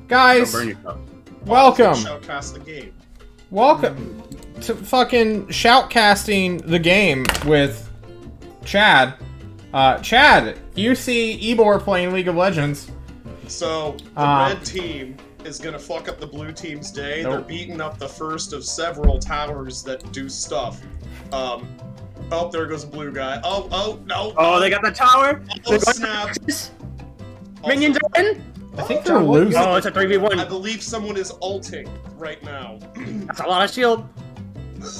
Guys, Don't burn yourself. welcome. Shoutcast the game. Welcome to fucking shoutcasting the game with Chad. Chad, you see Ebor playing League of Legends. So, the red team is gonna fuck up the blue team's day. Nope. They're beating up the first of several towers that do stuff. Oh, there goes a blue guy. Oh, no. Oh, they got the tower. Oh, snap. Minions are in. I think they're losing. Oh, it's a 3v1. I believe someone is ulting right now. That's a lot of shield.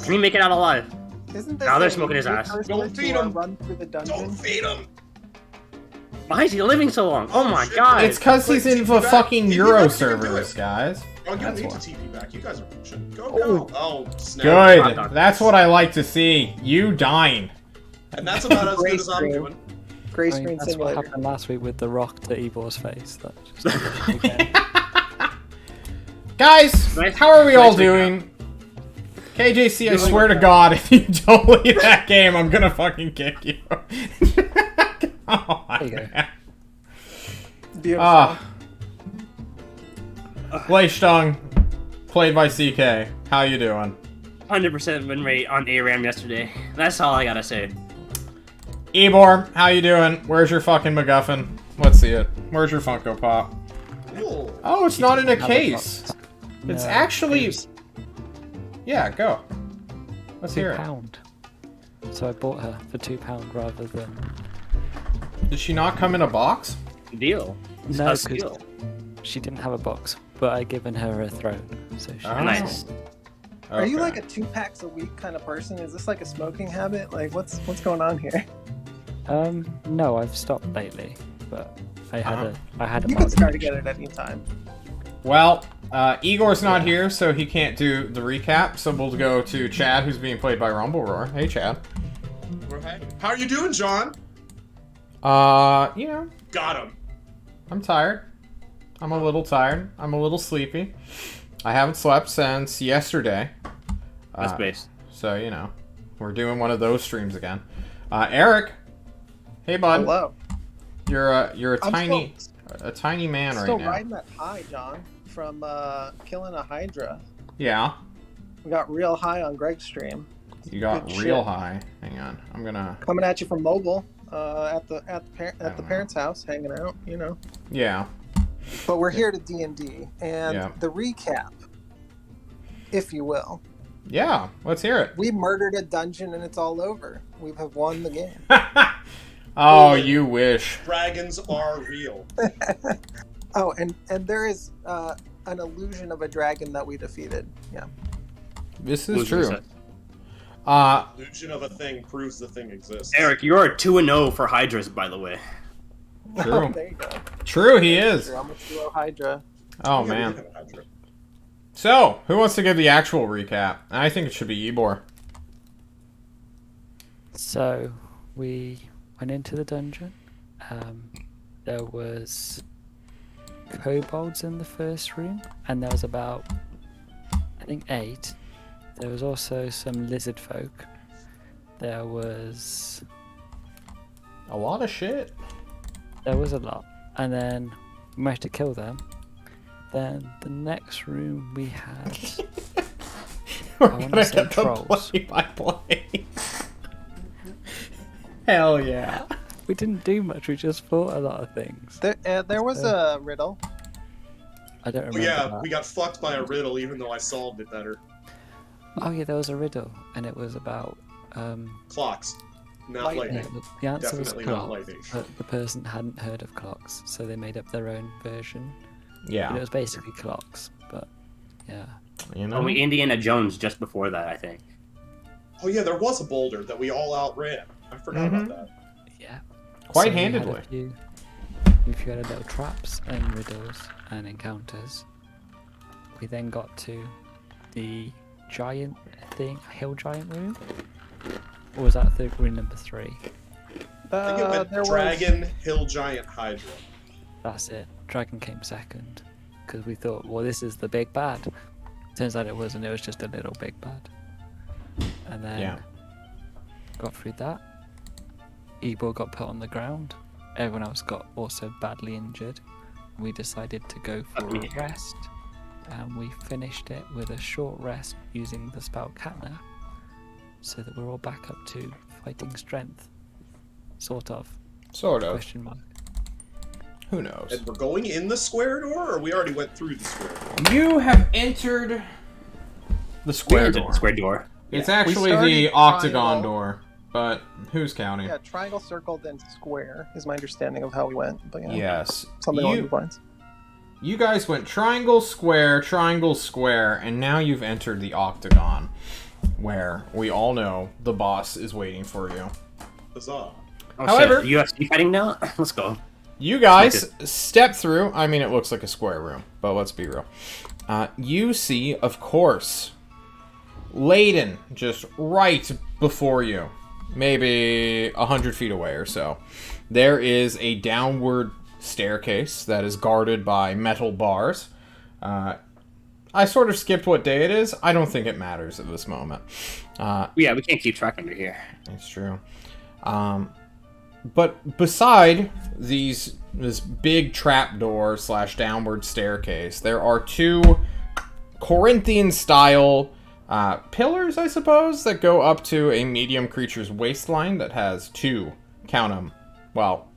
Can we make it out alive? Isn't this Now they're a smoking his new ass. person Don't to, feed him. Run through the dungeon? Don't feed him! Why is he living so long? Oh my shit. god. It's because he's in the fucking Euro servers, guys. Oh, you That's need why. to TP back. You guys are pushing. Go. Oh, snap. Good. That's what I like to see. You dying. And that's about as good as I'm doing. Gray I mean, screen that's what simulator. happened last week with the rock to Ebor's face. That just again. Guys, Nice- how are we all nice doing? KJC, I swear to God, if you don't leave that game, I'm gonna fucking kick you. Oh, There you go. man. Beautiful. Blake Stung, played by CK. How you doing? 100% win rate on ARAM yesterday. That's all I gotta say. Ebor, how you doing? Where's your fucking MacGuffin? Let's see it. Where's your Funko Pop? Cool. Oh, it's not in a Another case. box. It's No, actually... it was Yeah, go. Let's hear it. £2. So I bought her for £2 rather than Did she not come in a box? Deal. It's no, a 'cause steal. she didn't have a box, but I given her a throne, so she. Oh. Nice. Are you Okay. like a 2 packs a week kind of person? Is this like a smoking habit? Like, what's going on here? No, I've stopped lately, but I had I had a You can start moderation. again at any time. Well, Igor's not here, so he can't do the recap, so we'll go to Chad, who's being played by Rumble Roar. Hey, Chad. How are you doing, John? You know, Got him. I'm tired. I'm a little tired. I'm a little sleepy. I haven't slept since yesterday. That's base. So, you know, we're doing one of those streams again. Eric. Hey, bud. Hello. You're a I'm tiny man right Still now. riding that high, John, from killing a Hydra. Yeah. We got real high on Greg's stream. You got Good real shit. high. Hang on. I'm gonna... Coming at you from mobile, at the parents' house, hanging out, you know. Yeah. But we're here to D&D, and Yeah. the recap, if you will. Yeah. Let's hear it. We murdered a dungeon and it's all over. We have won the game. Oh, you wish. Dragons are real. Oh, and there is an illusion of a dragon that we defeated. Yeah. This is Loser true. said. Illusion of a thing proves the thing exists. Eric, you're a 2-0 for Hydras, by the way. True. Oh, there you go. True, he is. I'm a duo Hydra. Oh, Yeah, we man. did have a Hydra. So, who wants to give the actual recap? I think it should be Ebor. So we went into the dungeon. There was kobolds in the first room, and there was about, I think, 8. There was also some lizard folk. There was A lot of shit. a lot, and then we managed to kill them. Then the next room we had. We're wanna gonna say get the trolls. play-by-play. Hell yeah. We didn't do much. We just fought a lot of things. There was a riddle. I don't Oh, remember. yeah, that. we got fucked by a riddle even though I solved it better. Oh yeah, there was a riddle, and it was about Clocks. Not Lightning. lightning. the answer was Definitely not clocks, lightning. but the person hadn't heard of clocks, so they made up their own version. But it Yeah. was basically clocks, but yeah. You know? Oh, we Indiana Jones just before that, I think. Oh yeah, there was a boulder that we all outran. I forgot Mhm. about that. Yeah. Quite we had a handedly. few had a little traps and riddles and encounters. We then got to the giant thing, hill giant room. Or was that room number 3? I think it went There Dragon, Hill Giant, Hydra. That's it. Dragon came second. Because we thought, well, this is the big bad. Turns out it wasn't, it was just a little big bad. And then Yeah. got through that. Ebor got put on the ground. Everyone else got also badly injured. we decided to go for a rest, and we finished it with a short rest using the spell Catnap, so that we're all back up to fighting strength. Sort of. Sort of. Question mark. Who knows? And we're going in the square door, or we already went through the square door? You have entered the square door. Square door. It's We actually started the octagon triangle. door, but who's counting? Yeah, triangle, circle, then square is my understanding of how we went. But yeah, Yes. something along the lines. You guys went triangle, square, and now you've entered the octagon, where we all know the boss is waiting for you. Huzzah. Oh, However- shit. UFC fighting now? Let's go. You guys step through. I mean, it looks like a square room, but let's be real. You see, of course, Layden just right before you, maybe 100 feet away or so. There is a downward staircase that is guarded by metal bars. I sort of skipped what day it is. I don't think it matters at this moment. Yeah, we can't keep track under here. It's true. But beside this big trapdoor / downward staircase, there are two Corinthian-style pillars, I suppose, that go up to a medium creature's waistline that has two, count them, well,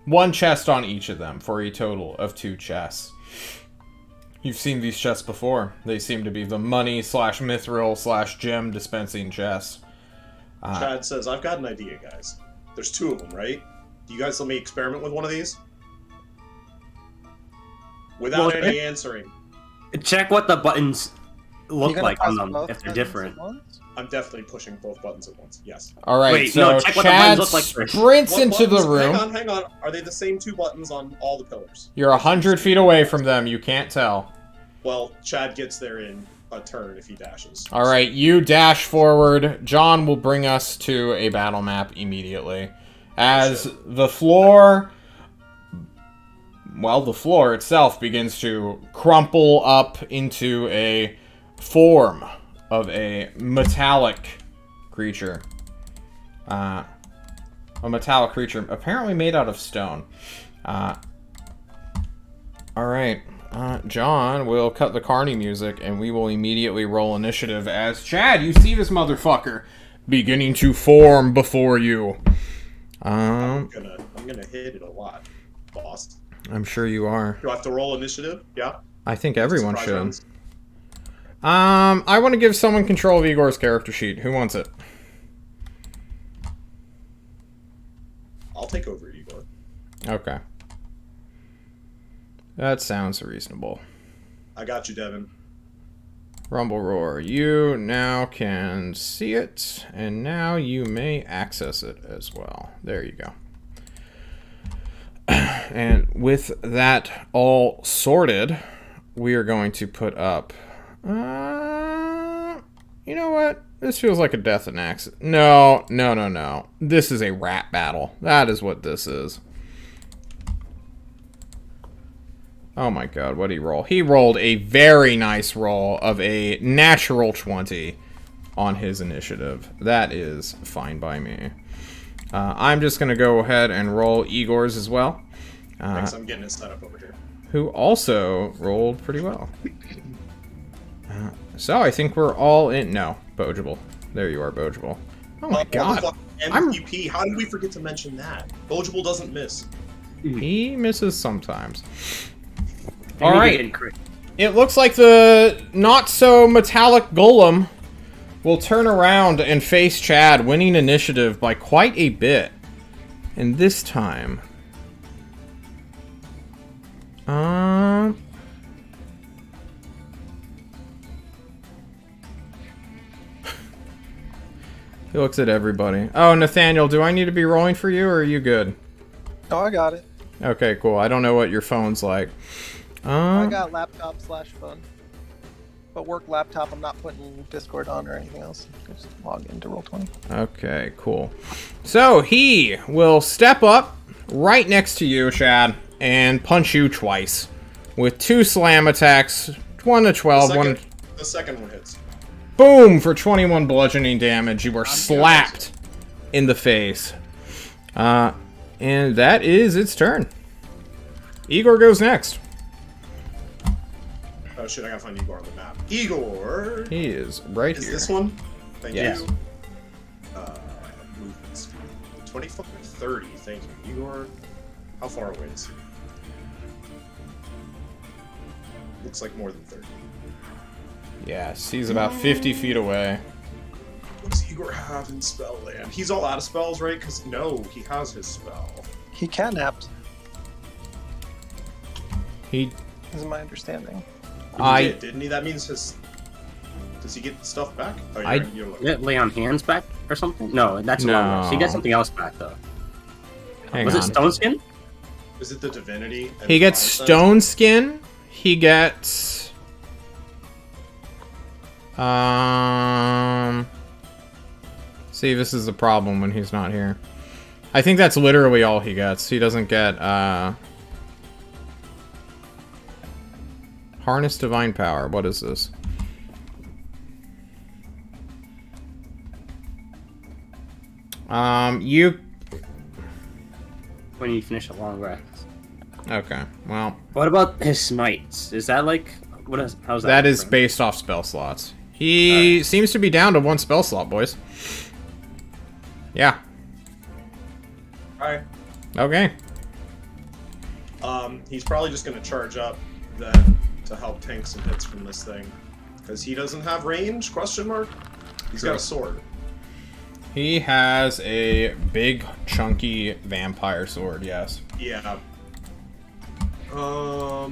one chest on each of them for a total of 2 chests. You've seen these chests before. They seem to be the money / mithril / gem dispensing chests. Chad says, I've got an idea, guys. There's 2 of them, right? Do you guys let me experiment with one of these? Without Well, any answering. Check what the buttons look You gonna like on press them, both if they're buttons different. at once? I'm definitely pushing both buttons at once, yes. All right, Wait, so no, check what the Chad buttons look like first. sprints What into the buttons- room. Hang on. Are they the same 2 buttons on all the pillars? You're 100 feet away from them. You can't tell. Well, Chad gets there in a turn if he dashes. All right, you dash forward. John will bring us to a battle map immediately. As the floor... Well, the floor itself begins to crumple up into a form of a metallic creature. A metallic creature, apparently made out of stone. Alright, John will cut the Carney music, and we will immediately roll initiative as Chad, you see this motherfucker beginning to form before you. I'm gonna hit it a lot, boss. I'm sure you are. Do I have to roll initiative? Yeah? I think everyone Surprise should. rounds? I want to give someone control of Igor's character sheet. Who wants it? I'll take over, Igor. Okay. That sounds reasonable. I got you, Devin. Rumble Roar. You now can see it, and now you may access it as well. There you go. And with that all sorted, we are going to put up... you know what? This feels like a death and accident. No. This is a rat battle. That is what this is. Oh my god, what did he roll? He rolled a very nice roll of a natural 20 on his initiative. That is fine by me. I'm just going to go ahead and roll Igor's as well. Thanks, I'm getting it set up over here. Who also rolled pretty well. So I think we're all in. No, Bogeable. There you are, Bogeable. Oh my god. MVP, how did we forget to mention that? Bogeable doesn't miss. He misses sometimes. Maybe All we right. didn't crit. It looks like the not-so-metallic golem will turn around and face Chad, winning initiative by quite a bit. And this time... He looks at everybody. Oh, Nathaniel, do I need to be rolling for you, or are you good? Oh, I got it. Okay, cool. I don't know what your phone's like. I got laptop / phone. But work laptop, I'm not putting Discord on or anything else. Just log into Roll20. Okay, cool. So he will step up right next to you, Chad, and punch you twice with 2 slam attacks, 1 to 12, The second one hits. boom for 21 bludgeoning damage. You were slapped in the face. And that is its turn. Igor goes next. Oh shit, I gotta find Igor on the map. Igor! He is right Is here. this one? Thank Yes. you. Movement speed. 25 or 30, thank you. Igor, how far away is he? Looks like more than 30. Yes, he's about 50 feet away. What does Igor have in spell land? He's all out of spells, right? Because no, he has his spell. He catnapped, He, is my understanding. He did, didn't he? That means his... Does he get stuff back? Oh, you're looking. Did it lay on hands back or something? No, that's a long rest. He got something else back though. hang Was on. it stone skin? Is it the divinity? and He gets nonsense? stone skin. He gets... See, this is the problem when he's not here. I think that's literally all he gets. He doesn't get, Harness Divine Power. What is this? You... When you finish a long rest. Okay, well... What about his smites? Is that like what is how's that? That is different? based off spell slots. He seems to be down to 1 spell slot, boys. Yeah. Alright. Okay. He's probably just gonna charge up then to help tank some hits from this thing. Because he doesn't have range, question mark? He's got a sword. He has a big, chunky vampire sword, yes. Yeah. I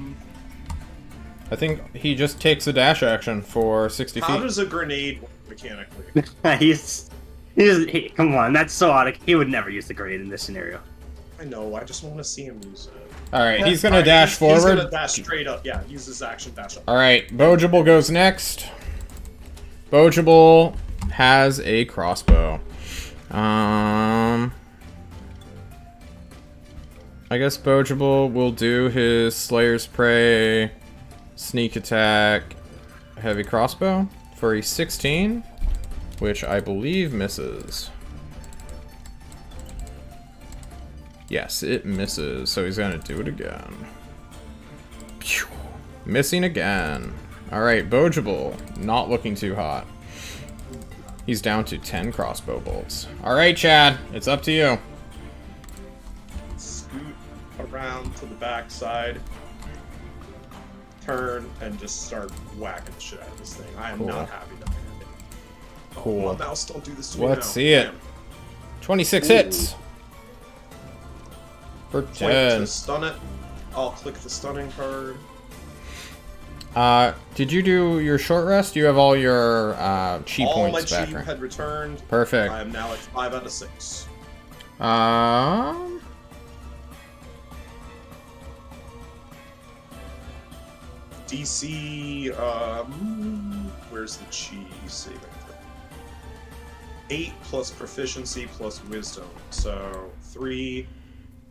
think he just takes a dash action for 60 How feet. does a grenade work mechanically? he's come on, that's so odd. He would never use the grenade in this scenario. I know, I just want to see him use it. Alright, he's gonna Alright, dash He's forward. gonna dash straight up, yeah, use his action dash up. Alright, Bogeable goes next. Bogeable has a crossbow. I guess Bogeable will do his Slayer's Prey, sneak attack, heavy crossbow for a 16, which I believe misses. Yes, it misses, so he's gonna do it again. Pew! Missing again. Alright, Bogeable, not looking too hot. He's down to 10 crossbow bolts. Alright, Chad, it's up to you. Scoot around to the back side, turn, and just start whacking the shit out of this thing. I am Cool. not happy that I did it. Cool. My mouse, don't do this to me Let's now. see it. Damn. 26 Ooh. hits. For Point 10. to stun it. I'll click the stunning card. Did you do your short rest? You have all your chi All my points chi back, right? had returned. Perfect. I am now at 5 out of 6. DC, where's the chi saving throw? 8 plus proficiency plus wisdom. So 3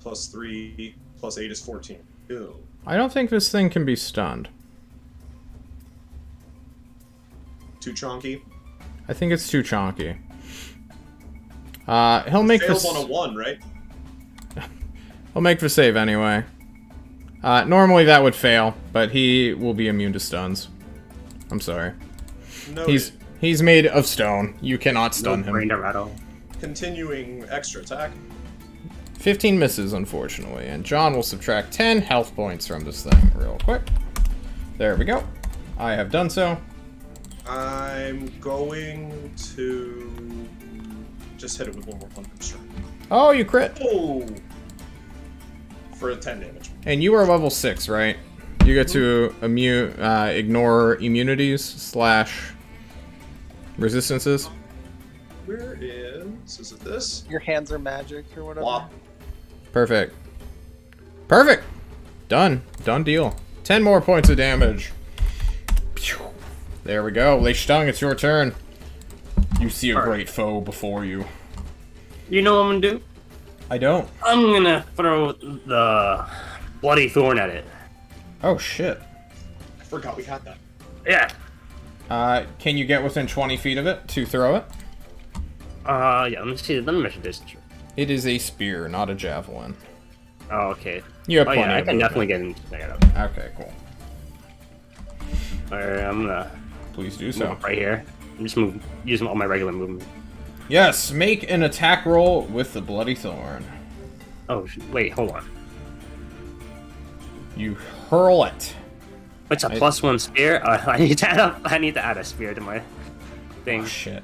plus 3 plus 8 is 14. Ew. I don't think this thing can be stunned. Too chonky. I think it's too chonky. He'll make Fails this. on a 1, right? He'll make the save anyway. Normally that would fail, but he will be immune to stuns. I'm sorry. No. He's made of stone. You cannot stun No him. brain to rattle. Continuing extra attack. 15 misses, unfortunately, and John will subtract 10 health points from this thing real quick. There we go. I have done so. I'm going to just hit it with one more thunder strike. Oh, you crit. Oh! For a 10 damage. And you are level 6, right? You get to ignore immunities / resistances. Where is it this? Your hands are magic or whatever. Flop. Perfect. Perfect! Done. Done deal. 10 more points of damage. Pew. There we go. Leishtung, it's your turn. You see a great foe before you. You know what I'm gonna do? I don't. I'm gonna throw the bloody thorn at it. Oh, shit. I forgot we had that. Yeah. Can you get within 20 feet of it to throw it? Yeah, let me see. Let me measure distance. It is a spear, not a javelin. Oh, okay. You have Oh, plenty yeah, I of can movement. definitely get in. Okay, cool. Or I'm gonna Please do move so. up right here. I'm just using all my regular movement. Yes, make an attack roll with the Bloody Thorn. Oh, wait, hold on. You hurl it. What's a +1 spear? I need to add a spear to my thing. Oh, shit.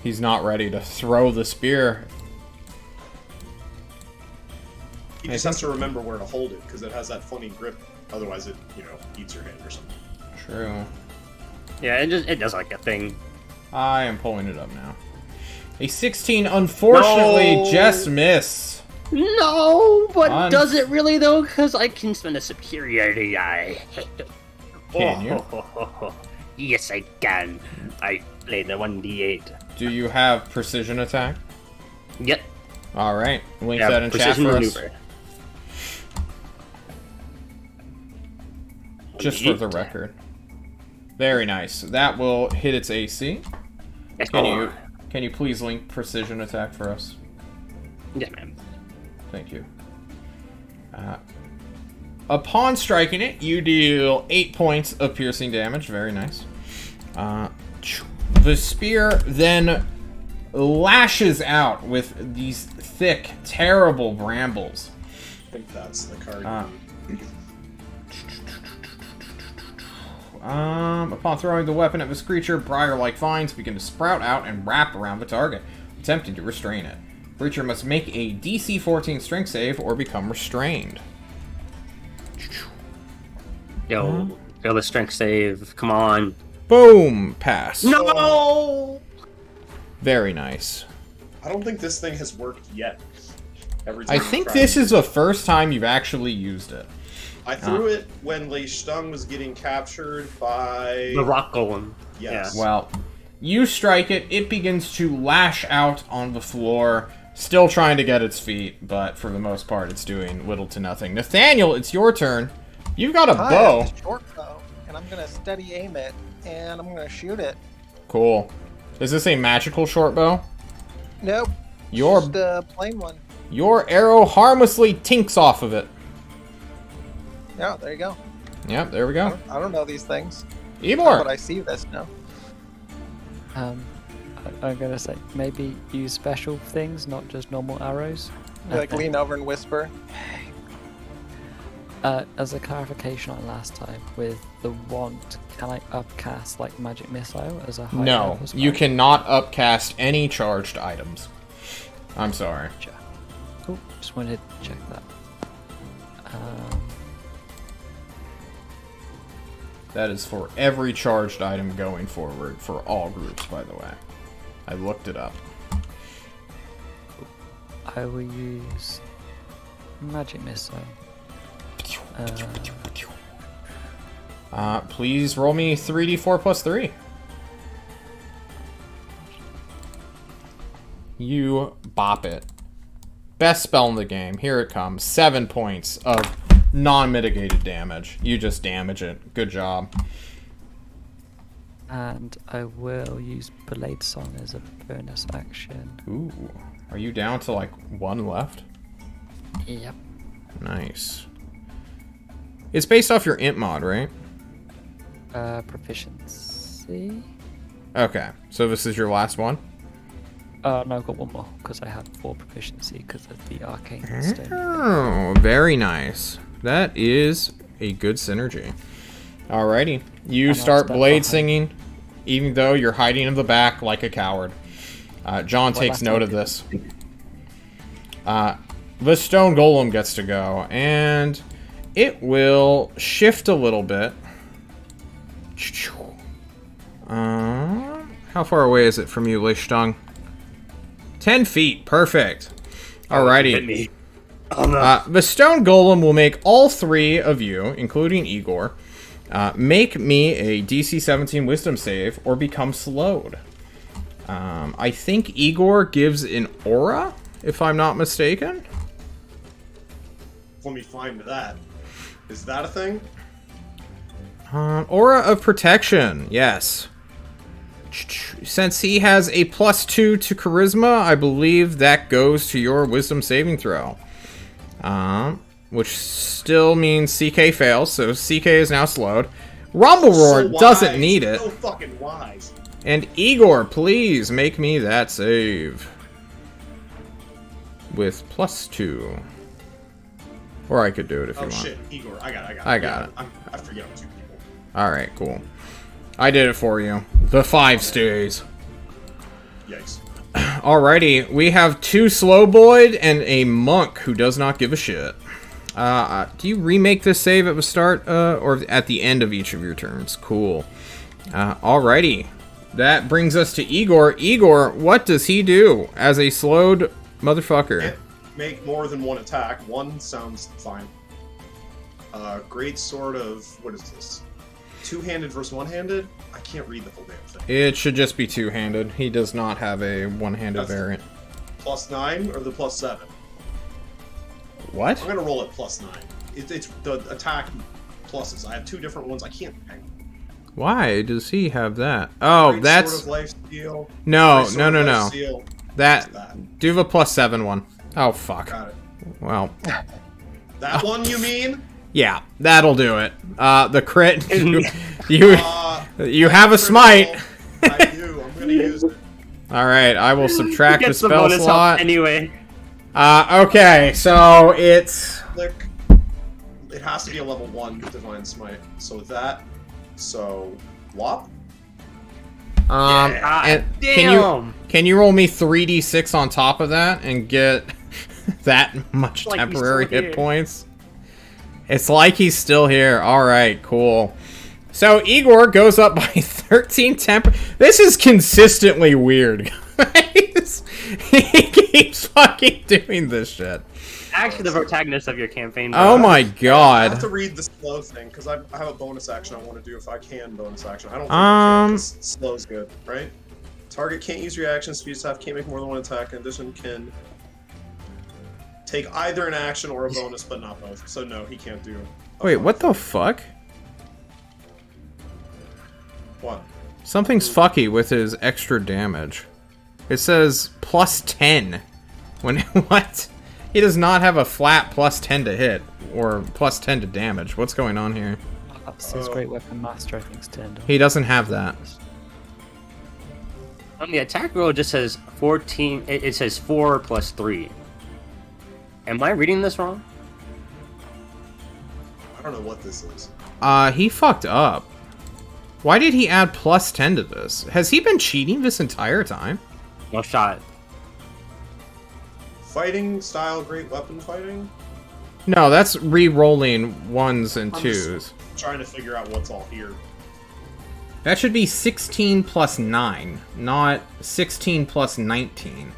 He's not ready to throw the spear. He just has to remember where to hold it, because it has that funny grip. Otherwise, it, eats your hand or something. True. Yeah, it does like a thing. I am pulling it up now. A 16, unfortunately, No! just miss. No, but does it really though? Because I can spend a superiority die. Can you? Yes, I can. I played the 1d8. Do you have precision attack? Yep. All right, link Yeah, that in chat precision for maneuver. us. Just for the record. Very nice. That will hit its AC. Can you please link precision attack for us? Yes, ma'am. Thank you. Upon striking it, you deal 8 points of piercing damage. Very nice. The spear then lashes out with these thick, terrible brambles. I think that's the card. Upon throwing the weapon at this creature, briar-like vines begin to sprout out and wrap around the target, attempting to restrain it. The creature must make a DC 14 strength save or become restrained. Yo, fail the strength save. Come on. Boom! Pass. No! Very nice. I don't think this thing has worked yet. Every I time think tried this it. is the first time you've actually used it. I threw it when Lei Stung was getting captured by... The rock golem. Yes. Well, you strike it, it begins to lash out on the floor, still trying to get its feet, but for the most part it's doing little to nothing. Nathaniel, it's your turn. You've got a I bow. have a short bow, and I'm gonna steady aim it, and I'm gonna shoot it. Cool. Is this a magical short bow? Nope. Your Just a plain one. Your arrow harmlessly tinks off of it. Yeah, there you go. Yep, there we go. I don't know these things. But Ebor! I see this now. I'm gonna say maybe use special things, not just normal arrows. Like lean over and whisper. As a clarification on last time, with the wand, can I upcast like magic missile as a high No, level spell? you cannot upcast any charged items. I'm sorry. Cool. Just wanted to check that. That is for every charged item going forward for all groups, by the way. I looked it up. I will use magic missile. Please roll me 3d4 plus 3. You bop it. Best spell in the game. Here it comes. 7 points of non-mitigated damage. You just damage it. Good job. And I will use Blade Song as a bonus action. Ooh. Are you down to like 1 left? Yep. Nice. It's based off your int mod, right? Proficiency. Okay. So this is your last one? No, I've got one more because I had 4 proficiency because of the arcane stone. Oh, very nice. That is a good synergy. Alrighty. You I'll start step blade behind. singing, even though you're hiding in the back like a coward. John takes last note time of this. The stone golem gets to go, and it will shift a little bit. How far away is it from you, Lichtung? 10 feet. Perfect. Alrighty. Hit me. Oh no. The stone golem will make all 3 of you, including Igor, make me a DC 17 wisdom save or become slowed. I think Igor gives an aura, if I'm not mistaken. Let me find that. Is that a thing? Aura of protection, yes. Since he has a +2 to charisma, I believe that goes to your wisdom saving throw. Which still means CK fails, so CK is now slowed. Rumble Roar So doesn't wise, need it. So fucking wise. And Igor, please make me that save. With +2. Or I could do it if you Oh want. shit, Igor, I got it. I got it. I forget I'm 2 people. Alright, cool. I did it for you. The 5 stays. Yikes. Alrighty, we have 2 Slowboyd and a Monk who does not give a shit. Do you remake this save at the start, or at the end of each of your turns? Cool. Alrighty. That brings us to Igor. Igor, what does he do as a slowed motherfucker? Can't make more than 1 attack. 1 sounds fine. Great sword of... What is this? 2-handed versus 1-handed? I can't read the full damn thing. It should just be 2-handed. He does not have a one-handed variant. +9 or the +7? What? I'm gonna roll at +9. It's the attack pluses. I have 2 different ones. I can't... Why does he have that? Oh, Great that's... Sword of Life Steal. No, Great no, Sword no, of Life no. Steal. That... Do the +7 one. Oh, fuck. Got it. Well... That one, you mean? Yeah, that'll do it. The crit... you have a smite! I do. I'm gonna use it. Alright, I will subtract the Gets the spell bonus slot. up anyway. Okay, so it's... Click. It has to be a level 1 Divine Smite. So that. So. Whop? and Damn! can you roll me 3d6 on top of that and get that much Like he's temporary still hit here. points? It's like he's still here. Alright, cool. So Igor goes up by 13 temp. This is consistently weird, guys. He keeps fucking doing this shit. Actually, the protagonist of your campaign. Oh my I have god. to read the slow thing because I have a bonus action I want to do if I can bonus action. I don't think I can 'cause slow's good, right? Target can't use reaction speed attack, can't make more than 1 attack. In addition, can take either an action or a bonus, but not both. So no, he can't do. Wait, what the fuck? What? Something's fucky with his extra damage. It says +10. When what? He does not have a flat +10 to hit or +10 to damage. What's going on here? That's his Great Weapon Master, I think, is turned on. He doesn't have that. The attack roll just says 14. It says 4 + 3. Am I reading this wrong? I don't know what this is. He fucked up. Why did he add +10 to this? Has he been cheating this entire time? No shot. Fighting style, great weapon fighting. No, that's re-rolling 1s and I'm 2s. just trying to figure out what's all here. That should be 16 + 9, not 16 + 19.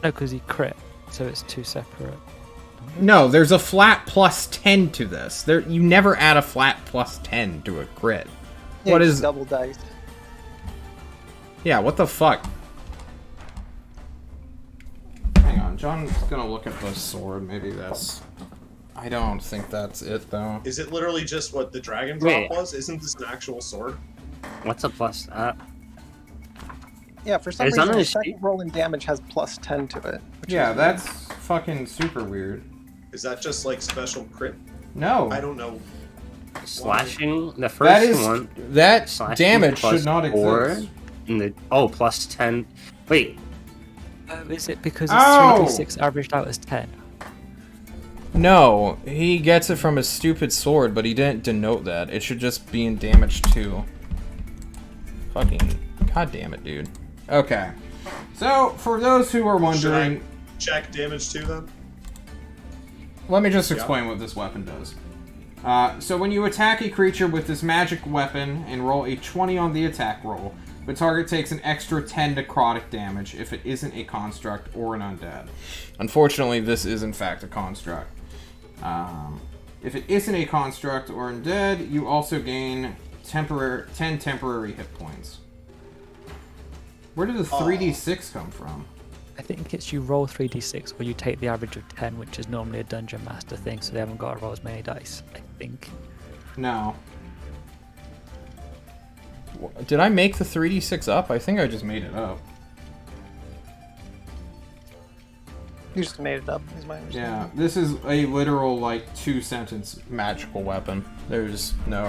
No, because he crit, so it's 2 separate. No, there's a flat +10 to this. You never add a flat +10 to a crit. Yeah, What just is... double dice? Yeah, what the fuck? Hang on, John's gonna look at the sword. Maybe that's... I don't think that's it, though. Is it literally just what the dragon drop Wait. was? Isn't this an actual sword? What's a plus? Yeah, for some Is that reason, on the his sheet? second rolling damage has +10 to it. which Yeah, is that's fucking super weird. Is that just like special crit? No. I don't know. Slashing. The That first is... one. That Slashing damage plus should not 4, exist. And the +10. Wait. Is it because it's Oh! 3d6 averaged out as 10? No, he gets it from his stupid sword, but he didn't denote that. It should just be in damage 2. Fucking... God damn it, dude. Okay. So, for those who are wondering... Check damage 2 then? Let me just explain what this weapon does. So when you attack a creature with this magic weapon and roll a 20 on the attack roll, the target takes an extra 10 necrotic damage if it isn't a construct or an undead. Unfortunately, this is in fact a construct. If it isn't a construct or undead, you also gain 10 temporary hit points. Where did the 3d6 come from? I think it's you roll 3d6 or you take the average of 10, which is normally a Dungeon Master thing, so they haven't got to roll as many dice, I think. No. Did I make the 3d6 up? I think I just made it up. You just made it up, is my understanding. Yeah, this is a literal, like, 2-sentence magical weapon. There's no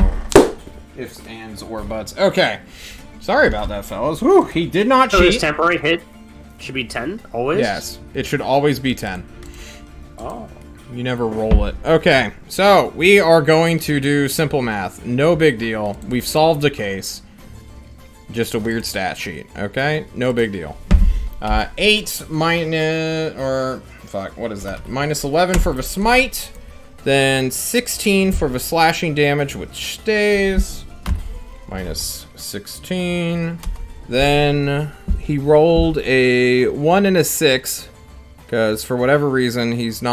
ifs, ands, or buts. Okay. Sorry about that, fellas. Whew, he did not So this cheat. temporary hit should be 10, always? Yes, it should always be 10. Oh. You never roll it. Okay, so we are going to do simple math. No big deal. We've solved the case. Just a weird stat sheet, okay? No big deal. 8 minus, or, fuck, what is that? Minus 11 for the smite, then 16 for the slashing damage, which stays. Minus 16. Then he rolled a 1 and a 6, because for whatever reason, he's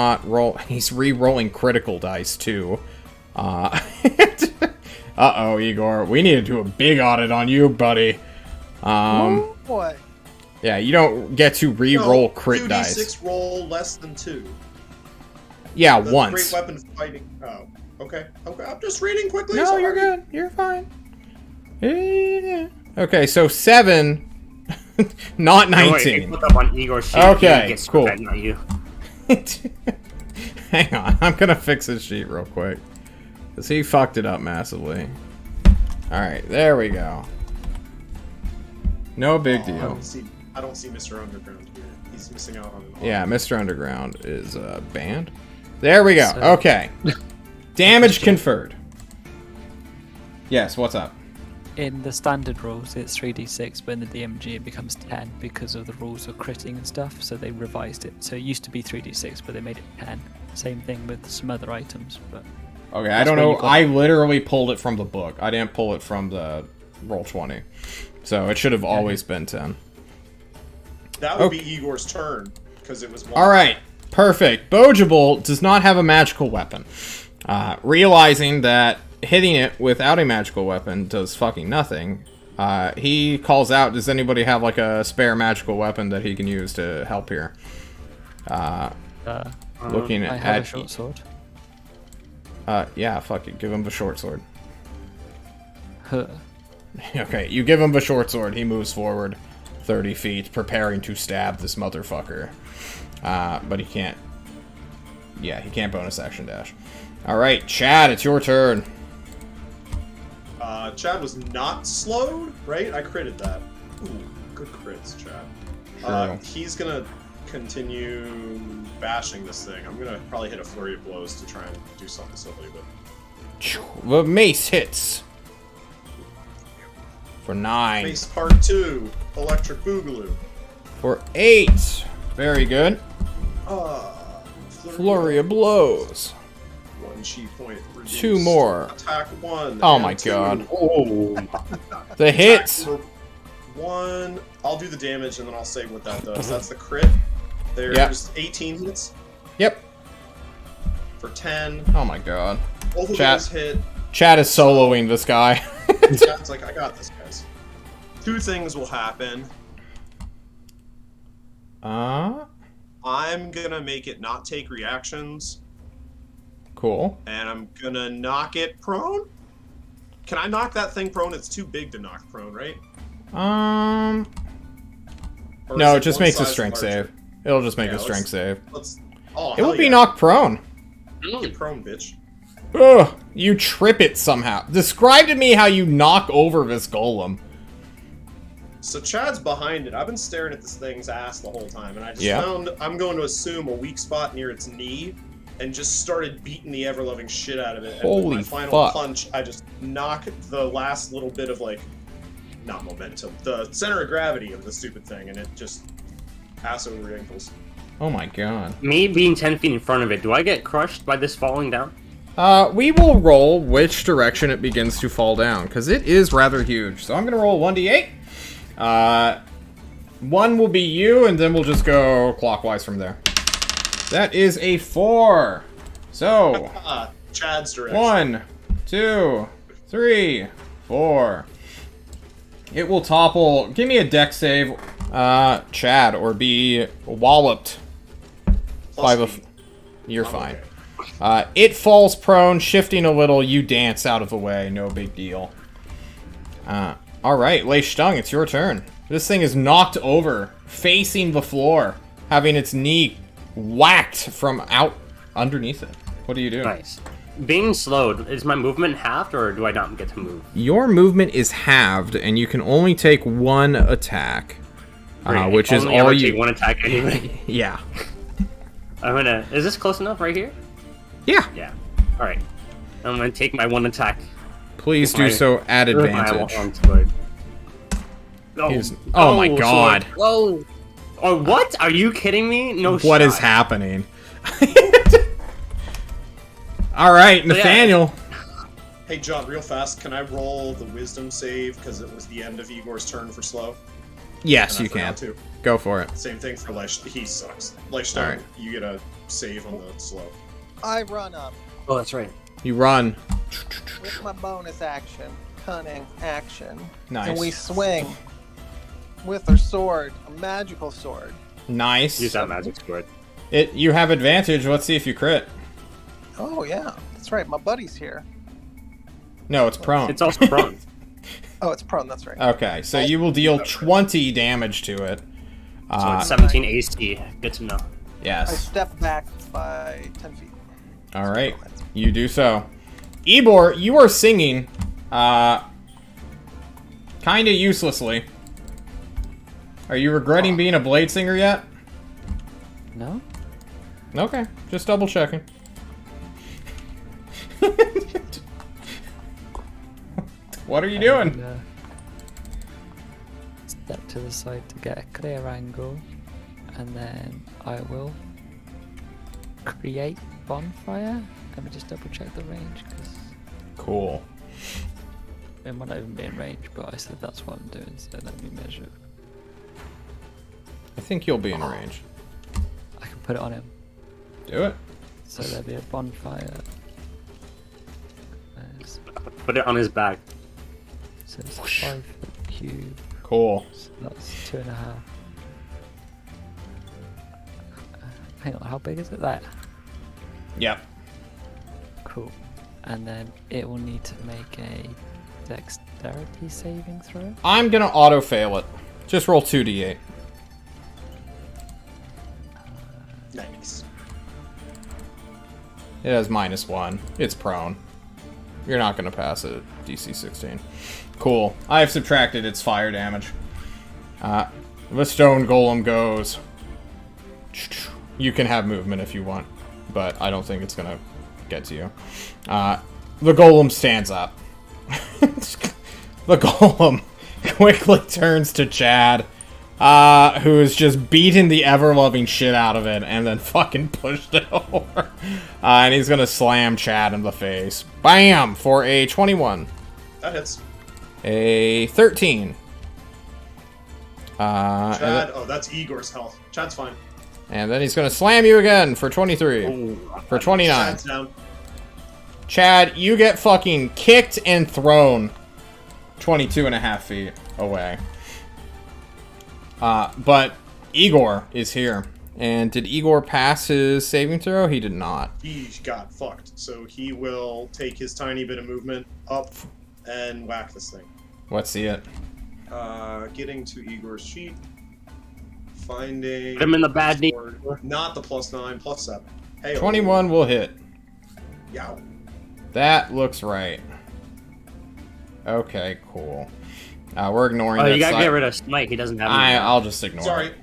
re-rolling critical dice, too. Uh-oh, Igor. We need to do a big audit on you, buddy. Oh, boy. Yeah, you don't get to re-roll crit 2d6 dice. roll less than 2. Yeah, The once. Great weapon fighting. Oh, okay. Okay, I'm just reading quickly. No, sorry. you're good. You're fine. Yeah. Okay, so 7, not No, wait, 19. put up on Igor's sheet. Okay, He gets cool. fed, not you. Hang on, I'm gonna fix his sheet real quick. Because he fucked it up massively. Alright, there we go. No big I deal. don't see Mr. Underground here. He's missing out on an Yeah, Mr. Underground is banned. There we go. So- Okay. Damage conferred. Yes, what's up? In the standard rules, it's 3d6, but in the DMG, it becomes 10 because of the rules of critting and stuff. So they revised it. So it used to be 3d6, but they made it 10. Same thing with some other items, but Okay, I That's don't where know. you got I literally pulled it from the book. I didn't pull it from the Roll20. So it should have always been 10. That would Okay. be Igor's turn, because it was 1. Alright, perfect. Bojable does not have a magical weapon. Realizing that hitting it without a magical weapon does fucking nothing, he calls out, does anybody have like a spare magical weapon that he can use to help here? Looking I at... have a short sword. Yeah, fuck it. Give him the short sword. Huh. Okay, you give him the short sword. He moves forward 30 feet, preparing to stab this motherfucker. But he can't... Yeah, he can't bonus action dash. Alright, Chad, it's your turn. Chad was not slowed, right? I critted that. Ooh, good crits, Chad. True. He's gonna continue bashing this thing. I'm gonna probably hit a flurry of blows to try and do something silly, but... The mace hits. For 9. Base part 2, Electric Boogaloo. For 8. Very good. Flurry of blows. 1 chi point. Reduced. 2 more. Attack 1. Oh and my 2. god. Oh. The hits. 1. I'll do the damage and then I'll say what that does. That's the crit. There's 18 hits Yep. for 10. Oh my god. Both of Chat. those hit. Chad is soloing this guy. Chad's like, I got this, guys. 2 things will happen. I'm gonna make it not take reactions, Cool. and I'm gonna knock it prone. Can I knock that thing prone? It's too big to knock prone, right? Or No, is it just one makes a size strength larger? save. It'll just make Yeah, a strength save. Let's. Oh, It hell will be yeah. knocked prone. Get prone, bitch. Ugh, you trip it somehow. Describe to me how you knock over this golem. So Chad's behind it. I've been staring at this thing's ass the whole time, and I just Yeah. found I'm going to assume a weak spot near its knee, and just started beating the ever-loving shit out of it. And Holy with my final fuck. punch, I just knock the last little bit of not momentum, the center of gravity of the stupid thing, and it just ass over ankles. Oh my god. Me being 10 feet in front of it, do I get crushed by this falling down? We will roll which direction it begins to fall down, because it is rather huge. So I'm going to roll 1d8. 1 will be you, and then we'll just go clockwise from there. That is a 4. So, Chad's direction. 1, 2, 3, 4. It will topple. Give me a dex save, Chad, or be walloped by the... Plus You're Oh, fine. okay. It falls prone, shifting a little. You dance out of the way. No big deal. Alright, Lei Stung, it's your turn. This thing is knocked over, facing the floor, having its knee whacked from out underneath it. What do you do? Nice. Being slowed, is my movement halved, or do I not get to move? Your movement is halved, and you can only take one attack, Great. which is Only all ever you. take one attack anyway. Yeah. I'm gonna. Is this close enough right here? Yeah. Yeah. All right. I'm gonna take my one attack. Please with do my- so at with my advantage. long sword. Oh, Oh my sword. god. Whoa. Oh, what? Are you kidding me? No shot. What is happening? All right, yeah. Nathaniel. Hey, John, real fast, can I roll the wisdom save because it was the end of Igor's turn for slow? Yes, And I you can. forgot to. Go for it. Same thing for Lesh. He sucks. Leshstone, Alright. you get a save on the slow. I run up Oh, that's right. You run. with my bonus action, cunning action, Nice. and we swing with our sword, a magical sword. Nice. Use that magic sword. You have advantage. Let's see if you crit. Oh yeah, that's right. My buddy's here. No, it's prone. It's also prone. Oh, it's prone. That's right. Okay, so you will deal 20 damage to it. So it's 17 AC. Good to know. I Yes. step back by 10 feet. All right. You do so. Ebor, you are singing, kind of uselessly. Are you regretting being a blade singer yet? No? Okay, just double checking. What are you doing? And, step to the side to get a clear angle, and then I will create bonfire. Let me just double check the range, because Cool. it might not even be in range, but I said that's what I'm doing, so let me measure. I think you'll be in range. I can put it on him, Do it. so there'll be a bonfire. There's, Put it on his back. so it's 5 foot cube, Cool. so that's 2.5. Hang on, how big is it? That. Yep. Cool. And then it will need to make a dexterity saving throw. I'm gonna auto fail it. Just roll 2d8. Nice. It has -1. It's prone. You're not gonna pass it at DC 16. Cool. I have subtracted its fire damage. The stone golem goes. You can have movement if you want, but I don't think it's gonna get to you. The golem stands up. The golem quickly turns to Chad, who is just beating the ever-loving shit out of it and then fucking pushed it over. And he's gonna slam Chad in the face. Bam! For a 21. That hits. A 13. And, Chad, oh, that's Igor's health. Chad's fine. and then he's gonna slam you again for 23. Ooh. For 29. Chad's down. Chad, you get fucking kicked and thrown 22.5 feet away. But Igor is here. And did Igor pass his saving throw? He did not. He got fucked. So he will take his tiny bit of movement up and whack this thing. Let's see it. Getting to Igor's sheet. Finding... Put him in the bad knee. Not the +9, +7. Hey, 21 will hit. Yow. That looks right. Okay, cool. We're ignoring Oh, that you gotta side. get rid of Smite. He doesn't have any. I'll just ignore Sorry, it.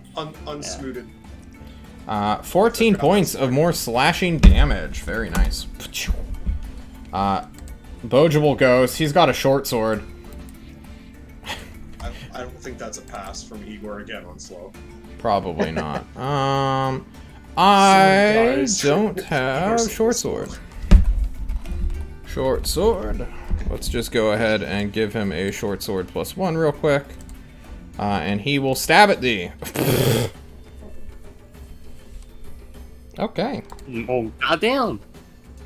unsmooted. 14 points of more slashing damage. Very nice. Bogeable goes. He's got a short sword. I don't think that's a pass from Igor again on slow. Probably not. I guys. don't have short sword. Short sword. Let's just go ahead and give him a short sword +1 real quick. And he will stab at thee. Okay. Oh, goddamn.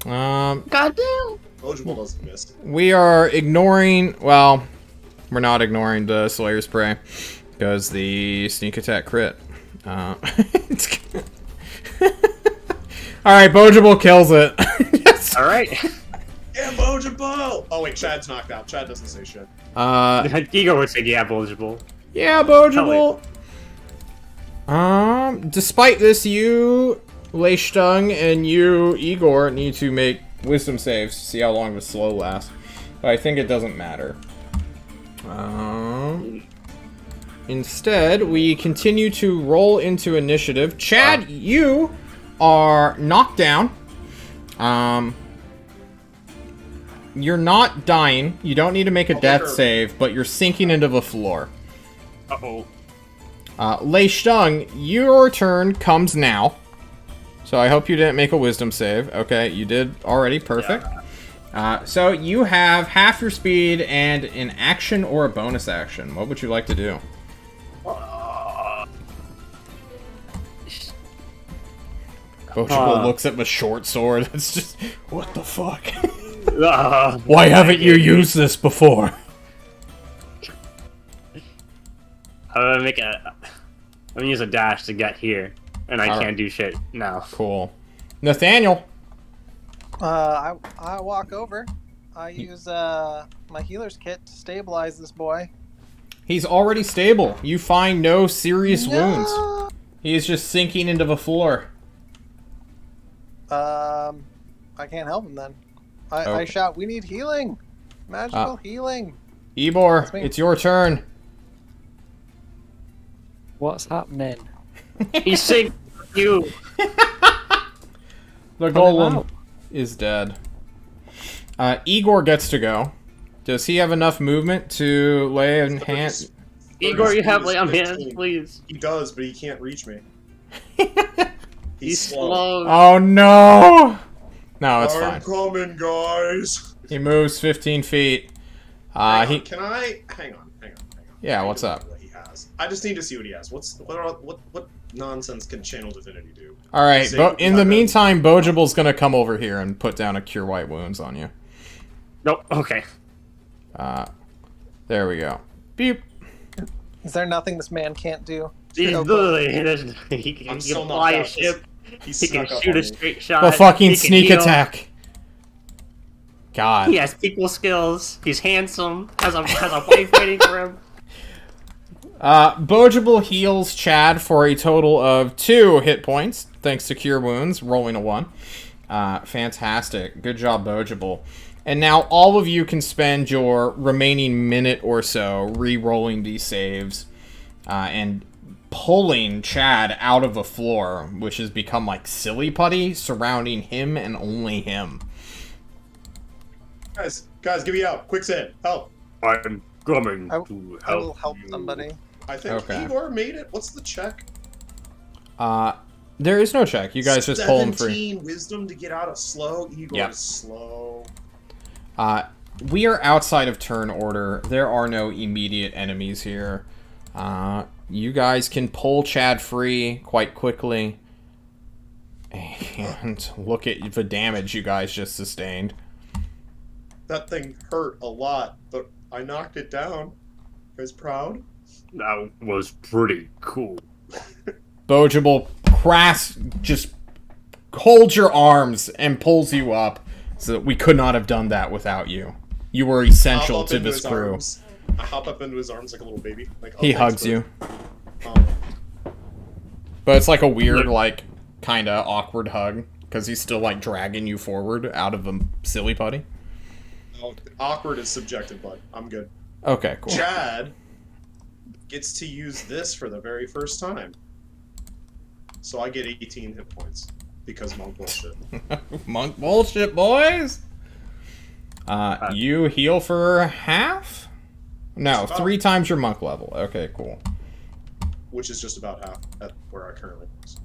Goddamn. Eligible doesn't miss. We are ignoring, well, we're not ignoring the Slayer Spray because the sneak attack crit. Alright, Bogeable kills it. Yes. All right. Yeah, Bojibo! Oh wait, Chad's knocked out. Chad doesn't say shit. Igor would say, yeah, eligible. Yeah, Bogeable. Despite this, you Leishtung and you, Igor, need to make wisdom saves to see how long the slow lasts. But I think it doesn't matter. Instead, we continue to roll into initiative. Chad, you are knocked down. You're not dying. You don't need to make a death save, but you're sinking into the floor. Uh-oh. Leishtung, your turn comes now. So I hope you didn't make a wisdom save. Okay, you did already. Perfect. So you have half your speed and an action or a bonus action. What would you like to do? Bochco looks at the short sword. It's just, what the fuck? Why haven't you used this before? I'm gonna use a dash to get here, and I can't do shit now. Cool. Nathaniel. I walk over. I use my healer's kit to stabilize this boy. He's already stable. You find no serious wounds. He is just sinking into the floor. I can't help him then. I shout, "We need healing! Magical healing!" Ibor, it's your turn. What's happening? He's sick. You. The golem is dead. Igor gets to go. Does he have enough movement to lay on hands? Igor, you have lay on hands, please. He does, but he can't reach me. He's slow. Oh no! No, it's fine. I'm coming, guys. He moves 15 feet. Can I hang on? Yeah, what's up? What he has. I just need to see what he has. What nonsense can Channel Divinity do? All right, but in the meantime, Bojible's gonna come over here and put down a Cure White Wounds on you. Nope. Okay. There we go. Beep. Is there nothing this man can't do? He's literally, he can fly a ship. He can shoot a straight shot. The fucking he can sneak heal. attack. God. He has equal skills. He's handsome. Has a wife waiting for him. Bojible heals Chad for a total of 2 hit points, thanks to Cure Wounds, rolling a 1. Fantastic. Good job, Bojible. And now all of you can spend your remaining minute or so re-rolling these saves and pulling Chad out of the floor, which has become like silly putty surrounding him and only him. Guys, give me out. Quick save. Help. I'm coming I to will help help you. somebody. I think Igor made it. What's the check? There is no check. You guys just pull him free. 17 wisdom to get out of slow. Igor is slow. We are outside of turn order. There are no immediate enemies here. You guys can pull Chad free quite quickly. And look at the damage you guys just sustained. That thing hurt a lot, but I knocked it down. You guys proud? That was pretty cool. Bojible just holds your arms and pulls you up, so that we could not have done that without you. You were essential to this crew. I hop up into his arms like a little baby. Like, He hugs you. Um, But it's like a weird, like, kind of awkward hug, because he's still, like, dragging you forward out of the silly putty. awkward is subjective, but I'm good. Okay, cool. Chad gets to use this for the very first time. So I get 18 hit points. Because monk bullshit. Monk bullshit, boys! You heal for half? No, 3 times your monk level. Okay, cool. Which is just about half at where I currently was.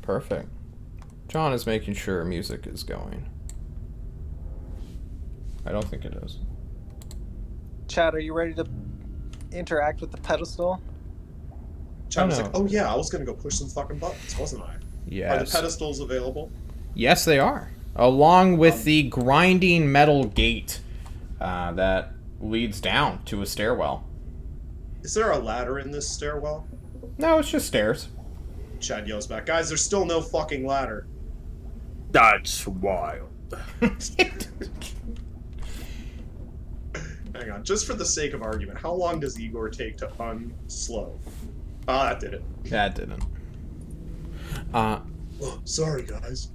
Perfect. John is making sure music is going. I don't think it is. Chad, are you ready to interact with the pedestal? Chad was like, oh yeah, I was gonna go push some fucking buttons, wasn't I? Yes. Are the pedestals available? Yes, they are. Along with the grinding metal gate that leads down to a stairwell. Is there a ladder in this stairwell? No, it's just stairs. Chad yells back, guys, there's still no fucking ladder. That's wild. Hang on, just for the sake of argument, how long does Igor take to unslow? Ah, that did it. That didn't. Oh, sorry, guys.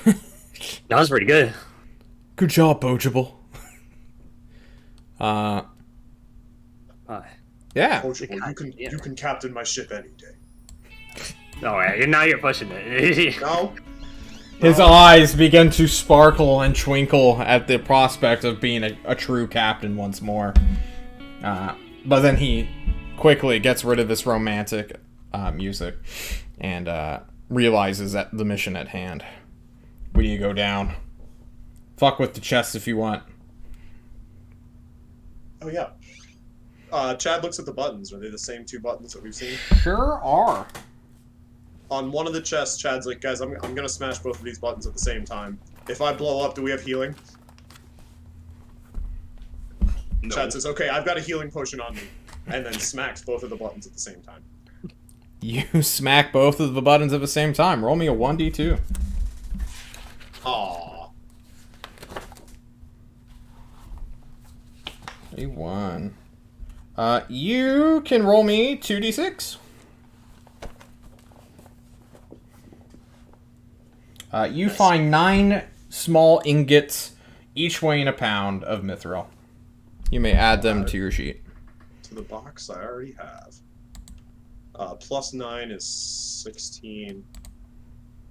That was pretty good. Good job, Bogeable. Uh, Yeah. Coachable, you can captain my ship any day. no, now you're pushing it. No? His eyes begin to sparkle and twinkle at the prospect of being a true captain once more. But then he quickly gets rid of this romantic music and realizes that the mission at hand. Where do you go down? Fuck with the chest if you want. Oh, yeah. Chad looks at the buttons. Are they the same 2 buttons that we've seen? Sure are. On one of the chests, Chad's like, guys, I'm gonna smash both of these buttons at the same time. If I blow up, do we have healing? No. Chad says, okay, I've got a healing potion on me. And then smacks both of the buttons at the same time. You smack both of the buttons at the same time. Roll me a 1d2. Aww. A 1. You can roll me 2d6. You find 9 small ingots, each weighing a pound of mithril. You may add them to your sheet. To the box I already have. Plus 9 is 16,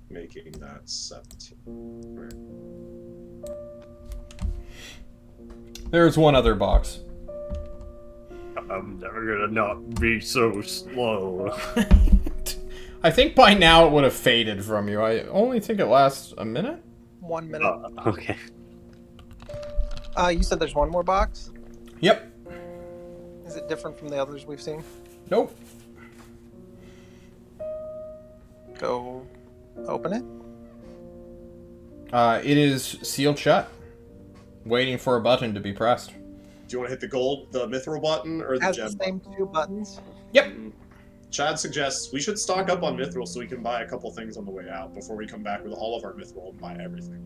making that 17. There's one other box. I'm never gonna not be so slow. I think by now it would have faded from you. I only think it lasts a minute. 1 minute. Okay. You said there's one more box? Yep. Is it different from the others we've seen? Nope. Go open it. It is sealed shut, waiting for a button to be pressed. Do you want to hit the mithril button, or the Has gem the same button? 2 buttons. Yep. Chad suggests we should stock up on mithril so we can buy a couple things on the way out before we come back with all of our mithril and buy everything.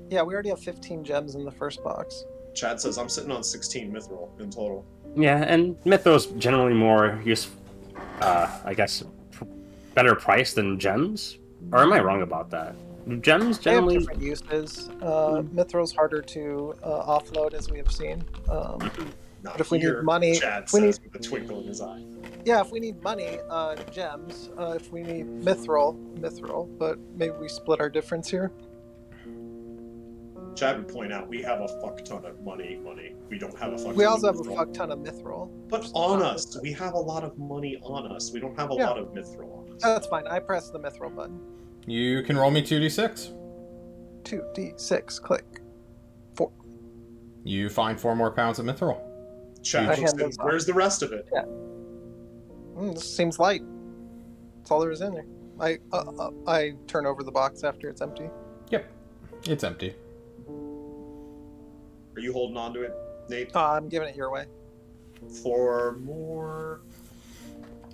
Yeah, we already have 15 gems in the first box. Chad says I'm sitting on 16 mithril in total. Yeah, and Mythos generally more I guess, better price than gems? Or am I wrong about that? Gems They have generally... different uses. Mithril's harder to offload, as we have seen. Not But if we here, need money, Chad if we says need- with a twinkle in his eye. Yeah, if we need money, gems. If we need mithril. But maybe we split our difference here. Chad would point out we have a fuck ton of money. We don't have a fuck ton We also of have a mithril. fuck ton of mithril. But on us, we have a lot of money on us. We don't have a Yeah. lot of mithril on us. That's fine. I press the mithril button. You can roll me 2d6. 2d6. Click. 4. You find 4 more pounds of mithril. Chad I looks hand in, those off. where's the rest of it? This seems light. That's all there is in there. I turn over the box after it's empty. Yep. It's empty. Are you holding on to it, Nate? I'm giving it your way. 4 more.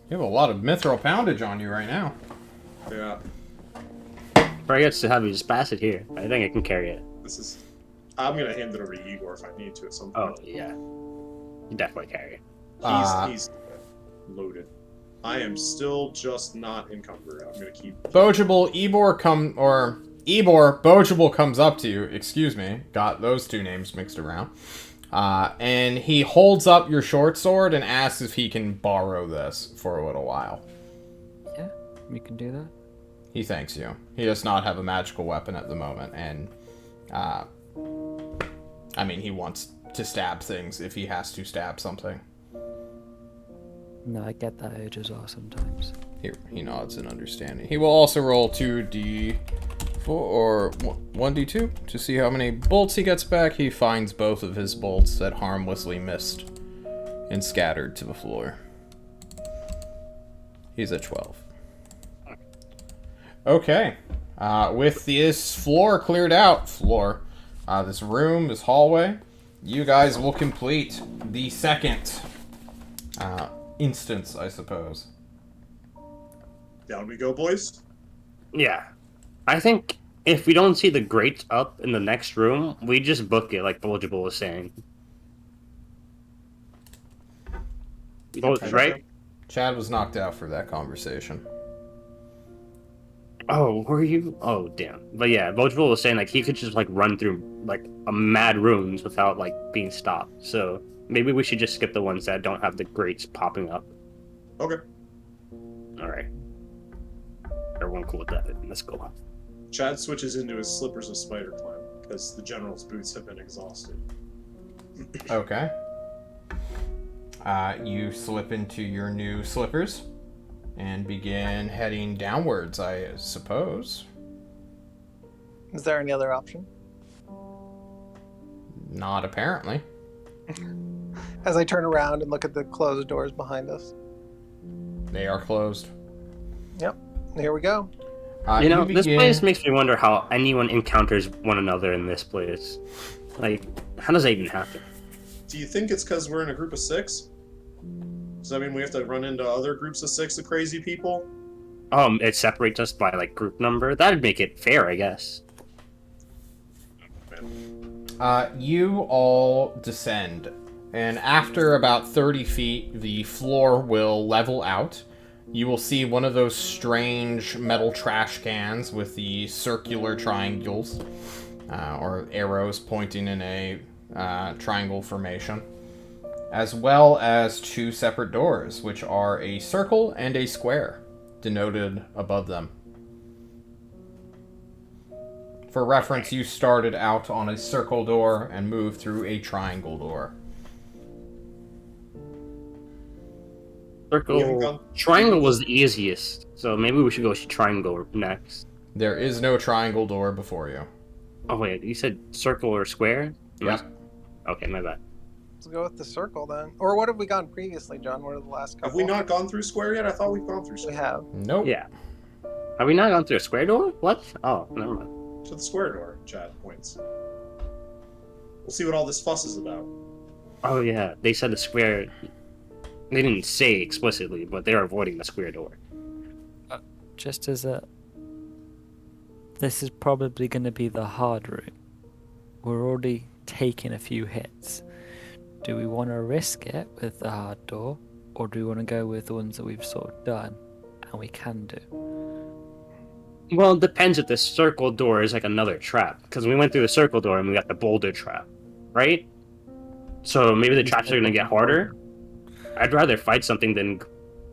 You have a lot of mithril poundage on you right now. Yeah, Or I guess to have you just pass it here. I think I can carry it. this is. I'm gonna hand it over to Igor if I need to at some Oh, point. yeah. You definitely carry it. He's loaded. I am still just not encumbered. I'm gonna keep. Bogeable, Bogeable comes up to you. Excuse me. Got those 2 names mixed around. And he holds up your short sword and asks if he can borrow this for a little while. Yeah, we can do that. He thanks you. He does not have a magical weapon at the moment, and I mean, he wants to stab things if he has to stab something. No, I get that urge as well sometimes. He nods in understanding. He will also roll 2d4 or 1d2 to see how many bolts he gets back. He finds both of his bolts that harmlessly missed and scattered to the floor. He's at 12. Okay. With this floor cleared out, this room, this hallway, you guys will complete the second instance, I suppose. Down we go, boys. Yeah. I think if we don't see the grate up in the next room, we just book it, like Bulgeable was saying. Right? Chad was knocked out for that conversation. Oh, were you? Oh, damn. But yeah, Vojvel was saying like he could just like run through like a mad rooms without like being stopped. So maybe we should just skip the ones that don't have the grates popping up. Okay. All right. Everyone cool with that? Let's go. Chad switches into his slippers of spider climb because the general's boots have been exhausted. Okay. You slip into your new slippers and begin heading downwards, I suppose. Is there any other option? Not apparently. As I turn around and look at the closed doors behind us. They are closed. Yep. Here we go. You know, this place makes me wonder how anyone encounters one another in this place. Like, how does that even happen? Do you think it's because we're in a group of 6? Does that mean we have to run into other groups of 6 of crazy people? It separates us by like group number. That'd make it fair, I guess. You all descend, and after about 30 feet, the floor will level out. You will see one of those strange metal trash cans with the circular triangles, or arrows pointing in a triangle formation, as well as 2 separate doors, which are a circle and a square, denoted above them. For reference, you started out on a circle door and moved through a triangle door. Circle. Triangle was the easiest, so maybe we should go triangle next. There is no triangle door before you. Oh wait, you said circle or square? Yep. Okay, my bad. Let's go with the circle then. Or what have we gone previously, John? What are the last couple? Have we not gone through square yet? I thought we've gone through We square. have. Nope. Yeah. Have we not gone through a square door? What? Oh, never mind. To the square door, Chad points. We'll see what all this fuss is about. Oh yeah, they said the square. They didn't say explicitly, but they're avoiding the square door. Just as a... This is probably going to be the hard route. We're already taking a few hits. Do we want to risk it with the hard door, or do we want to go with the ones that we've sort of done and we can do? Well, it depends if the circle door is like another trap, because we went through the circle door and we got the boulder trap, right? So maybe the traps are gonna get harder. I'd rather fight something than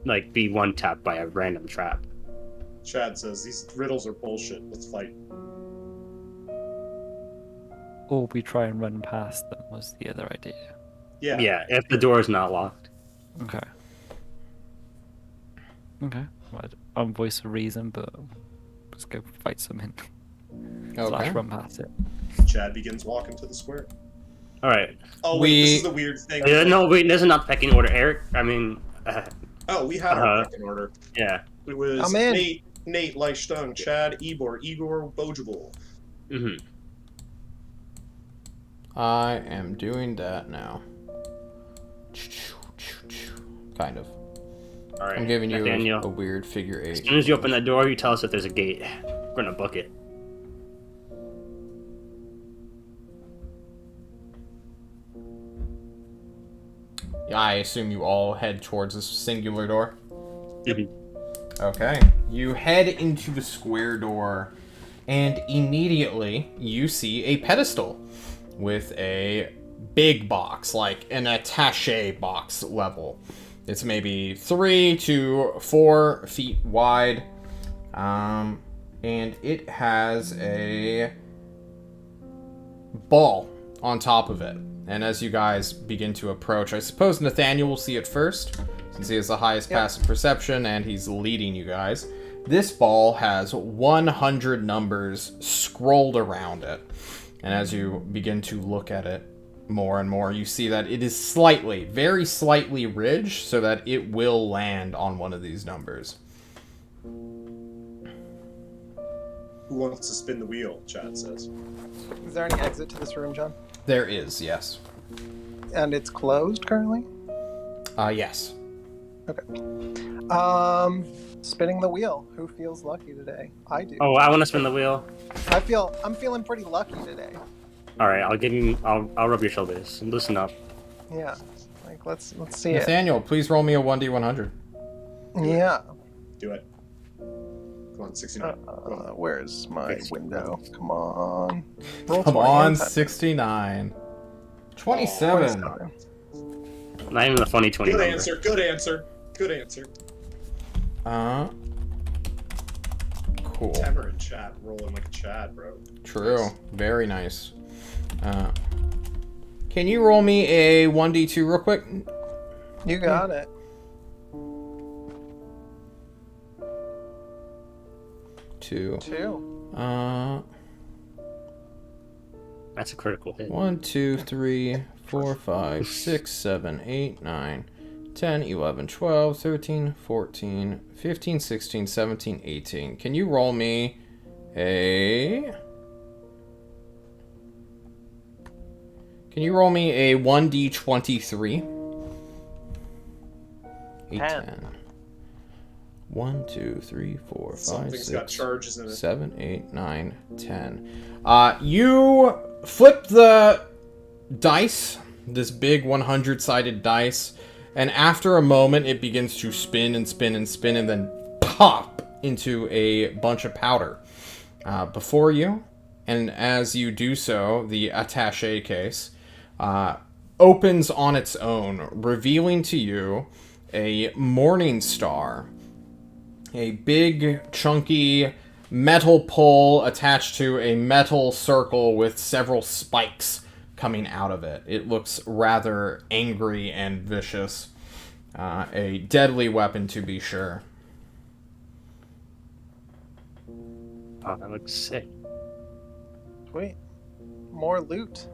like be one tapped by a random trap. Chad says, these riddles are bullshit. Let's fight. Or we try and run past them was the other idea. Yeah. Yeah, if the door is not locked. Okay. Okay. Well, I'm voice of reason, but let's go fight something. Slash run past it. Chad begins walking to the square. All right. Oh, wait, this is the weird thing. No, wait, this is not pecking order, Eric. I mean, Oh, we had our pecking order. yeah. It was I'm in. Nate, Leichtung, Chad, Igor, Bojabul. Mm-hmm. I am doing that now. Kind of. All right. I'm giving you Nathaniel, a weird figure as 8. soon as you open that door, you tell us if there's a gate. We're gonna book it. I assume you all head towards this singular door. Mhm. Okay. You head into the square door, and immediately you see a pedestal with a big box, like an attaché box level. It's maybe 3 to 4 feet wide, and it has a ball on top of it. And as you guys begin to approach, I suppose Nathaniel will see it first, since he has the highest passive perception and he's leading you guys. This ball has 100 numbers scrolled around it. And as you begin to look at it more and more, you see that it is slightly, very slightly ridged so that it will land on one of these numbers. Who wants to spin the wheel, Chad says. Is there any exit to this room, John? There is, yes. And it's closed currently? Yes. Okay. Spinning the wheel. Who feels lucky today? I do. Oh, I want to spin the wheel. I'm feeling pretty lucky today. All right, I'll give you. I'll rub your shoulders. Listen up. Yeah. Like let's see it. Nathaniel, please roll me a 1d100. Yeah. Do it. Go Come on, 69. Come on. Where's my 69. window? Come on. Roll Come 20 on, and time. 69. 27. 27. Not even the funny 20 Good number. answer. Good answer. Good answer. Cool. Temmer in chat, rolling like a Chad, bro. True. Nice. Very nice. Can you roll me a 1d2 real quick? You got it. 2. 2. That's a critical hit. 1, 2, 3, 4, 5, 6, 7, 8, 9, 10, 11, 12, 13, 14, 15, 16, 17, 18. Can you roll me a... Can you roll me a 1d23? 8, 10. 1, 2, 3, 4, 5, Something's got 6, charges in it. 7, 8, 9, 10. You flip the dice, this big 100-sided dice, and after a moment it begins to spin and spin and spin and then pop into a bunch of powder before you. And as you do so, the attaché case opens on its own, revealing to you a morning star. A big, chunky metal pole attached to a metal circle with several spikes coming out of it. It looks rather angry and vicious. A deadly weapon, to be sure. Oh, that looks sick. Sweet. More loot.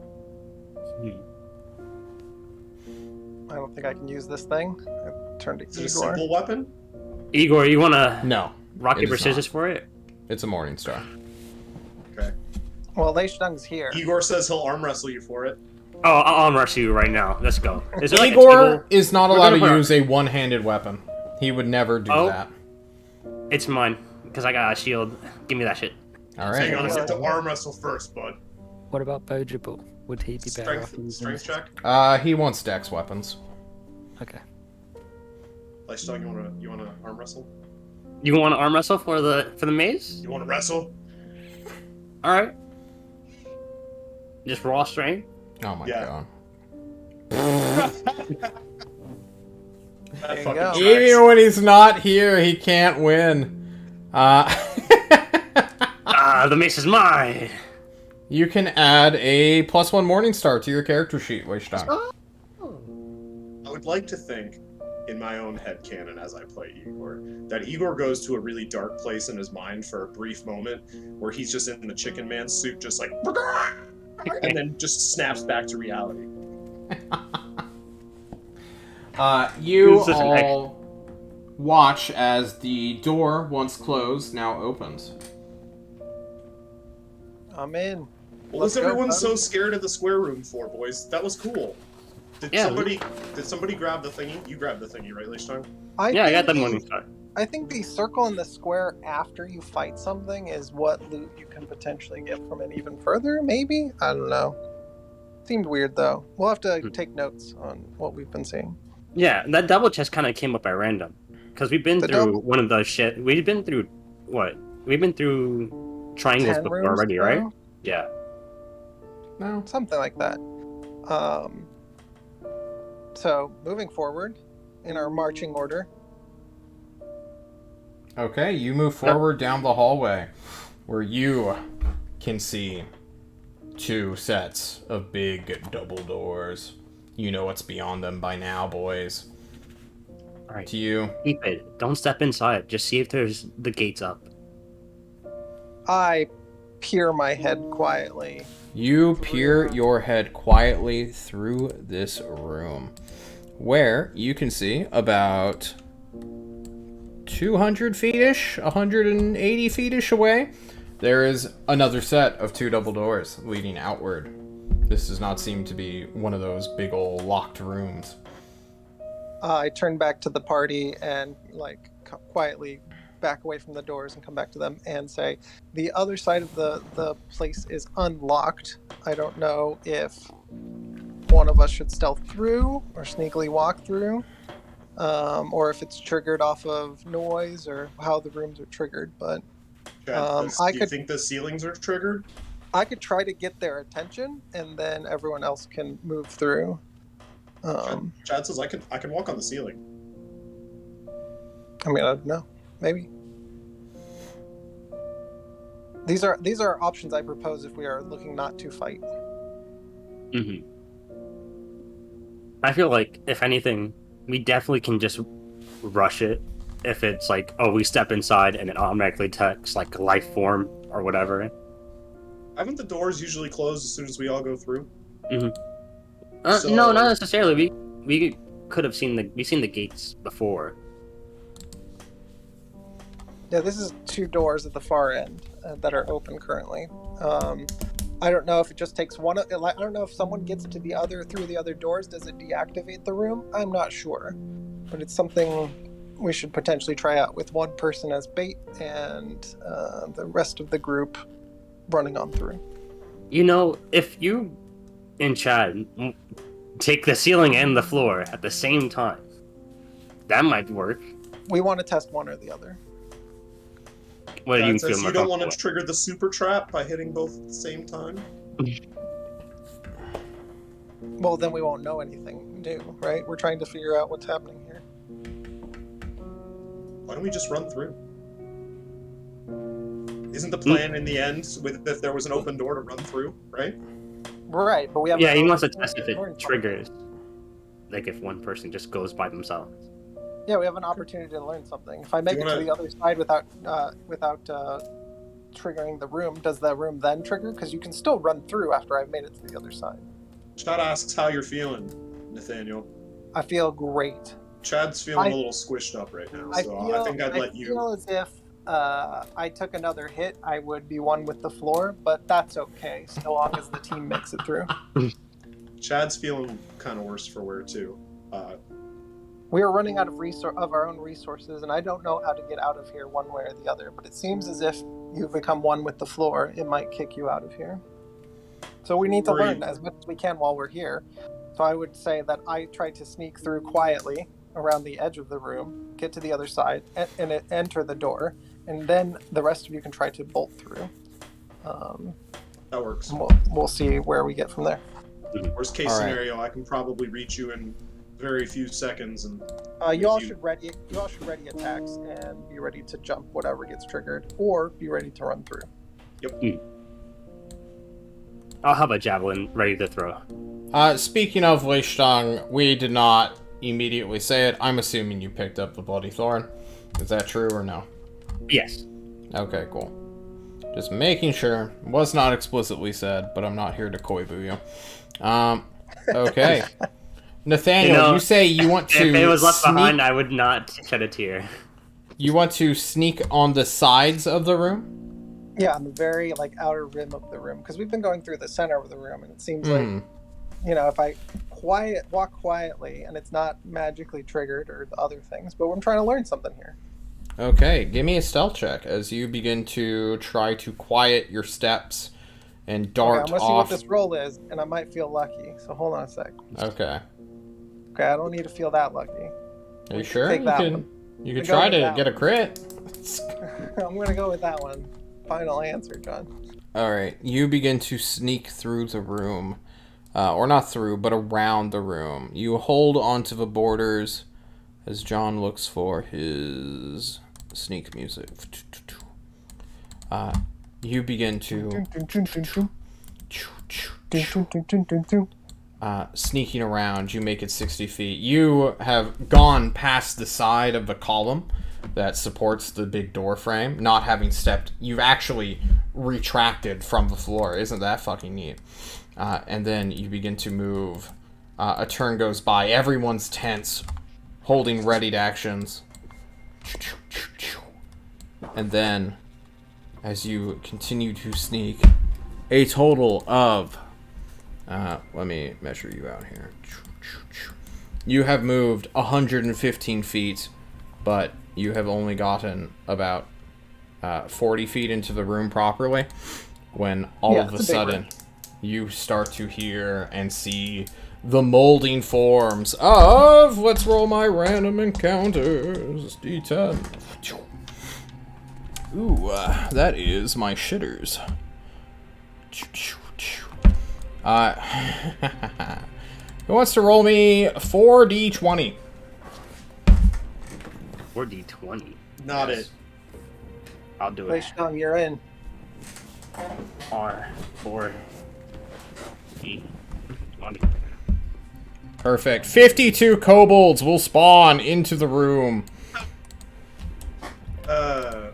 I don't think I can use this thing. I turned to Is it a Igor. simple weapon? Igor, you want to No. rock, it paper, is scissors not. for it? It's a morning star. Okay. Well, Leishtung's here. Igor says he'll arm wrestle you for it. Oh, I'll arm rush you right now. Let's go. Is there like a Igor table? is not We're allowed gonna to put use a one-handed weapon. He would never do Oh. that. It's mine because I got a shield. Give me that shit. All Hang right. on, I have to arm wrestle first, bud. What about Bojible? Would he be better off using Strength this? check. He wants dex weapons. Okay. Leishtong, you wanna arm wrestle? You want to arm wrestle for the maze? You wanna wrestle? All right. Just raw strength. Oh my Yeah. god. That There you fucking go. tracks. Even when he's not here, he can't win. The mace is mine. You can add a +1 morning star to your character sheet, Weishtag. I would like to think, in my own headcanon as I play Igor, that Igor goes to a really dark place in his mind for a brief moment where he's just in the chicken man suit, just like, and then just snaps back to reality. You Who's this all watch as the door, once closed, now opens. I'm in. What Let's was go, everyone buddy. so scared of the square room for, boys? That was cool. Did Yeah. somebody grab the thingy? You grabbed the thingy, right, Leishtong? Yeah, I got the think morning star. I think the circle in the square after you fight something is what loot you can potentially get from it even further, maybe? I don't know. Seemed weird, though. We'll have to take notes on what we've been seeing. Yeah, that double chest kind of came up by random because we've been The through double- one of those shit. We've been through what? We've been through triangles 10 before rooms already, now? right? Yeah. No. Something like that. So, moving forward in our marching order. Okay, you move forward down the hallway where you can see 2 sets of big double doors. You know what's beyond them by now, boys. All right. To you. Keep it. Don't step inside. Just see if there's the gates up. I peer my head quietly. You peer your head quietly through this room, where you can see about 200 feet-ish, 180 feet-ish away, there is another set of 2 double doors leading outward. This does not seem to be one of those big old locked rooms. I turn back to the party and, quietly back away from the doors and come back to them and say, the other side of the place is unlocked. I don't know if one of us should stealth through or sneakily walk through, or if it's triggered off of noise or how the rooms are triggered, but I Do you could think the ceilings are triggered? try to get their attention, and then everyone else can move through. Chad says I can walk on the ceiling. I mean, I don't know. Maybe. These are options I propose if we are looking not to fight. Mm-hmm. I feel like, if anything, we definitely can just rush it. If it's like, oh, we step inside and it automatically detects like life form or whatever. Haven't the doors usually closed as soon as we all go through? Mm-hmm. No, not necessarily. We could have seen the gates before. Yeah, this is 2 doors at the far end that are open currently. I don't know if it just takes one. I don't know if someone gets to the other through the other doors. Does it deactivate the room? I'm not sure, but it's something we should potentially try out with one person as bait and the rest of the group running on through. You know, if you and Chad take the ceiling and the floor at the same time, that might work. We want to test one or the other. What do Chad you says feel more you don't want to comfortable trigger the super trap by hitting both at the same time. Well, then we won't know anything new, right? We're trying to figure out what's happening here. Why don't we just run through? Isn't the plan in the end, with if there was an open door, to run through, right? Right, but we have. Yeah, he wants to test if it triggers. Like if one person just goes by themselves. Yeah, we have an opportunity to learn something. If I make it to the other side without triggering the room, does the room then trigger? Because you can still run through after I've made it to the other side. Chad asks how you're feeling, Nathaniel. I feel great. Chad's feeling a little squished up right now, so I think I'd let you. I feel as if I took another hit, I would be one with the floor, but that's okay, so long as the team makes it through. Chad's feeling kind of worse for wear too. We are running out of our own resources, and I don't know how to get out of here one way or the other, but it seems as if you've become one with the floor, it might kick you out of here. So we need to learn as much as we can while we're here. So I would say that I try to sneak through quietly around the edge of the room, get to the other side, and enter the door, and then the rest of you can try to bolt through. That works. We'll see where we get from there. Worst case scenario, I can probably reach you in very few seconds, and you all should ready attacks and be ready to jump whatever gets triggered, or be ready to run through. Yep. I'll have a javelin ready to throw. Speaking of Leishtang, we did not immediately say it. I'm assuming you picked up the Bloody Thorn. Is that true or no? Yes. Okay, cool. Just making sure. Was not explicitly said, but I'm not here to koibu you. Okay. Nathaniel, you say you want to if it was left behind, I would not shed a tear. You want to sneak on the sides of the room? Yeah, on the very outer rim of the room, because we've been going through the center of the room, and it seems like, if I walk quietly and it's not magically triggered or the other things, but I'm trying to learn something here. Okay, give me a stealth check as you begin to try to quiet your steps and dart off. I'm gonna see what this roll is, and I might feel lucky. So hold on a sec. Okay. Okay, I don't need to feel that lucky. Are you sure? You can try to get a crit. I'm gonna go with that one. Final answer, John. Alright, you begin to sneak through the room. Or not through, but around the room. You hold onto the borders as John looks for his sneak music. You begin to sneaking around. You make it 60 feet. You have gone past the side of the column that supports the big door frame, not having stepped. You've actually retracted from the floor. Isn't that fucking neat? And then you begin to move. A turn goes by. Everyone's tense, holding ready to actions. And then, as you continue to sneak, a total of... let me measure you out here. You have moved 115 feet, but you have only gotten about 40 feet into the room properly, when all of a sudden you start to hear and see the molding forms of, let's roll my random encounters, D10. Ooh, that is my shitters. Who wants to roll me 4d20? 4d20. Not it. I'll do Wait, it. Sean, you're in. R4 D20. Perfect. 52 kobolds will spawn into the room.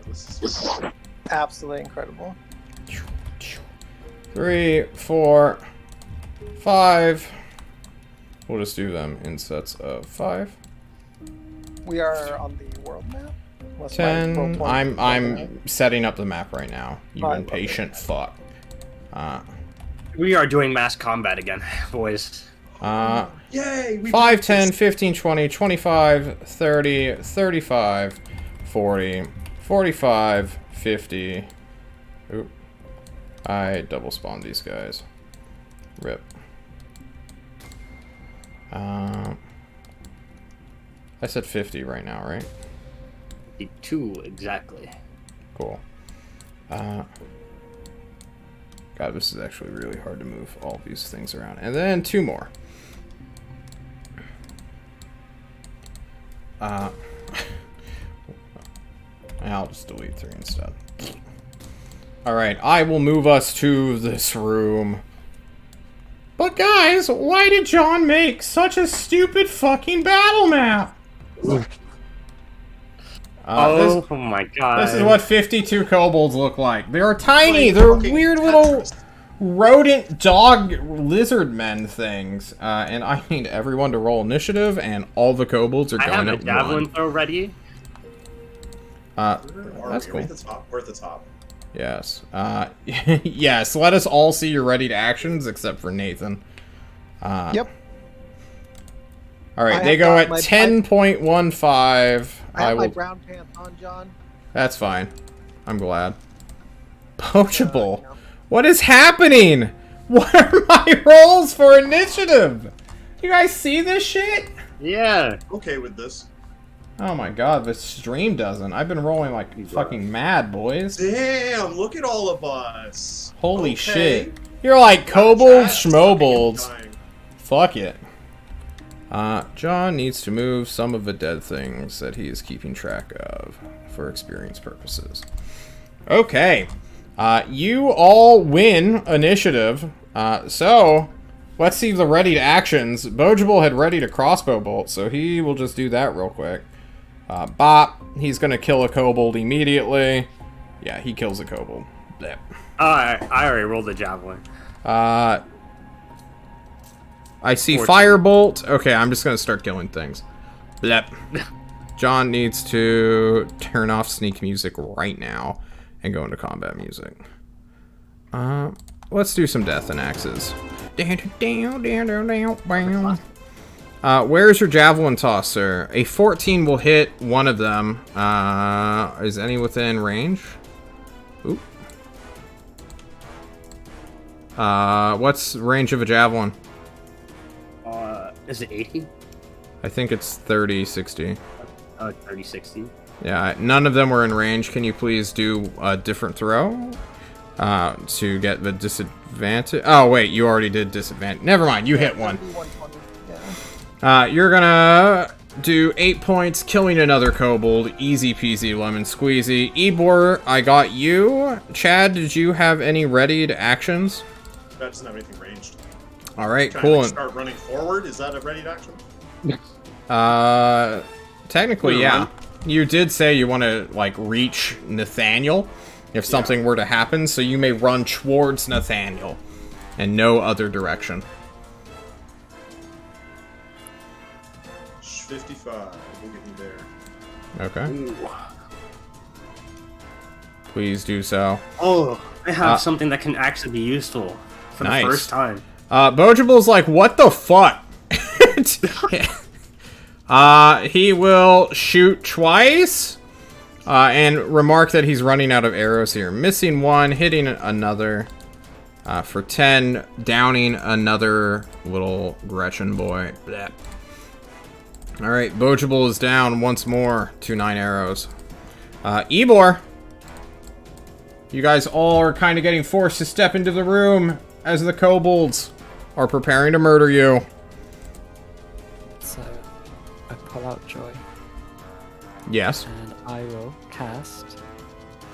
This is Absolutely incredible. 3, 4, 5. We'll just do them in sets of 5. We are on the world map. Unless my roll 10. 20 I'm setting up the map right now. You Fine, impatient fuck. We are doing mass combat again, boys. Yay! 5, 10, 15, 20, 25, 30, 35, 40, 45, 50. Oop. I double spawned these guys. Rip. I said 50 right now, right? 2 exactly. Cool. God, this is actually really hard to move all these things around. And then 2 more. I'll just delete 3 instead. Alright, I will move us to this room. But guys, why did John make such a stupid fucking battle map? Oh my god. This is what 52 kobolds look like. They're tiny. Like They're fucking weird little Tetris. rodent dog lizard men things. And I need everyone to roll initiative, and all the kobolds are I have going a at javelin 1. throw ready. Where are That's we? cool. Are we at the top? We're at the top. Yes. Yes, let us all see your ready to actions, except for Nathan. Yep. Alright, I they have go got at my- 10.15. I have my will... brown pants on, John. That's fine. I'm glad. Poachable. You know. What is happening? What are my rolls for initiative? You guys see this shit? Yeah. Okay with this. Oh my god, the stream doesn't. I've been rolling like fucking mad, boys. Damn! Look at all of us. Holy Okay. shit. You're like Chat, kobolds, sucking schmobolds. and dying. Fuck it. John needs to move some of the dead things that he is keeping track of for experience purposes. Okay. You all win initiative. So, let's see the ready to actions. Bogeable had ready to crossbow bolt, so he will just do that real quick. Bop. He's gonna kill a kobold immediately. Yeah, he kills a kobold. Blep. I already rolled the javelin. I see 14. firebolt. Okay, I'm just gonna start killing things. Blep. John needs to turn off sneak music right now and go into combat music. Let's do some death and axes. Where's your javelin toss, sir? A 14 will hit one of them. Is any within range? Oop. What's the range of a javelin? Is it 80? I think it's 30, 60. 30, 60. Yeah, none of them were in range. Can you please do a different throw? To get the disadvantage. Oh, wait, you already did disadvantage. Never mind, you hit one. 120. Yeah. You're gonna do 8 points, killing another kobold. Easy peasy, lemon squeezy. Ebor, I got you. Chad, did you have any readied actions? That doesn't have anything ranged. Alright, Trying cool. to like, start running forward. Is that a ready to action? Technically, yeah. You did say you want to, like, reach Nathaniel if something were to happen, so you may run towards Nathaniel and no other direction. 55. We'll get you there. Okay. Ooh. Please do so. Oh, I have something that can actually be useful for Nice. the first time. Bojable's like, what the fuck? He will shoot twice, and remark that he's running out of arrows here. Missing one, hitting another, for 10, downing another little Gretchen boy. Bleh. Alright, Bojable is down once more to 9 arrows. Ebor, You guys all are kind of getting forced to step into the room as the kobolds are preparing to murder you. So I pull out Joy Yes. and I will cast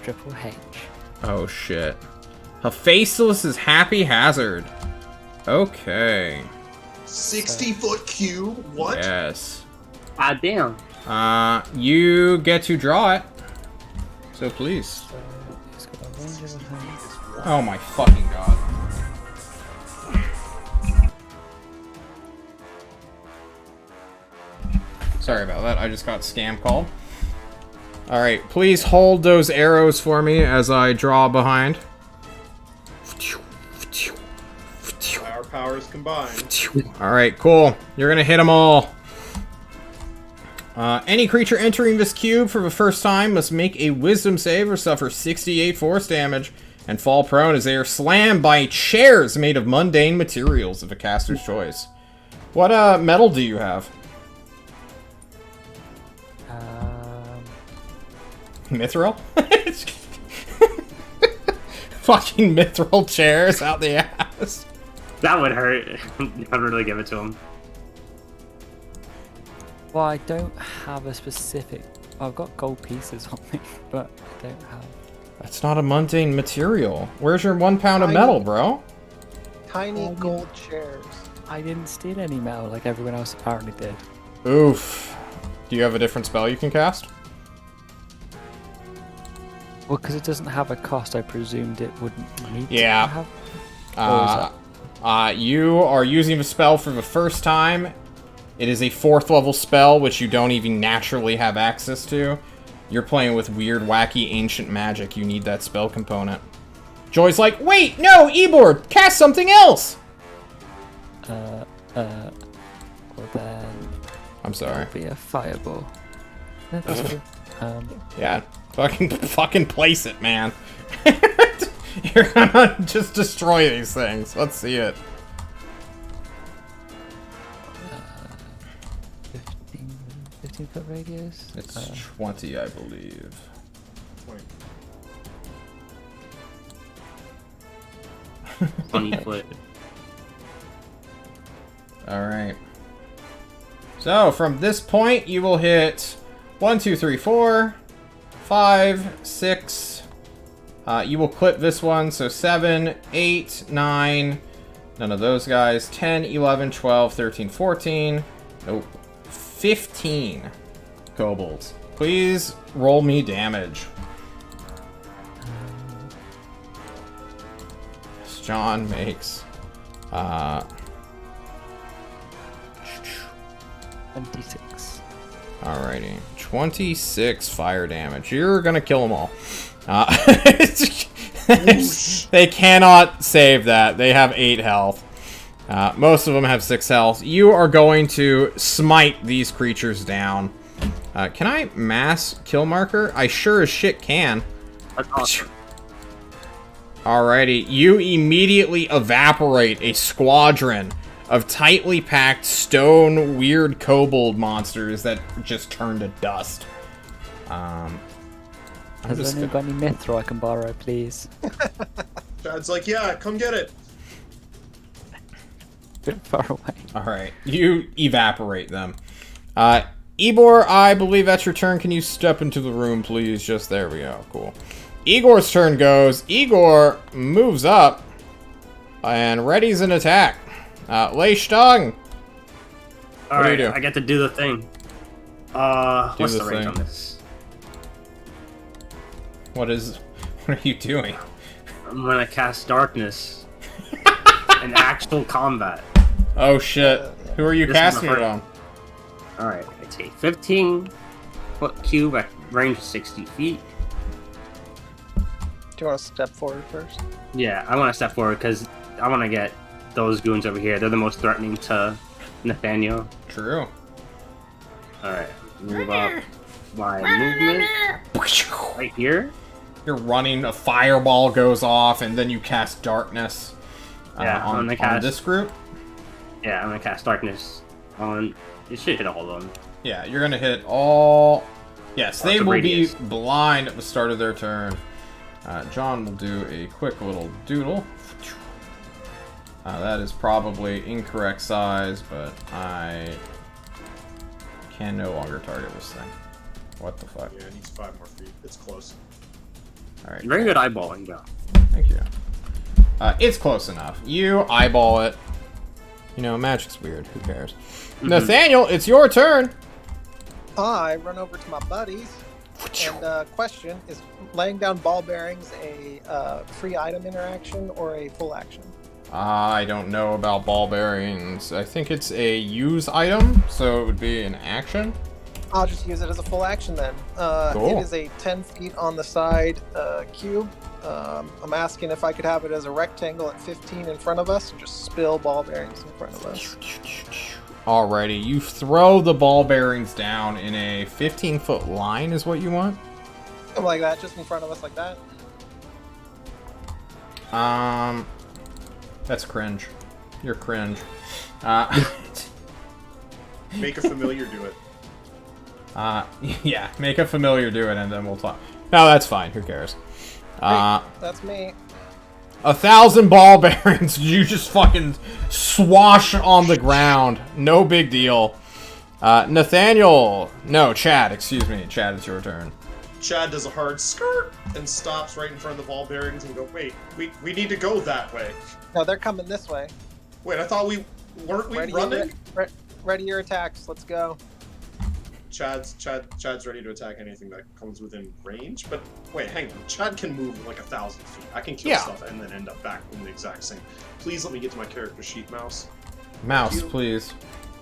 Triple H. Oh, shit. Hephaestus's Happy Hazard. Okay. 60-foot cube? What? Yes. Ah, damn. You get to draw it. So please. So it's got a range of 100. Oh my fucking god. Sorry about that. I just got scam called. Alright, please hold those arrows for me as I draw behind. Our powers combined. Alright, cool. You're gonna hit them all. Any creature entering this cube for the first time must make a wisdom save or suffer 68 force damage and fall prone as they are slammed by chairs made of mundane materials of a caster's choice. What metal do you have? Mithril? Fucking mithril chairs out the ass. That would hurt. I'd really give it to him. Well, I don't have a specific. I've got gold pieces on me, but I don't have. That's not a mundane material. Where's your 1 pound of metal, bro? Tiny gold chairs. I didn't steal any metal like everyone else apparently did. Oof. Do you have a different spell you can cast? Well, because it doesn't have a cost, I presumed it wouldn't need Yeah. to have. Or is that? You are using the spell for the first time. It is a 4th level spell, which you don't even naturally have access to. You're playing with weird, wacky, ancient magic. You need that spell component. Joy's like, wait, no, Ebor, cast something else! Well then, I'm sorry. it'll be a fireball. That's good. Yeah, fucking place it, man. You're gonna just destroy these things. Let's see it. 15-foot radius. It's 20, I believe. 20 foot. Alright. So, from this point, you will hit 1, 2, 3, 4, 5, 6. You will clip this one, so 7, 8, 9. None of those guys. 10, 11, 12, 13, 14. Nope. 15 kobolds. Please roll me damage. John makes 26. alrighty, 26 fire damage. You're gonna kill them all. They cannot save that. They have 8 health. Most of them have 6 health. You are going to smite these creatures down. Can I mass kill marker? I sure as shit can. That's awesome. Alrighty, you immediately evaporate a squadron of tightly packed stone weird kobold monsters that just turn to dust. Has anyone got any mithril I can borrow, please? Chad's like, yeah, come get it. Bit far away. Alright, you evaporate them. Ebor, I believe that's your turn. Can you step into the room, please? Just there we go. Cool. Igor's turn goes. Igor moves up and readies an attack. Lay Stung. All do you right, do? I get to do the thing. What's the range on this? What are you doing? I'm gonna cast darkness in actual combat. Oh shit. Who are you This is casting my it first- on? Alright, it's a 15-foot cube at range of 60 feet. Do you want to step forward first? Yeah, I want to step forward because I want to get those goons over here. They're the most threatening to Nathaniel. True. Alright, move up my movement right here. You're running, a fireball goes off, and then you cast darkness Yeah, I'm on gonna cast- this group. Yeah, I'm gonna cast darkness on. It should hit all of them. Yeah, you're gonna hit all... Yes, they the will radius. be blind at the start of their turn. John will do a quick little doodle. That is probably incorrect size, but I can no longer target this thing. What the fuck? Yeah, it needs 5 more feet. It's close. Alright. Very good eyeballing, John. Thank you. It's close enough. You eyeball it. You know, magic's weird. Who cares? Nathaniel, it's your turn. I run over to my buddies and question: is laying down ball bearings a free item interaction or a full action? I don't know about ball bearings. I think it's a use item, so it would be an action. I'll just use it as a full action then. Cool. It is a 10 feet on the side cube. I'm asking if I could have it as a rectangle at 15 in front of us and just spill ball bearings in front of us. Alrighty, you throw the ball bearings down in a 15-foot line is what you want? Something like that, just in front of us like that. That's cringe. You're cringe. Make a familiar do it. Yeah, make a familiar do it and then we'll talk. No, that's fine. Who cares? That's me. 1,000 ball bearings. You just fucking swash on the ground. No big deal. Nathaniel. No, Chad. Excuse me. Chad, it's your turn. Chad does a hard skirt and stops right in front of the ball bearings and go, wait, we need to go that way. No, they're coming this way. Wait, I thought weren't we running? Ready your attacks. Let's go. Chad's ready to attack anything that comes within range, but wait, hang on. Chad can move like 1,000 feet. I can kill stuff and then end up back in the exact same. Please let me get to my character sheet, mouse. Mouse, please.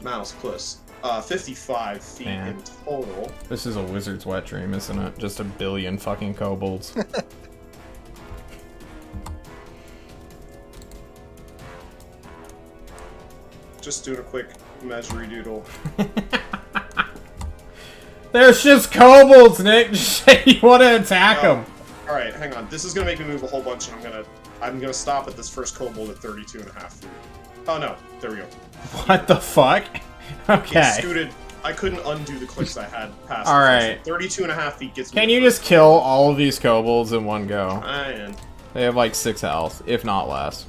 Mouse plus 55 feet in total. This is a wizard's wet dream, isn't it? Just a billion fucking kobolds. Just doing a quick imaginary doodle. There's just kobolds, Nick. Just say you want to attack them. All right, hang on. This is gonna make me move a whole bunch, and I'm gonna stop at this first kobold at 32.5 feet. Oh no, there we go. What the fuck? Okay. It scooted. I couldn't undo the clicks I had past. All right. 32.5 feet gets me. Can you just kill all of these kobolds in one go? I am. They have like 6 health, if not less.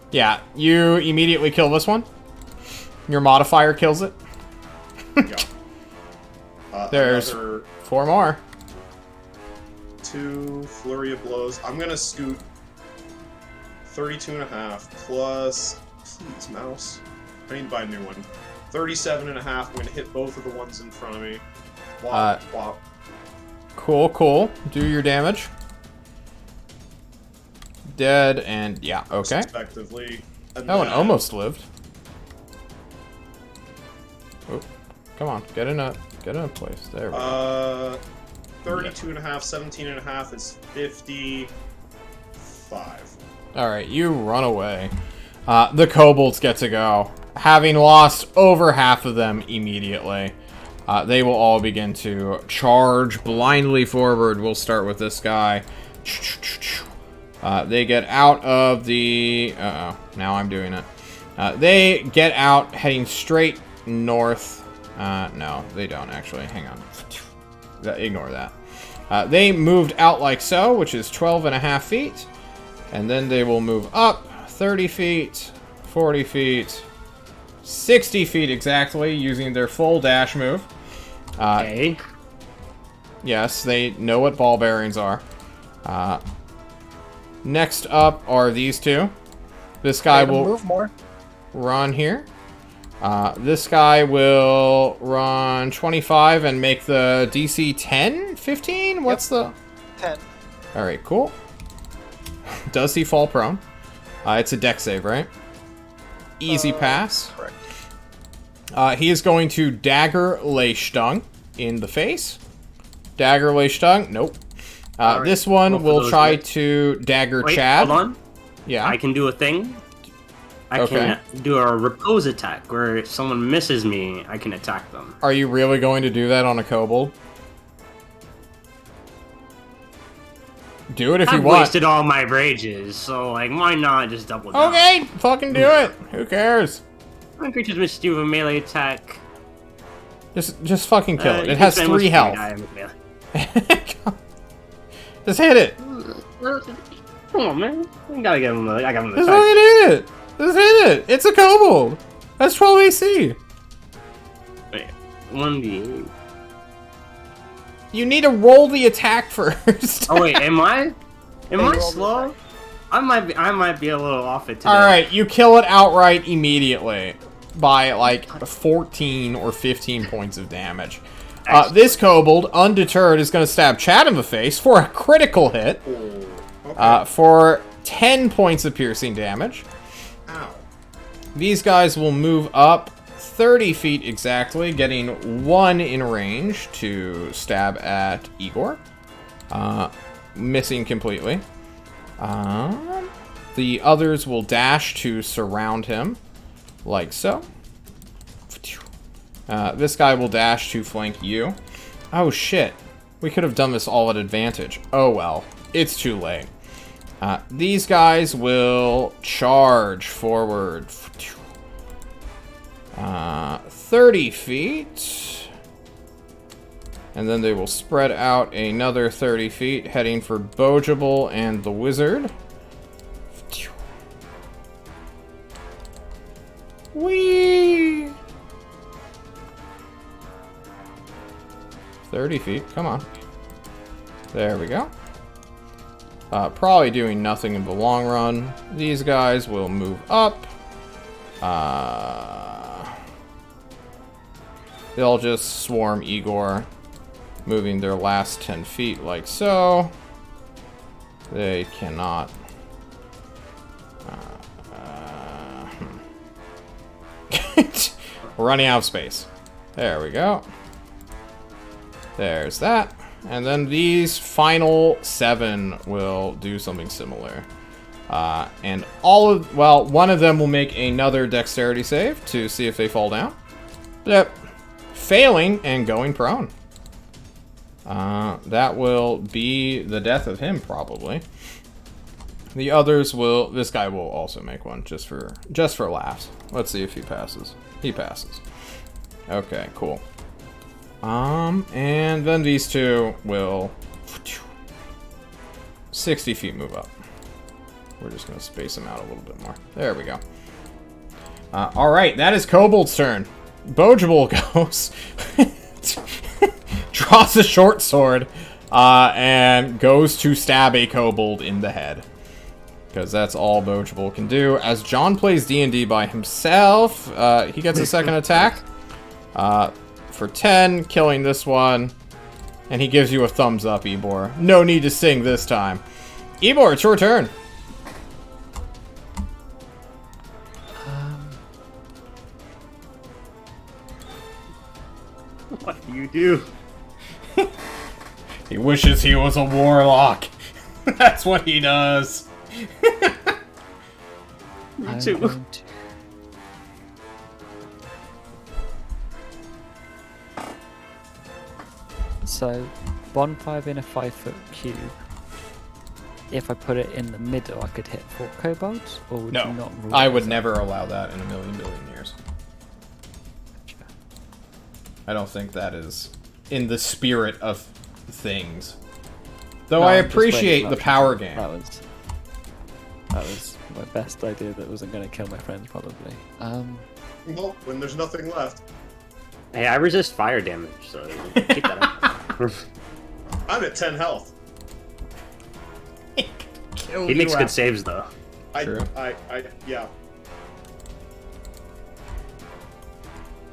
Yeah, you immediately kill this one. Your modifier kills it. Yeah. There's 4 more. 2 flurry of blows. I'm gonna scoot 32.5 plus. Please, mouse. I need to buy a new one. 37.5. I'm gonna hit both of the ones in front of me. Wop, wop. Cool, cool. Do your damage. Dead and yeah, okay. Respectively. And That one almost lived. Oh, come on, get in a place. There we go. 32.5, 17.5 is 55. Alright, you run away. The kobolds get to go. Having lost over half of them immediately, they will all begin to charge blindly forward. We'll start with this guy. They get out of the... now I'm doing it. They get out, heading straight north. No, they don't actually. Hang on. Ignore that. They moved out like so, which is 12.5 feet. And then they will move up 30 feet, 40 feet, 60 feet exactly, using their full dash move. Okay. Yes, they know what ball bearings are. Next up are these two. This guy will move more. Run here. This guy will run 25 and make the DC 10? 15? What's the... 10. Alright, cool. Does he fall prone? It's a dex save, right? Easy pass. Correct. He is going to dagger Leishtung in the face. Dagger Leishtung, nope. Right. This one Both of will those try hit. to dagger Wait, Chad. hold on. Yeah. I can do a thing. I can do a repose attack, where if someone misses me, I can attack them. Are you really going to do that on a kobold? Do it if you I've want. wasted all my rages, so like, why not just double down? Okay, fucking do it. Who cares? My creatures must do a melee attack. Just fucking kill it. You It can has spend 3 1 health. die with melee. Just hit it. Come on, man. We gotta give him I got him the Just type. fucking hit it. Just hit it. It's a kobold. That's 12 AC. Wait, 1d8. You need to roll the attack first. Oh wait, am I rolled slow? I might be a little off it today. All right, you kill it outright immediately by like 14 or 15 points of damage. This kobold, undeterred, is going to stab Chad in the face for a critical hit Okay. for 10 points of piercing damage. Ow. These guys will move up 30 feet exactly, getting 1 in range to stab at Igor. Missing completely. The others will dash to surround him, like so. This guy will dash to flank you. Oh shit. We could have done this all at advantage. Oh well. It's too late. These guys will charge forward. 30 feet. And then they will spread out another 30 feet, heading for Bojable and the wizard. Whee! 30 feet, come on. There we go. Probably doing nothing in the long run. These guys will move up. They'll just swarm Igor, moving their last 10 feet like so. They cannot. We're running out of space. There we go. There's that. And then these final 7 will do something similar. And one of them will make another dexterity save to see if they fall down. Yep. Failing and going prone. That will be the death of him, probably. The others will... This guy will also make one, just for laughs. Let's see if he passes. He passes. Okay, cool. And then these two will 60 feet move up. We're just going to space them out a little bit more. There we go. Alright, that is Kobold's turn. Bojable goes... draws a short sword, and goes to stab a kobold in the head. Because that's all Bojable can do. As John plays D&D by himself, he gets a second attack. For 10, killing this one. And he gives you a thumbs up, Ebor. No need to sing this time. Ebor, it's your turn. What do you do? He wishes he was a warlock. That's what he does. I'm too. going to- So, bonfire in a 5-foot cube. If I put it in the middle, I could hit 4 kobolds, or would you No, not rule I those would out? never allow that in a million years. I don't think that is in the spirit of things. Though No, I I'm just weighing appreciate the options. power game. That was my best idea that wasn't going to kill my friends, probably. Well, when there's nothing left. Hey, I resist fire damage, so keep that up. I'm at 10 health. He makes good saves, though. True. Yeah.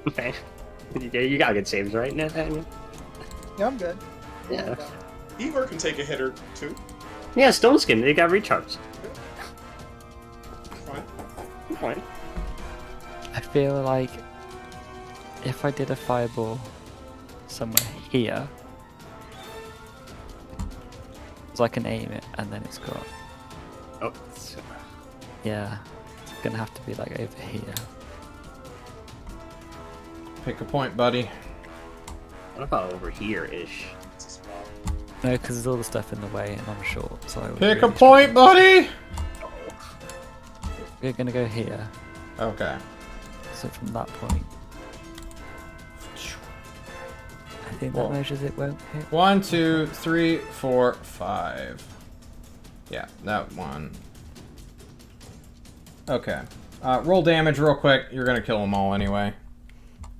Okay. You got good saves, right, Nathaniel? Yeah, I'm good. Yeah. Igor can take a hit or two. Yeah, Stone Skin, they got recharged. Fine. Fine. I feel like if I did a fireball somewhere here, so I can aim it and then it's got, Oh. yeah, it's gonna have to be like over here. Pick a point, buddy. What about over here-ish? It's a spot. No, because there's all the stuff in the way and I'm short, so I would Pick a really point, buddy! struggle. We're gonna go here, Okay. so from that point. I think Well, that measures it won't hit. 1, 2, 3, 4, 5. Yeah, that one. Okay. Roll damage real quick. You're gonna kill them all anyway.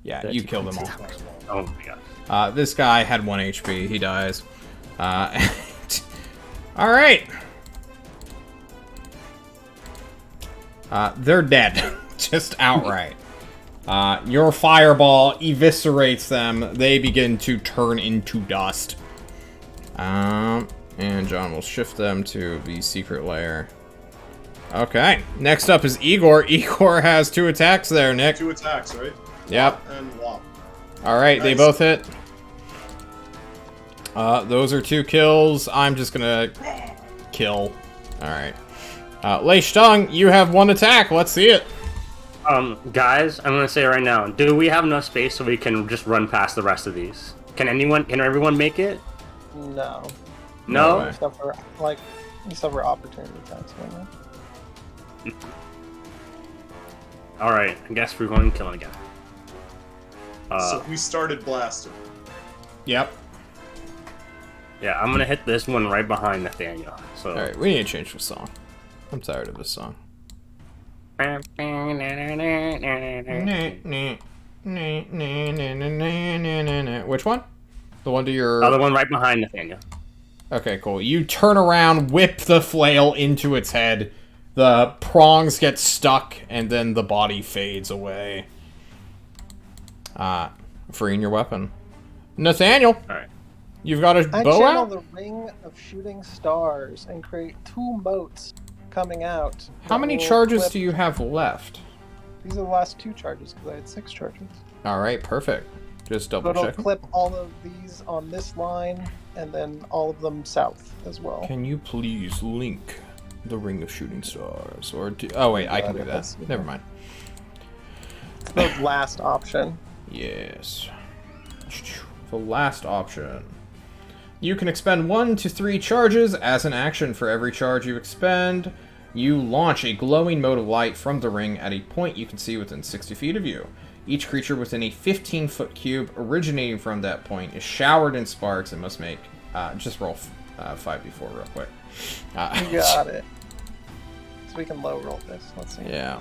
Yeah, you killed them all. Oh my god. This guy had 1 HP. He dies. Alright. They're dead. Just outright. Your fireball eviscerates them. They begin to turn into dust. And John will shift them to the secret lair. Okay. Next up is Igor. Igor has 2 attacks there, Nick. 2 attacks, right? Yep. And wop. Alright, Nice. they both hit. Those are 2 kills. I'm just gonna kill. Alright. Lei Stung, you have 1 attack. Let's see it. Guys, I'm gonna say right now, do we have enough space so we can just run past the rest of these? Can everyone make it? No. No way. Except for opportunity attacks. Right now. Alright, I guess we're going to kill it again. So we started blasting. Yep. Yeah, I'm gonna hit this one right behind Nathaniel. So Alright, we need to change the song. I'm tired of this song. Which one? The one to your... other one right behind Nathaniel. Okay, cool. You turn around, whip the flail into its head. The prongs get stuck, and then the body fades away. Freeing your weapon. Nathaniel! Alright. You've got a I bow channel out? the Ring of Shooting Stars and create 2 motes coming out. How many charges do you have left? These are the last 2 charges because I had 6 charges. Alright, perfect. Just So double it'll check. clip all of these on this line and then all of them south as well. Can you please link the Ring of Shooting Stars? Or do... Oh, wait, I can do that. Let's see. Never mind. It's the last option. Yes. The last option. You can expend 1 to 3 charges as an action. For every charge you expend, you launch a glowing mote of light from the ring at a point you can see within 60 feet of you. Each creature within a 15-foot cube originating from that point is showered in sparks and must make... just roll 5d4 real quick. You got it. So we can low roll this. Let's see. Yeah.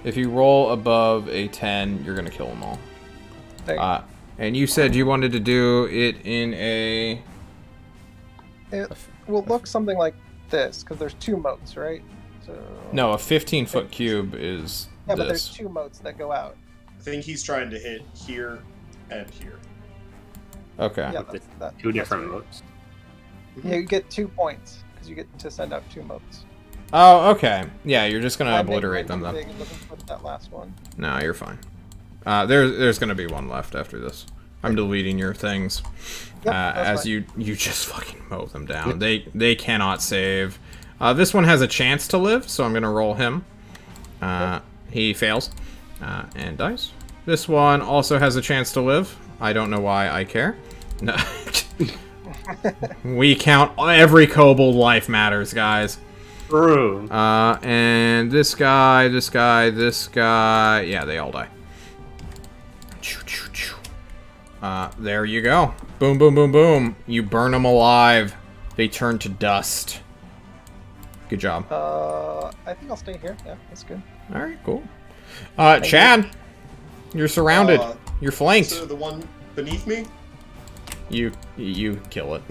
If you roll above a 10, you're going to kill them all. There you And you said you wanted to do it in a... It will look something like this because there's 2 motes, right? So No, a 15-foot cube is yeah, but there's this. 2 motes that go out. I think he's trying to hit here and here. Okay. Yeah, With that, Two that's different right. modes. Yeah, you get 2 points because you get to send out 2 motes. Oh, okay. Yeah, you're just going to I made obliterate them mine then. big and looking for that last one. No, you're fine. There's going to be one left after this. I'm deleting your things. Yep, that's As fine. you just fucking mow them down. They cannot save. This one has a chance to live, so I'm going to roll him. He fails. And dies. This one also has a chance to live. I don't know why I care. No. We count every kobold life matters, guys. True. And this guy, yeah, they all die. There you go. Boom, boom, boom, boom. You burn them alive. They turn to dust. Good job. I think I'll stay here. Yeah, that's good. All right, cool. Chad, you're surrounded. You're flanked. So the one beneath me? You kill it.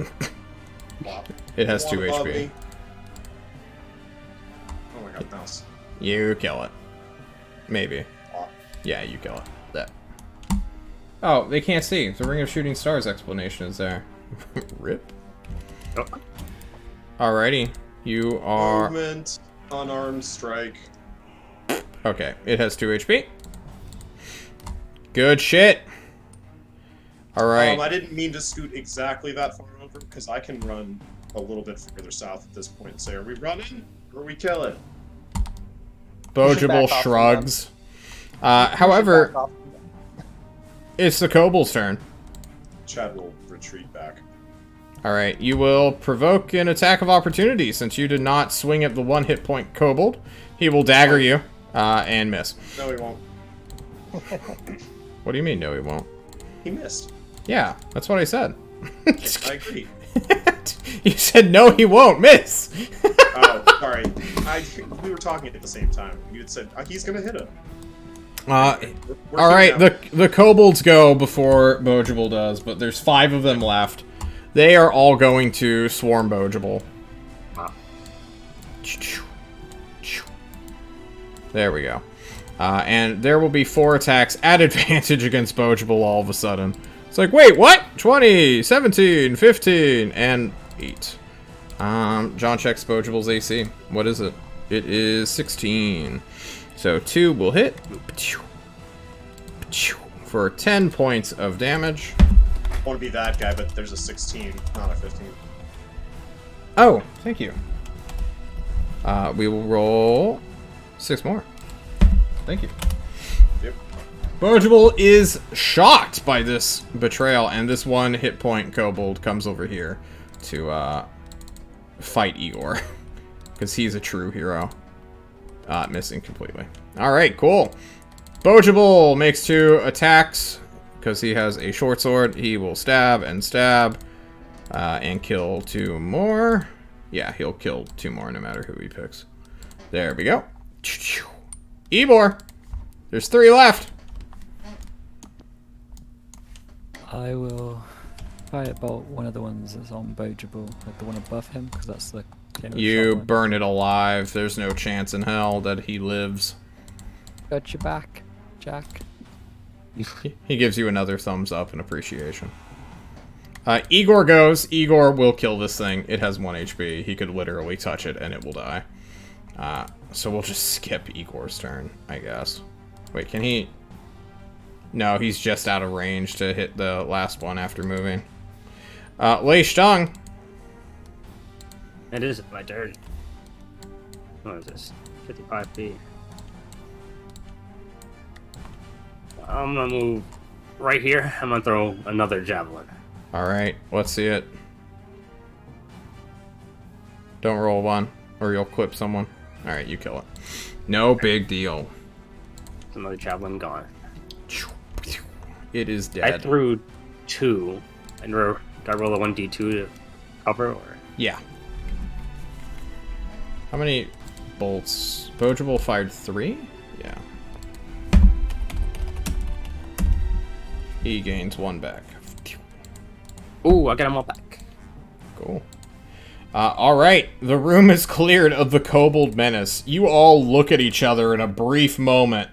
Wow. It has The 2 one above HP. me. Oh my god, mouse. You kill it. Maybe. Wow. Yeah, you kill it. That. Oh, they can't see. The Ring of Shooting Stars explanation is there. Rip. Oh. Alrighty. You are... Movement, unarmed strike. Okay, it has 2 HP. Good shit. Alright. I didn't mean to scoot exactly that far over because I can run a little bit further south at this point. Say, are we running or are we killing? Bojible back off from shrugs. Back However, off. it's the kobold's turn. Chad will retreat back. Alright, you will provoke an attack of opportunity since you did not swing at the 1 hit point kobold. He will dagger you and miss. No, he won't. What do you mean, no, he won't? He missed. Yeah, that's what I said. I agree. You said no, he won't miss. Oh, sorry. We were talking at the same time. You had said he's gonna hit him. We're All here right, now. the kobolds go before Bojible does, but there's 5 of them left. They are all going to swarm Bojible. Wow. There we go. And there will be 4 attacks at advantage against Bojible all of a sudden. It's like, wait, what? 20, 17, 15, and 8. John checks Bojible's AC. What is it? It is 16. So 2 will hit. For 10 points of damage. I want to be that guy, but there's a 16, not a 15. Oh, thank you. We will roll 6 more. Thank you. Yep. Bojible is shocked by this betrayal, and this 1 hit point kobold comes over here to fight Igor. Because he's a true hero. Missing completely. Alright, cool. Bojible makes 2 attacks. Because he has a short sword, he will stab and stab. And kill 2 more. Yeah, he'll kill 2 more no matter who he picks. There we go. Ebor! There's 3 left. I will firebolt one of the ones that's on Bojible, like the one above him, because that's the clearest You shot one. burn it alive. There's no chance in hell that he lives. Got your back, Jack. He gives you another thumbs up in appreciation. Igor goes. Igor will kill this thing. It has 1 HP. He could literally touch it and it will die. So we'll just skip Igor's turn, I guess. Wait, can he... No, he's just out of range to hit the last one after moving. Lei Stang. It is my turn. What is this? 55 feet. I'm gonna move right here. I'm gonna throw another javelin. Alright, let's see it. Don't roll 1, or you'll clip someone. Alright, you kill it. No big deal. Another javelin gone. It is I dead. threw 2. And do I roll a 1d2 to cover, or? Yeah. How many bolts? Bojible fired 3? Yeah. He gains 1 back. Ooh, I got them all back. Cool. Alright, the room is cleared of the kobold menace. You all look at each other in a brief moment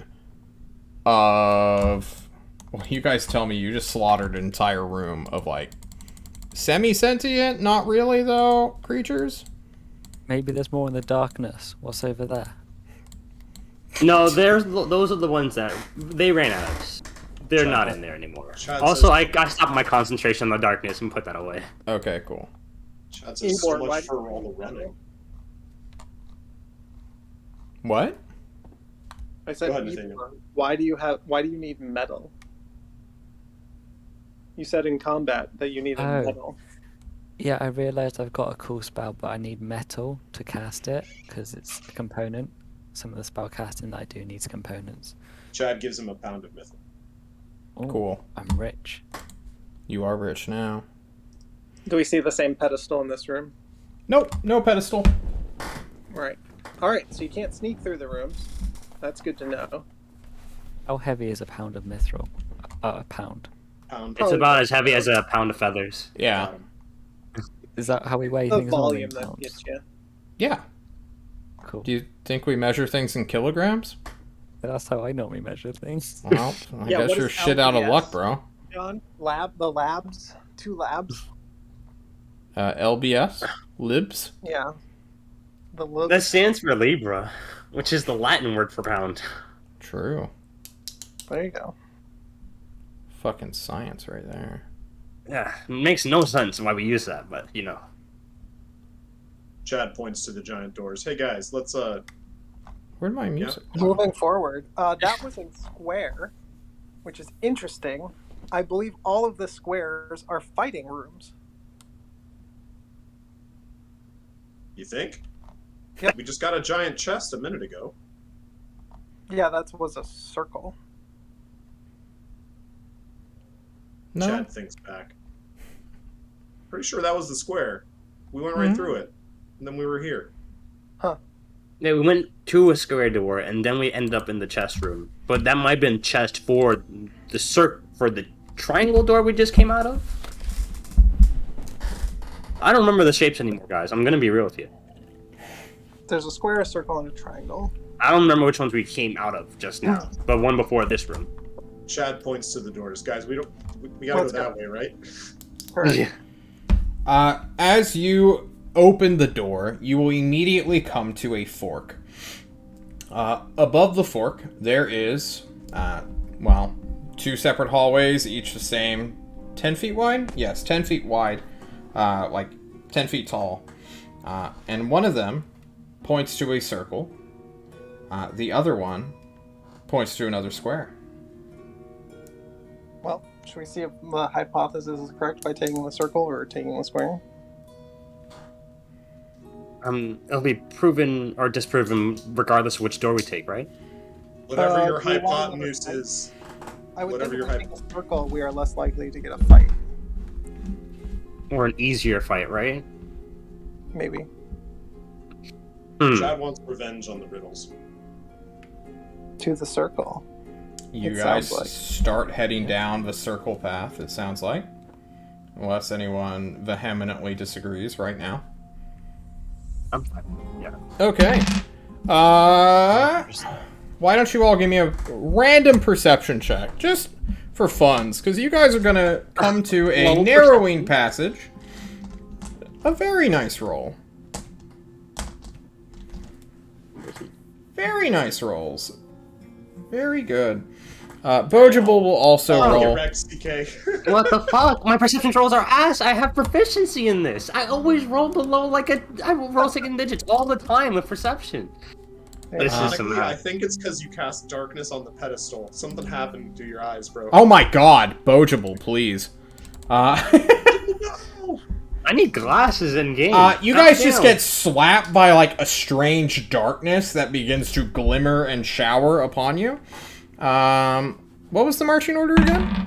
of... Well, you guys tell me you just slaughtered an entire room of, like, semi-sentient, not really, though, creatures? Maybe there's more in the darkness. What's over there? No, those are the ones that they ran out of us. They're Chad- not in there anymore. Chad Also, says- I stopped my concentration on the darkness and put that away. Okay, cool. Chad says so Igor, why much do for you all the need running. metal? What? I said, Go ahead, Igor, Nathaniel. why do you need metal? You said in combat that you needed Oh. metal. Yeah, I realized I've got a cool spell, but I need metal to cast it because it's a component. Some of the spell casting that I do needs components. Chad gives him a pound of myth. Ooh, Cool. I'm rich. You are rich now. Do we see the same pedestal in this room? Nope, no pedestal. Right. All right. So you can't sneak through the rooms. That's good to know. How heavy is a pound of mithril? A pound. Pound. It's Probably about as heavy as a pound of feathers. Yeah. Got him. Is that how we weigh The things? normally volume in that pounds? gets you. Yeah. Cool. Do you think we measure things in kilograms? That's how I normally measure things. Well, I Yeah, guess what you're is shit out of LBS? luck, bro. John, the labs, 2 labs. LBS? Libs? Yeah. The look. That stands for Libra, which is the Latin word for pound. True. There you go. Fucking science right there. Yeah, it makes no sense why we use that, but you know. Chad points to the giant doors. Hey guys, let's Where'd my music go? Moving forward, that was in square, which is interesting. I believe all of the squares are fighting rooms. You think? Yep. We just got a giant chest a minute ago. Yeah, that was a circle. No? Chad thinks back. Pretty sure that was the square. We went right through it, and then we were here. Yeah, we went to a square door, and then we ended up in the chest room. But that might have been chest for the triangle door we just came out of. I don't remember the shapes anymore, guys. I'm gonna be real with you. There's a square, a circle, and a triangle. I don't remember which ones we came out of just now, but one before this room. Chad points to the doors. Guys, we gotta go that way, right? Perfect. As you open the door, you will immediately come to a fork. Above the fork, there is, two separate hallways, each the same 10 feet wide? Yes, 10 feet wide, 10 feet tall. And one of them points to a circle. The other one points to another square. Well, should we see if the hypothesis is correct by taking the circle or taking the square? It'll be proven or disproven regardless of which door we take, right? Whatever your we want hypotenuse another- is. I would Whatever think your if we take a circle, we are less likely to get a fight. Or an easier fight, right? Maybe. Chad wants revenge on the riddles. To the circle. You It guys sounds like. start heading down the circle path, it sounds like. Unless anyone vehemently disagrees right now. I'm fine. Yeah. Okay. Why don't you all give me a random perception check? Just for funs, because you guys are going to come to a Roll narrowing passage. A very nice roll. Very nice rolls. Very good. Bojible will also Get roll. wrecked, CK. What the fuck? My perception rolls are ass. I have proficiency in this. I always roll below I will roll second digits all the time with perception. This is some Honestly, I think it's because you cast darkness on the pedestal. Something happened to your eyes, bro. Oh my god, Bojible, please. I need glasses in game. You guys just get slapped by like a strange darkness that begins to glimmer and shower upon you. What was the marching order again?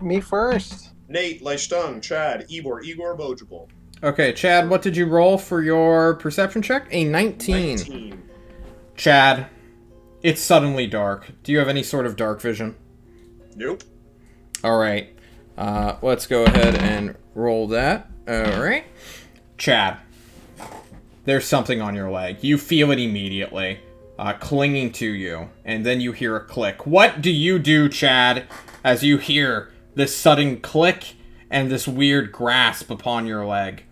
Me first. Nate, Leishtung, Chad, Igor, Bojible. Okay, Chad, what did you roll for your perception check? A 19. 19. Chad, it's suddenly dark. Do you have any sort of dark vision? Nope. Alright. Let's go ahead and roll that. Alright. Chad, there's something on your leg. You feel it immediately, clinging to you, and then you hear a click. What do you do, Chad, as you hear this sudden click and this weird grasp upon your leg?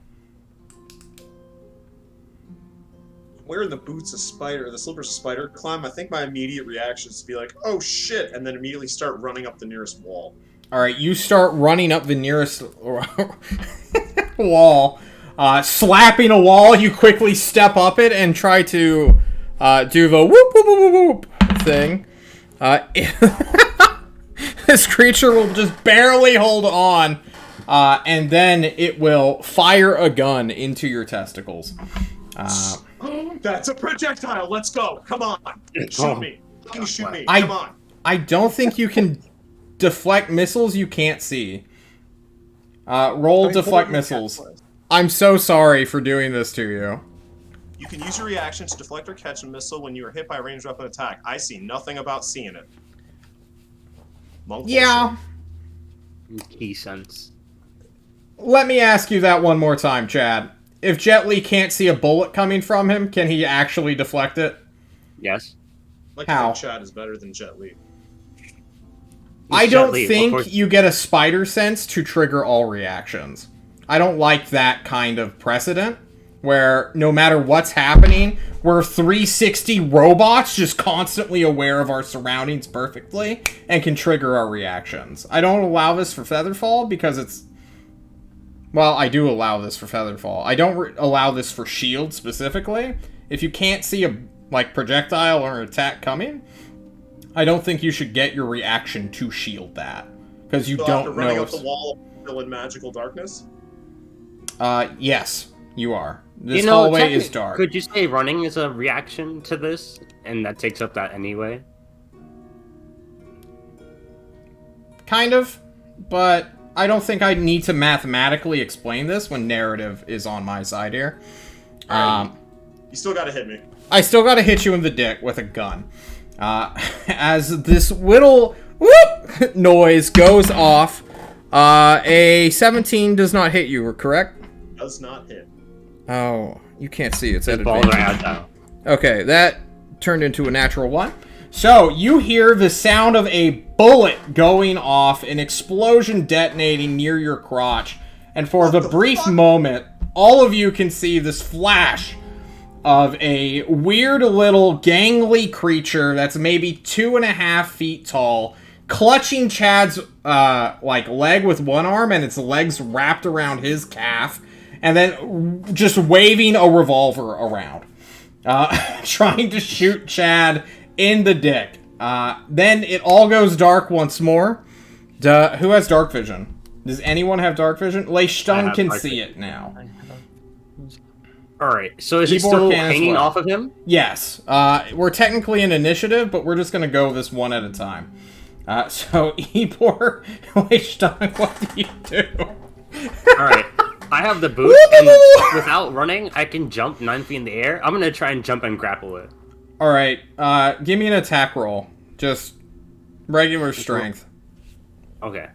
Wearing the boots of spider, the slippers of spider climb, I think my immediate reaction is to be like, oh shit, and then immediately start running up the nearest wall. Alright, you start running up the nearest wall. Slapping a wall, you quickly step up it and try to do the whoop whoop whoop whoop thing. This creature will just barely hold on, and then it will fire a gun into your testicles. That's a projectile. Let's go. Come on. Shoot me. Fucking shoot me. I- Come on. I don't think you can deflect missiles you can't see. Roll I mean, deflect what would you missiles. catch was? I'm so sorry for doing this to you. You can use your reaction to deflect or catch a missile when you are hit by a ranged weapon attack. I see nothing about seeing it. Monk Yeah. Key sense. Let me ask you that one more time, Chad. If Jet Li can't see a bullet coming from him, can he actually deflect it? Yes. bullshit. How? I think Chad is better than Jet Li. I don't Jet Li, think what for- you get a spider sense to trigger all reactions. I don't like that kind of precedent where no matter what's happening, we're 360 robots just constantly aware of our surroundings perfectly and can trigger our reactions. I don't allow this for Featherfall because it's... Well, I do allow this for Featherfall. I don't allow this for Shield specifically. If you can't see a projectile or an attack coming, I don't think you should get your reaction to shield that. Because you So after don't running know up the wall still in magical darkness? yes, you are. This You know, hallway is dark. Could you say running is a reaction to this, and that takes up that anyway? Kind of, but I don't think I need to mathematically explain this when narrative is on my side here. Alright, you still gotta hit me. I still gotta hit you in the dick with a gun. As this little whoop noise goes off, a 17 does not hit you, correct? Does not hit. Oh, you can't see. It's at Balls advantage. are out now. Okay, that turned into a natural 1. So, you hear the sound of a bullet going off, an explosion detonating near your crotch, and for the brief moment, all of you can see this flash of a weird little gangly creature that's maybe 2.5 feet tall, clutching Chad's, leg with one arm, and its legs wrapped around his calf, and then just waving a revolver around. Trying to shoot Chad in the dick. Then it all goes dark once more. Who has dark vision? Does anyone have dark vision? Lei Stung can see it now. Alright, so is it Ybor still can as hanging well. off of him? Yes. We're technically in initiative, but we're just gonna go this one at a time. So, Ybor, Lei Stung, what do you do? Alright, I have the boot, and without running, I can jump 9 feet in the air. I'm gonna try and jump and grapple it. Alright, give me an attack roll. Just regular strength. Okay.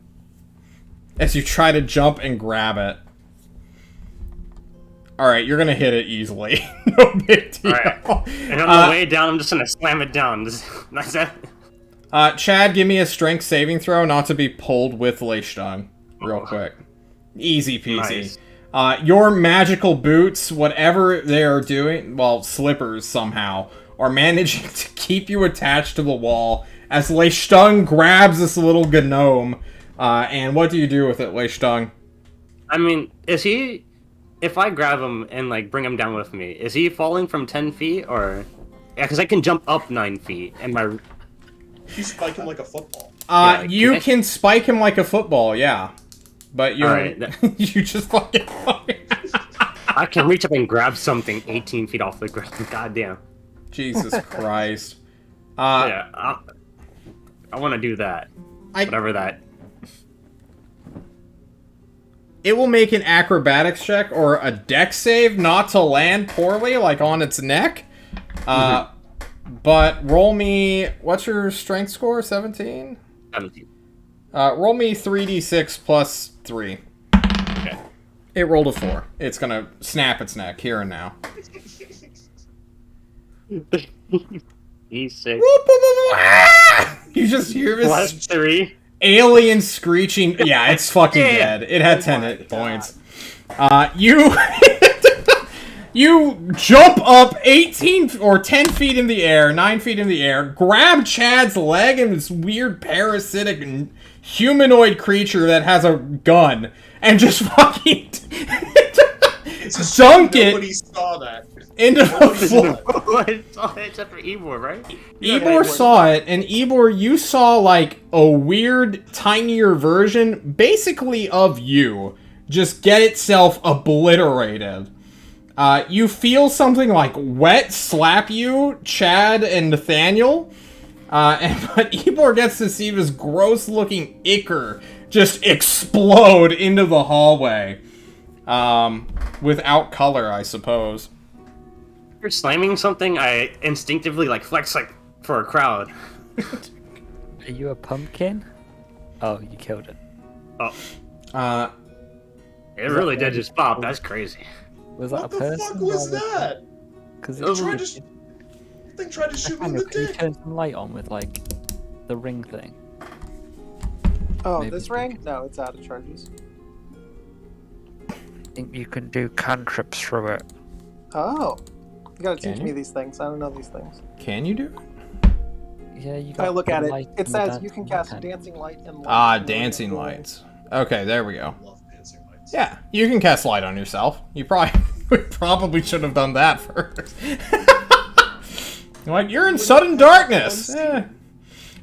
As you try to jump and grab it. Alright, you're gonna hit it easily. No big deal. Alright. And on the way down, I'm just gonna slam it down. That's it. Chad, give me a strength saving throw not to be pulled with Lei Stung. Real quick. Easy peasy. Nice. Your magical boots, whatever they are doing, well, slippers somehow, are managing to keep you attached to the wall as Lei Stung grabs this little gnome. And what do you do with it, Lei Stung? I mean, is he... If I grab him and, like, bring him down with me, is he falling from 10 feet, or... Yeah, because I can jump up 9 feet, and my... You spike him like a football. You can spike him like a football, yeah. But you you just fucking... I can reach up and grab something 18 feet off the ground. Goddamn. Jesus Christ. Yeah, I want to do that. Whatever that... It will make an acrobatics check or a dex save not to land poorly, like on its neck. But roll me... What's your strength score? 17? 17. Roll me 3d6 plus 3. Okay. It rolled a 4. It's gonna snap its neck here and now. He's sick. You just hear this Plus 3. alien screeching. Yeah, it's fucking dead. It had 10 hit points. You... You jump up 18 or 10 feet in the air, 9 feet in the air, grab Chad's leg and this weird parasitic humanoid creature that has a gun, and just fucking dunk it Nobody saw that. into the floor. Except for Ybor, right? Ybor saw it, and Ybor, you saw like a weird, tinier version, basically of you, just get itself obliterated. You feel something like wet slap you, Chad and Nathaniel, but Ybor gets to see this gross-looking ichor just explode into the hallway. Without color, I suppose. If you're slamming something, I instinctively like flex like for a crowd. Are you a pumpkin? Oh, you killed it. Oh. It really did just pop. That's crazy. Was that What a the person? fuck was that? Because It tried to thing tried to shoot me in the Can you dick. turn some light on with like the ring thing? Oh, Maybe this ring? No, it's out of charges. I think you can do cantrips through it. Oh. You gotta Can teach you? me these things. I don't know these things. Can you do it? Yeah, you If got I look the at it, light it and the says dan- you can light cast hand. dancing light and light. Ah, and dancing light. lights. Okay, there we go. I love dancing lights. Yeah, you can cast light on yourself. You probably we probably should have done that first. Like, you're in sudden darkness. Eh.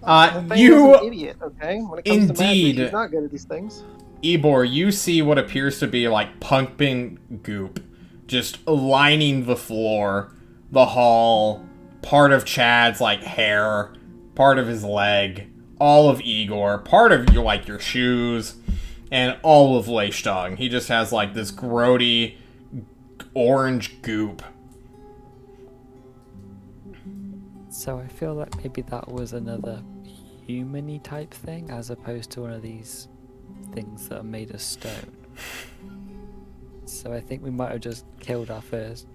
The thing is You, an idiot, okay? When it comes to Indeed. magic, he's not good at these things. Ybor, you see what appears to be like pumping goop just lining the floor, the hall, part of Chad's like hair, part of his leg, all of Igor, part of your like your shoes. and all of Leishtong. He just has like this grody orange goop. So I feel like maybe that was another human-y type thing, as opposed to one of these things that are made of stone. So I think we might have just killed our first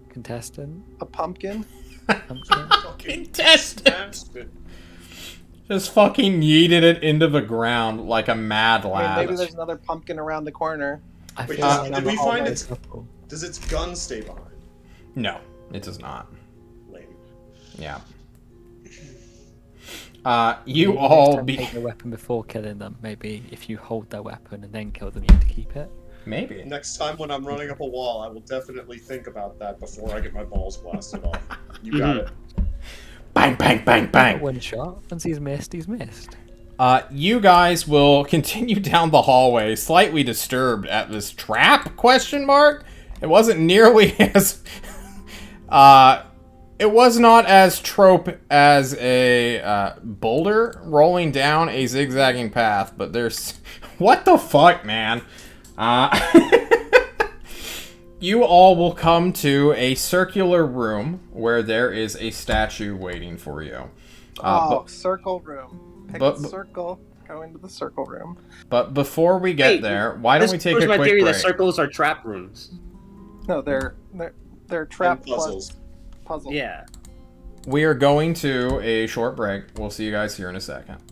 contestant. A pumpkin? Pumpkin. Contestant! Smashed it. Just fucking yeeted it into the ground like a mad I mean, lad. maybe there's another pumpkin around the corner. I Wait, feel like did we find its? couple. Does its gun stay behind? No, it does not. Lame. Yeah. Maybe You next all time be... take their weapon before killing them. Maybe if you hold their weapon and then kill them, you have to keep it. Maybe. Next time when I'm running up a wall, I will definitely think about that before I get my balls blasted off. You got it. Bang, bang, bang, bang. One shot. Once he's missed, he's missed. You guys will continue down the hallway, slightly disturbed at this trap, question mark? It wasn't nearly as... it was not as trope as a boulder rolling down a zigzagging path, but there's... What the fuck, man? You all will come to a circular room where there is a statue waiting for you. Circle room. Pick but- a circle. Go into the circle room. But before we get Hey, there, why don't we take a my quick theory break? that circles are trap rooms. No, they're trap And puzzles. plus puzzle. Yeah. We are going to a short break. We'll see you guys here in a second.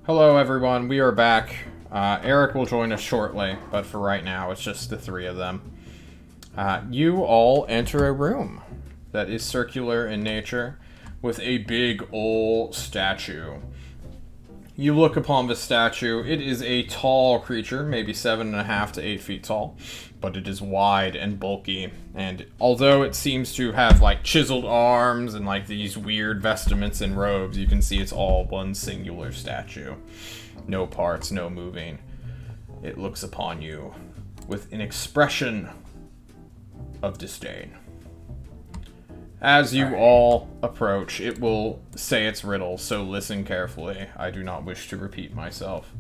Hello, everyone. We are back. Eric will join us shortly, but for right now, it's just the three of them. You all enter a room that is circular in nature with a big old statue. You look upon the statue. It is a tall creature, maybe 7.5 to 8 feet tall, but it is wide and bulky. And although it seems to have like chiseled arms and like these weird vestments and robes, you can see it's all one singular statue. No parts, no moving. It looks upon you with an expression of disdain. As you all approach, it will say its riddle, so listen carefully. I do not wish to repeat myself.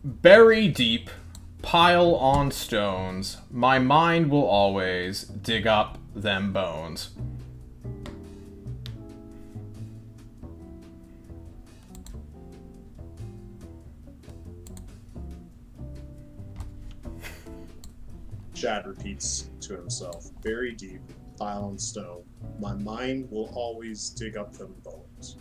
Bury deep, pile on stones, my mind will always dig up them bones. Chad repeats to himself, "Very deep, pile on stone. My mind will always dig up them bones."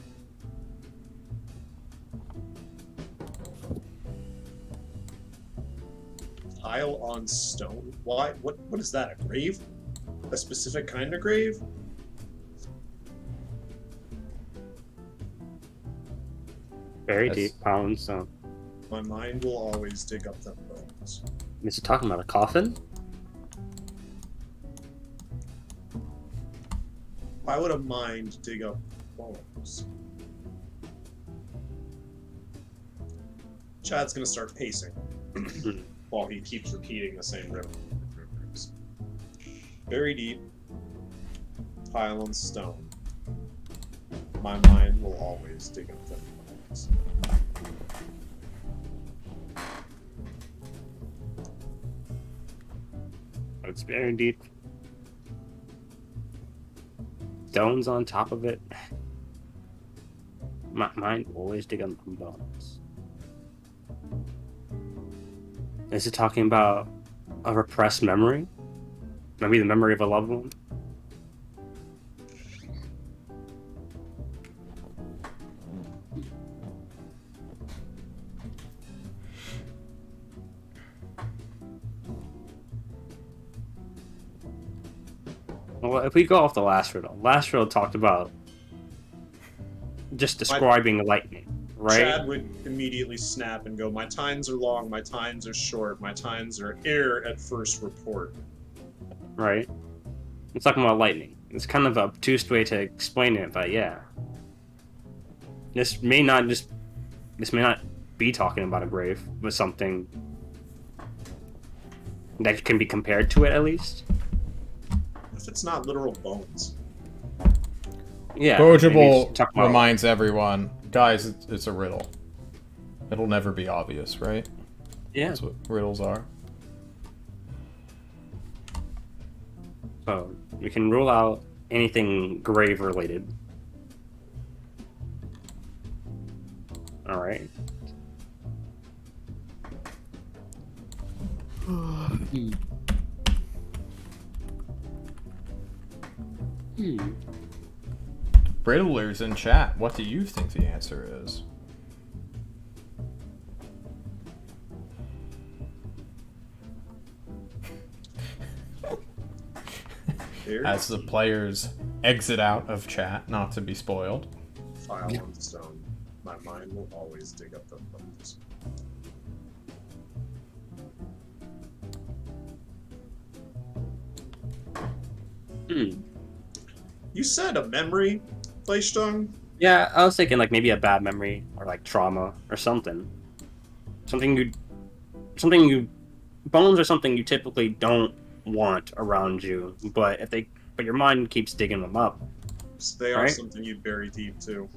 Pile on stone? Why? What is that? A grave? A specific kind of grave? Very That's- deep, pound stone. My mind will always dig up them bones. Is he talking about a coffin? Why would a mind dig up bones? Chad's gonna start pacing while he keeps repeating the same riddle. Very deep, pile on stone. My mind will always dig up them bones. It's very deep. Stones on top of it. My mind will always dig on bones. Is it talking about a repressed memory? Maybe the memory of a loved one? Well, if we go off the last riddle talked about just describing lightning, right? Chad would immediately snap and go, "My tines are long, my tines are short, my tines are air at first report." Right? It's talking about lightning. It's kind of a obtuse way to explain it, but yeah. This may not be talking about a grave, but something that can be compared to it at least. If it's not literal bones. Yeah. maybe Bojible it's talking about- reminds everyone, guys, it's a riddle. It'll never be obvious, right? Yeah. That's what riddles are. So we can rule out anything grave related. All right. Riddlers in chat, what do you think the answer is? As the players exit out of chat, not to be spoiled. File on stone. My mind will always dig up the bones. You said a memory, Fleischtung? Yeah, I was thinking like maybe a bad memory or like trauma or something. Something you bones are something you typically don't want around you, but your mind keeps digging them up. So they are Right. something you'd bury deep too.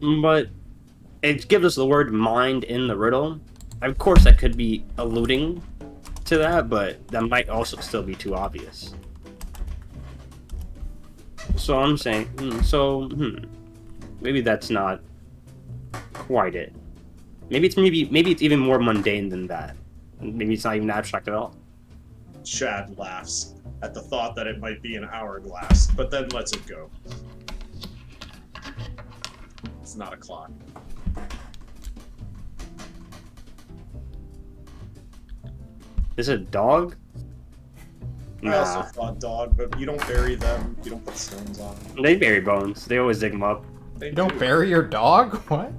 But it gives us the word mind in the riddle. Of course that could be alluding to that, but that might also still be too obvious. So I'm saying, maybe that's not quite it. Maybe it's even more mundane than that. Maybe it's not even abstract at all. Chad laughs at the thought that it might be an hourglass, but then lets it go. It's not a clock. Is it a dog? I also Nah. thought dog, but you don't bury them. You don't put stones on them. They bury bones. They always dig them up. They You don't do. bury your dog? What?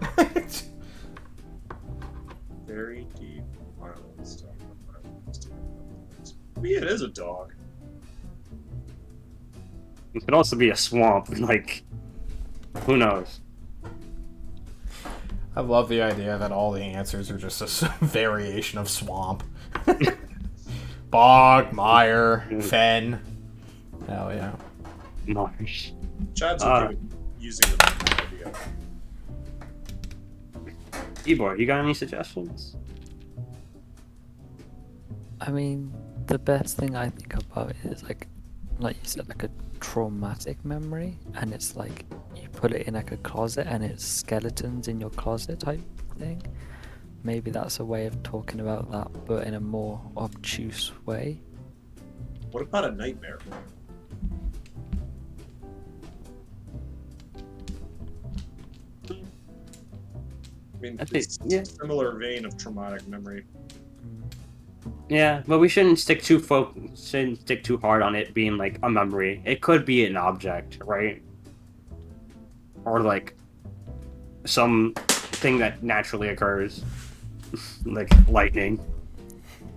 Very deep. Stuff. Maybe it is a dog. It could also be a swamp. Like, who knows? I love the idea that all the answers are just a variation of swamp. Bog, mire, fen. Hell yeah. Marsh. Chad's okay with using the idea. Ebor, you got any suggestions? I mean, the best thing I think about is like you said, like a traumatic memory, and it's like you put it in like a closet, and it's skeletons in your closet type thing. Maybe that's a way of talking about that, but in a more obtuse way. What about a nightmare? I mean, I think- it's yeah. a similar vein of traumatic memory. Yeah, but we shouldn't stick too hard on it being like a memory. It could be an object, right? Or like some thing that naturally occurs, like lightning.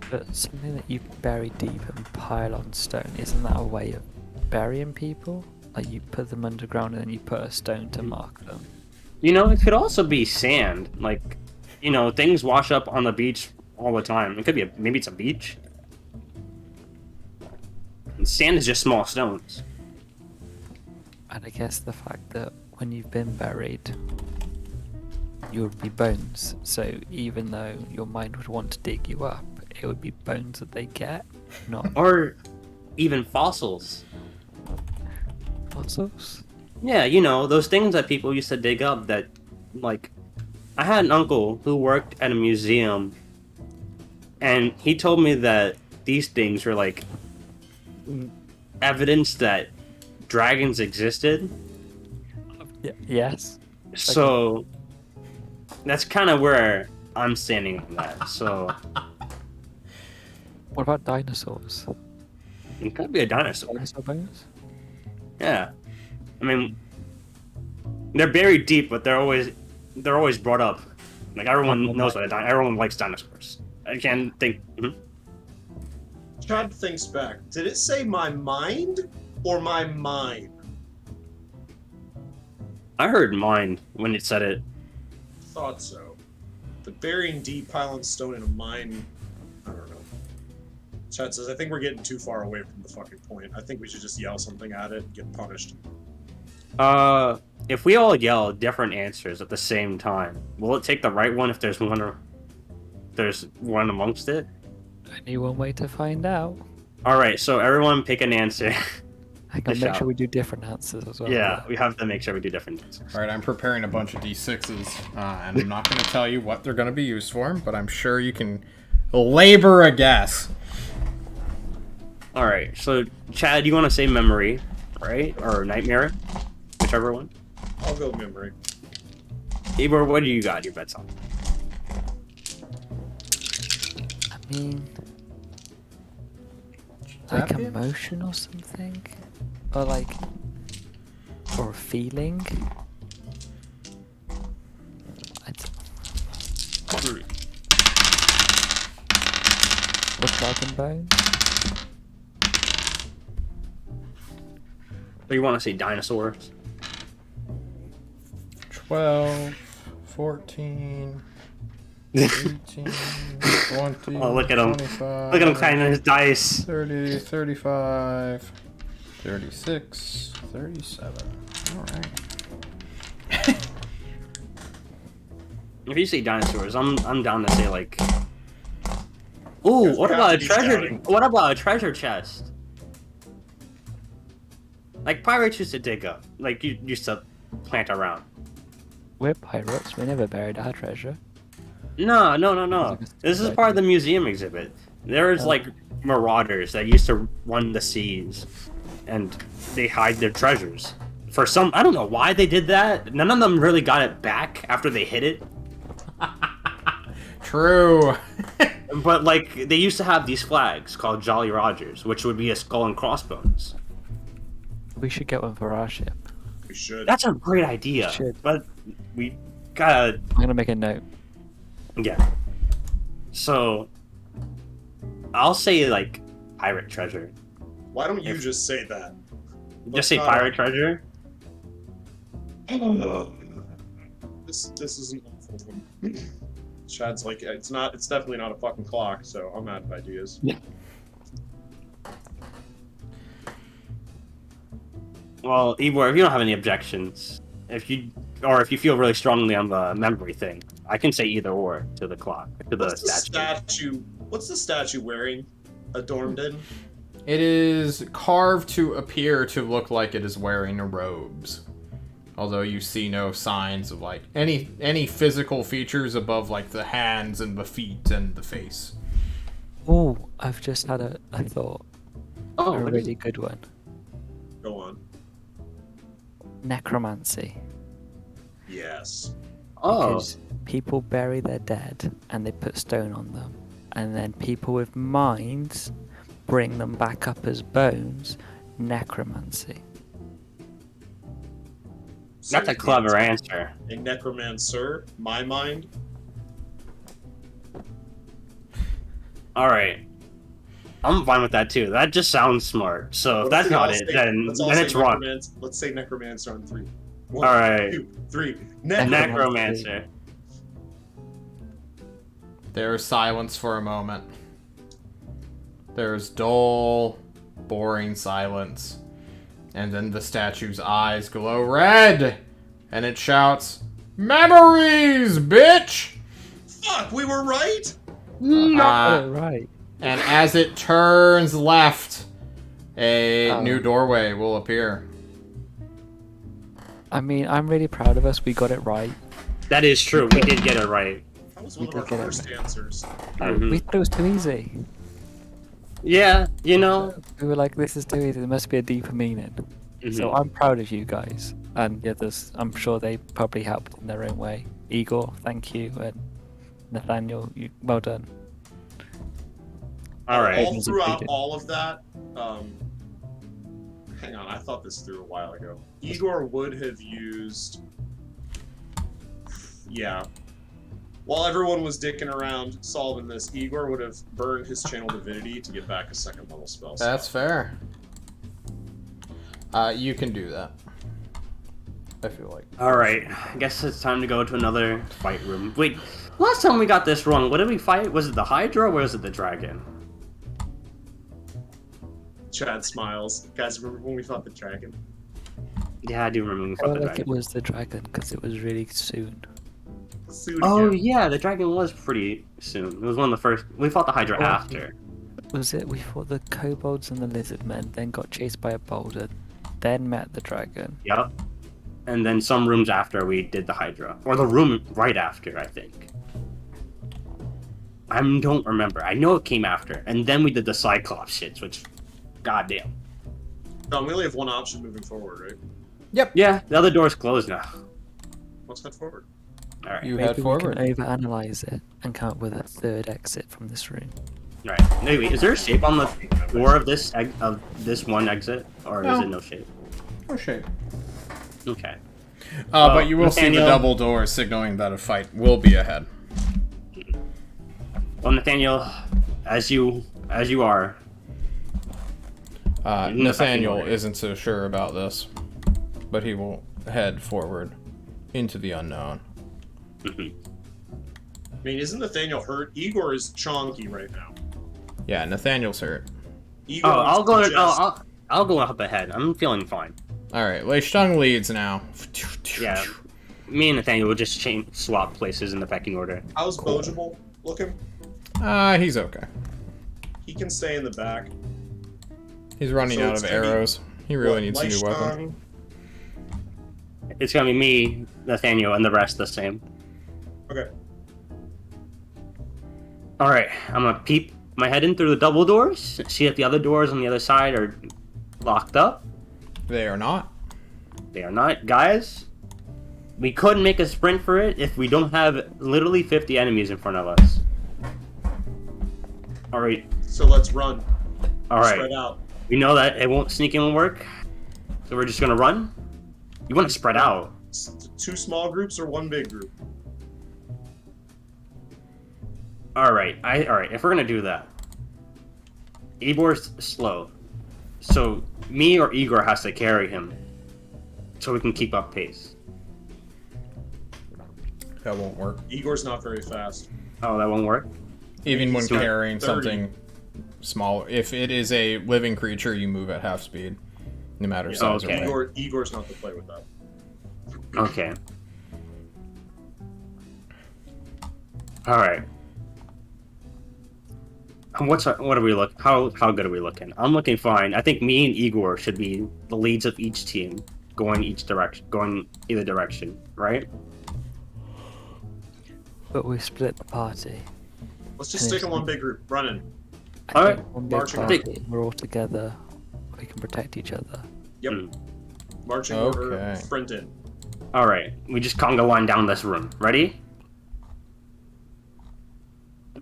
But something that you bury deep and pile on stone, isn't that a way of burying people? Like you put them underground and then you put a stone to mark them. You know, it could also be sand. Like, you know, things wash up on the beach all the time. It could be maybe it's a beach. And sand is just small stones. And I guess the fact that when you've been buried, you would be bones. So even though your mind would want to dig you up, it would be bones that they get, not Or even fossils. fossils. Yeah, you know, those things that people used to dig up that, like, I had an uncle who worked at a museum, and he told me that these things were, like, evidence that dragons existed. Yes. So, that's kind of where I'm standing on that. So, What about dinosaurs? it could be a dinosaur. Dinosaur bones? Yeah. I mean, they're buried deep, but they're always brought up. Like everyone knows what everyone likes dinosaurs. I can't think. Chad thinks back. Did it say my mind or my mine? I heard mine when it said it. Thought so. But burying deep, piling stone in a mine, I don't know. Chad says, I think we're getting too far away from the fucking point. I think we should just yell something at it and get punished. If we all yell different answers at the same time, will it take the right one if there's one amongst it? Only one way to find out. All right, so everyone pick an answer. I can Fish make out. sure we do different answers as well. Yeah, we have to make sure we do different answers. All right, I'm preparing a bunch of D6s, and I'm not going to tell you what they're going to be used for, but I'm sure you can labor a guess. All right, so Chad, you want to say memory, right, or nightmare, whichever one. I'll go memory. Ebor, what do you got? Your bets on? I mean, like emotion or something, or like, or a feeling. Or dragon bone. So you want to say dinosaurs? 12, 14, 18, 20, Oh, look at him. 25, Look at him crying on his dice. 30, 35, 36, 37. Alright. If you say dinosaurs, I'm down to say like. Ooh, Because what we about a have to be treasure? counting. What about a treasure chest? Like pirates used to dig up, like you used to plant around. We're pirates. We never buried our treasure. No. This is part of the museum exhibit. There's like marauders that used to run the seas, and they hide their treasures For some, I don't know why they did that. None of them really got it back after they hit it. True. But like, they used to have these flags called Jolly Rogers, which would be a skull and crossbones. We should get one for our ship. We should. That's a great idea. Should. But we gotta, I'm gonna make a note. yeah. So, I'll say like pirate treasure. Why don't you just say that? Just say pirate treasure. This is an awful one. Chad's like, it's definitely not a fucking clock, so I'm out of ideas. Yeah. Well, Ivor, if you don't have any objections, if you feel really strongly on the memory thing, I can say either or to the clock, to the statue. What's the statue wearing? Adorned in? It is carved to appear to look like it is wearing robes. Although you see no signs of like any physical features above like the hands and the feet and the face. Oh, I've just had a thought. Oh, A what is really it? good one. Go on. Necromancy. Yes. Oh, Because people bury their dead and they put stone on them. And then people with minds bring them back up as bones. Necromancy. that's a clever answer. A necromancer, my mind. All right, I'm fine with that too. That just sounds smart. So if Let's that's say- not let's it, say- then let's all say it's wrong. Let's say necromancer on 3. 1, All right, 2, 3. necromancer. There is silence for a moment. There is dull, boring silence. And then the statue's eyes glow red! And it shouts, "Memories, bitch!" Fuck, we were right? Oh, right. And as it turns left, a Oh. new doorway will appear. I mean, I'm really proud of us. We got it right. That is true. We did get it right. That was We one of our did get it first answers. Mhm. We thought it was too easy. Yeah, you know. We were like, this is too easy. There must be a deeper meaning. So Mhm. I'm proud of you guys. And the others, I'm sure they probably helped in their own way. Igor, thank you. And Nathaniel, well done. All right. All throughout Defeated. all of that, hang on, I thought this through a while ago. Igor would have used, yeah. While everyone was dicking around solving this, Igor would have burned his channel divinity to get back a second level spell. That's fair. You can do that. I feel like. All right. I guess it's time to go to another fight room. Wait, last time we got this wrong. What did we fight? Was it the Hydra or was it the dragon? Chad smiles. Guys, remember when we fought the dragon? Yeah, I do remember when we I fought felt the like it dragon. was the dragon because it was really soon. Soon Oh again. yeah, the dragon was pretty soon. It was one of the first. We fought the Hydra Oh. after. Was it? We fought the kobolds and the lizard men, then got chased by a boulder, then met the dragon. Yep. And then some rooms after we did the Hydra, or the room right after, I think. I don't remember. I know it came after, and then we did the Cyclops shits, which, goddamn. John, we only have one option moving forward, right? Yeah, the other door's closed now. Let's head forward. All right. You Maybe head we forward. can overanalyze it and come up with a third exit from this room. All right. Wait, is there a shape on the door of this one exit, or is No. it no shape? Oh, shit. Okay. But you will see the Nathaniel- double door signaling that a fight will be ahead. Well, Nathaniel, as you are. In the Nathaniel fucking order. isn't so sure about this, but he will head forward into the unknown. I mean, isn't Nathaniel hurt? Igor is chonky right now. Yeah, Nathaniel's hurt. Igor Oh, I'll go. just- I'll go up ahead. I'm feeling fine. Alright, Leishtung leads now. Yeah. Me and Nathaniel will just swap places in the pecking order. How's Bogeable looking? He's okay. He can stay in the back. He's running So out it's of gonna be- arrows. He really needs a new Leishtung, weapon. It's gonna be me, Nathaniel, and the rest the same. Okay. All right, I'm gonna peep my head in through the double doors. See if the other doors on the other side are locked up. They are not. They are not. Guys, we couldn't make a sprint for it if we don't have literally 50 enemies in front of us. Alright. So let's run. Alright. Spread out. We know that it won't sneak in won't work. So we're just gonna run? You wanna spread out. 2 small groups or 1 big group? Alright, if we're gonna do that. Ibor's slow. So me or Igor has to carry him. So we can keep up pace. That won't work. Igor's not very fast. Oh, that won't work? Even when So carrying 30. something small. If it is a living creature, you move at half speed. No matter size okay. or weight. Igor's not the play with that. Okay. Alright. What are we look? How good are we looking? I'm looking fine. I think me and Igor should be the leads of each team, going either direction, right? But we split the party. Let's just stick in 1 big group. Running. I Alright, think one big marching party, we're all together. We can protect each other. Yep. Hmm. Marching order. Okay. Sprint in. All right, we just conga line down this room. Ready?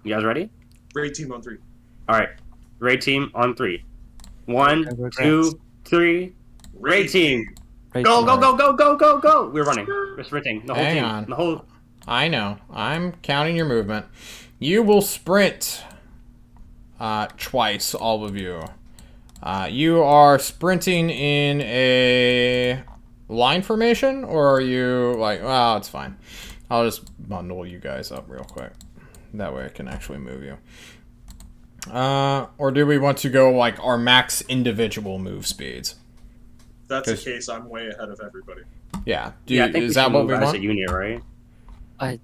You guys ready? Raid team on 3. All right, raid team on 3. 1, No regrets. 2, 3. Raid team. Raid Go team. go go go go go go! We're running. We're sprinting. The whole Hang team. on. The whole. I know. I'm counting your movement. You will sprint twice, all of you. You are sprinting in a line formation, or are you like, well, it's fine. I'll just bundle you guys up real quick. That way I can actually move you. Or do we want to go like our max individual move speeds? If that's the 'Cause- case, I'm way ahead of everybody. Yeah. Yeah, I think Is we that should what move we as want? a unit, right? I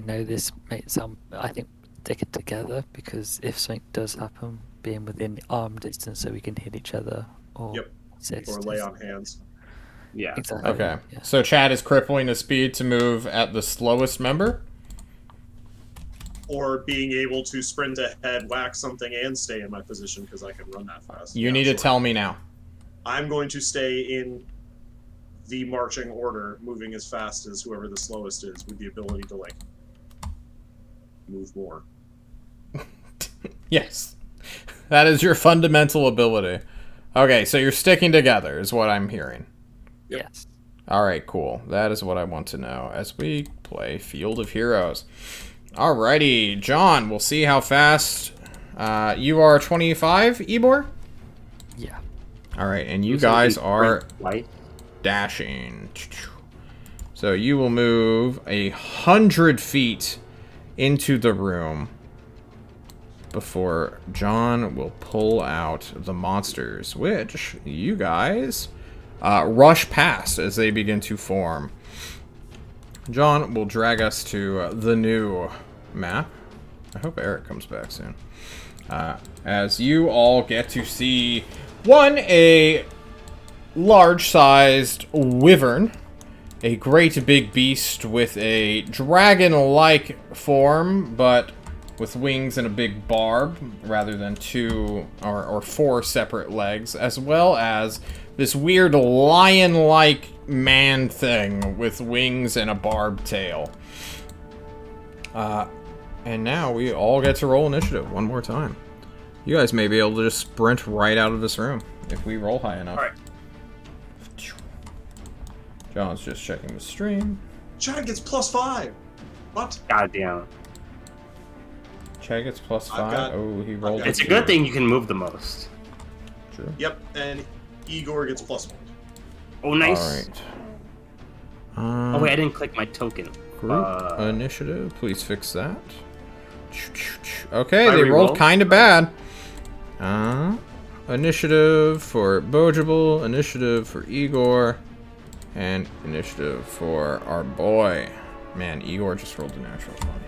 know this may sound, but I think stick it together because if something does happen, being within arm distance so we can hit each other or Yep. assist. Or lay on hands. Yeah. Exactly. Okay. Yeah. So Chad is crippling the speed to move at the slowest member? Or being able to sprint ahead, whack something, and stay in my position because I can run that fast. You Yeah, need sure. to tell me now. I'm going to stay in the marching order, moving as fast as whoever the slowest is, with the ability to, like, move more. Yes. That is your fundamental ability. Okay, so you're sticking together is what I'm hearing. Yes. Alright, cool. That is what I want to know as we play Field of Heroes. Alrighty, John, we'll see how fast you are 25, Ebor? Yeah. Alright, and you So we guys can are sprint light. dashing. So you will move 100 feet into the room before John will pull out the monsters, which you guys rush past as they begin to form. John will drag us to the new map. I hope Eric comes back soon. As you all get to see, a large-sized wyvern, a great big beast with a dragon-like form, but with wings and a big barb, rather than 2 or 4 separate legs, as well as this weird lion-like man thing with wings and a barbed tail. And now we all get to roll initiative one more time. You guys may be able to just sprint right out of this room if we roll high enough. Alright. John's just checking the stream. Chad gets +5! What? Goddamn. Chad gets +5. got- Oh, he rolled. got- It's a two. good thing you can move the most. True. Yep, and Igor gets +1. Oh, nice. All right. Oh wait, I didn't click my token. Group initiative. Please fix that. Okay, I they rolled rerolled. kind of bad. Initiative for Bojable, initiative for Igor, and initiative for our boy. Man, Igor just rolled a natural 20.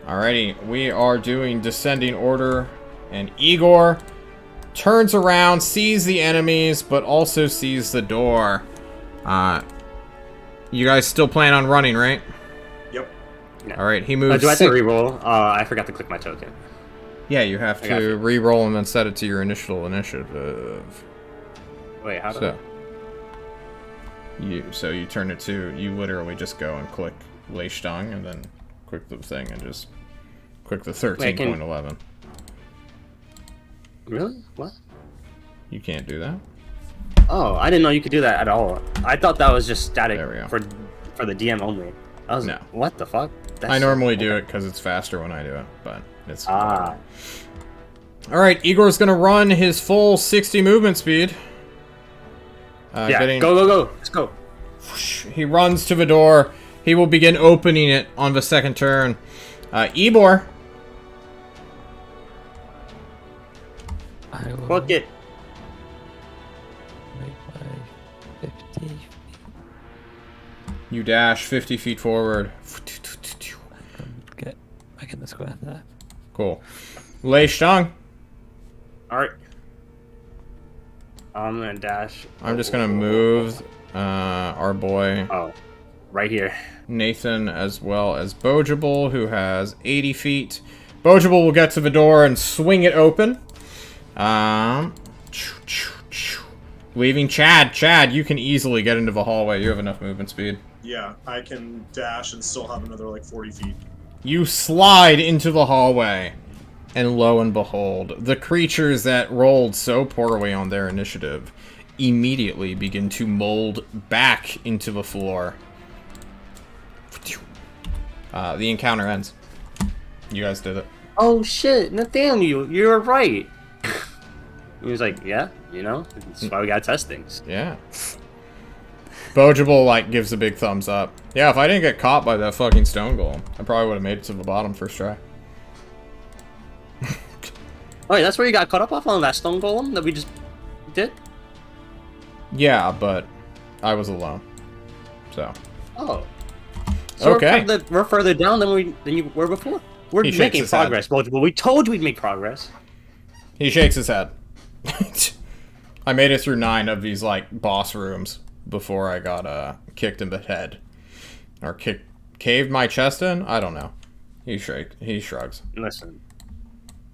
Alrighty, we are doing descending order, and Igor turns around, sees the enemies, but also sees the door. You guys still plan on running, right? Yep. Yeah. Alright, he moves Do I have to 6. reroll? I forgot to click my token. Yeah, you have I got to you. re-roll and then set it to your initial initiative. Wait, how do So, So you turn it to, you literally just go and click Leishtung and then click the thing and just click the 13.11. Really? What? You can't do that? Oh, I didn't know you could do that at all. I thought that was just static There we go. for the DM only. I was No. what the fuck? I normally do it because it's faster when I do it, but it's... Ah. Alright, Igor's gonna run his full 60 movement speed. Yeah, go. Let's go. He runs to the door. He will begin opening it on the second turn. Ebor. I will Fuck it. make my 50. You dash 50 feet forward. Get back in the square there. Cool. Leishtung. Alright. I'm gonna dash. I'm just gonna move our boy Oh, right here. Nathan as well as Bojable, who has 80 feet. Bojable will get to the door and swing it open. Leaving Chad. Chad, you can easily get into the hallway. You have enough movement speed. Yeah, I can dash and still have another like 40 feet. You slide into the hallway. And lo and behold, the creatures that rolled so poorly on their initiative immediately begin to mold back into the floor. The encounter ends. You guys did it. Oh shit, Nathaniel, you're right. He was like, yeah, you know, that's why we gotta test things. Yeah. Bojable, like, gives a big thumbs up. Yeah, if I didn't get caught by that fucking stone golem, I probably would have made it to the bottom first try. Oh, yeah, that's where you got caught up off on that stone golem that we just did? Yeah, but I was alone. So. Oh. So Okay. we're further down than you were before. We're He shakes making his head. progress, but we told you we'd make progress. He shakes his head. I made it through 9 of these, like, boss rooms before I got, kicked in the head. Or caved my chest in? I don't know. He shrugs. Listen,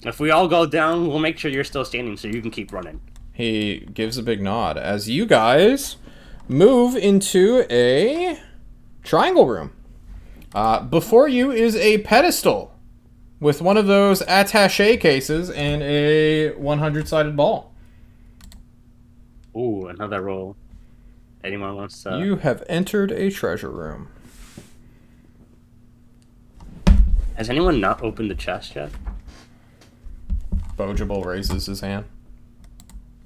if we all go down, we'll make sure you're still standing so you can keep running. He gives a big nod as you guys move into a triangle room. Before you is a pedestal with one of those attaché cases and a 100-sided ball. Ooh, another roll. Anyone wants to... You have entered a treasure room. Has anyone not opened the chest yet? Bojable raises his hand.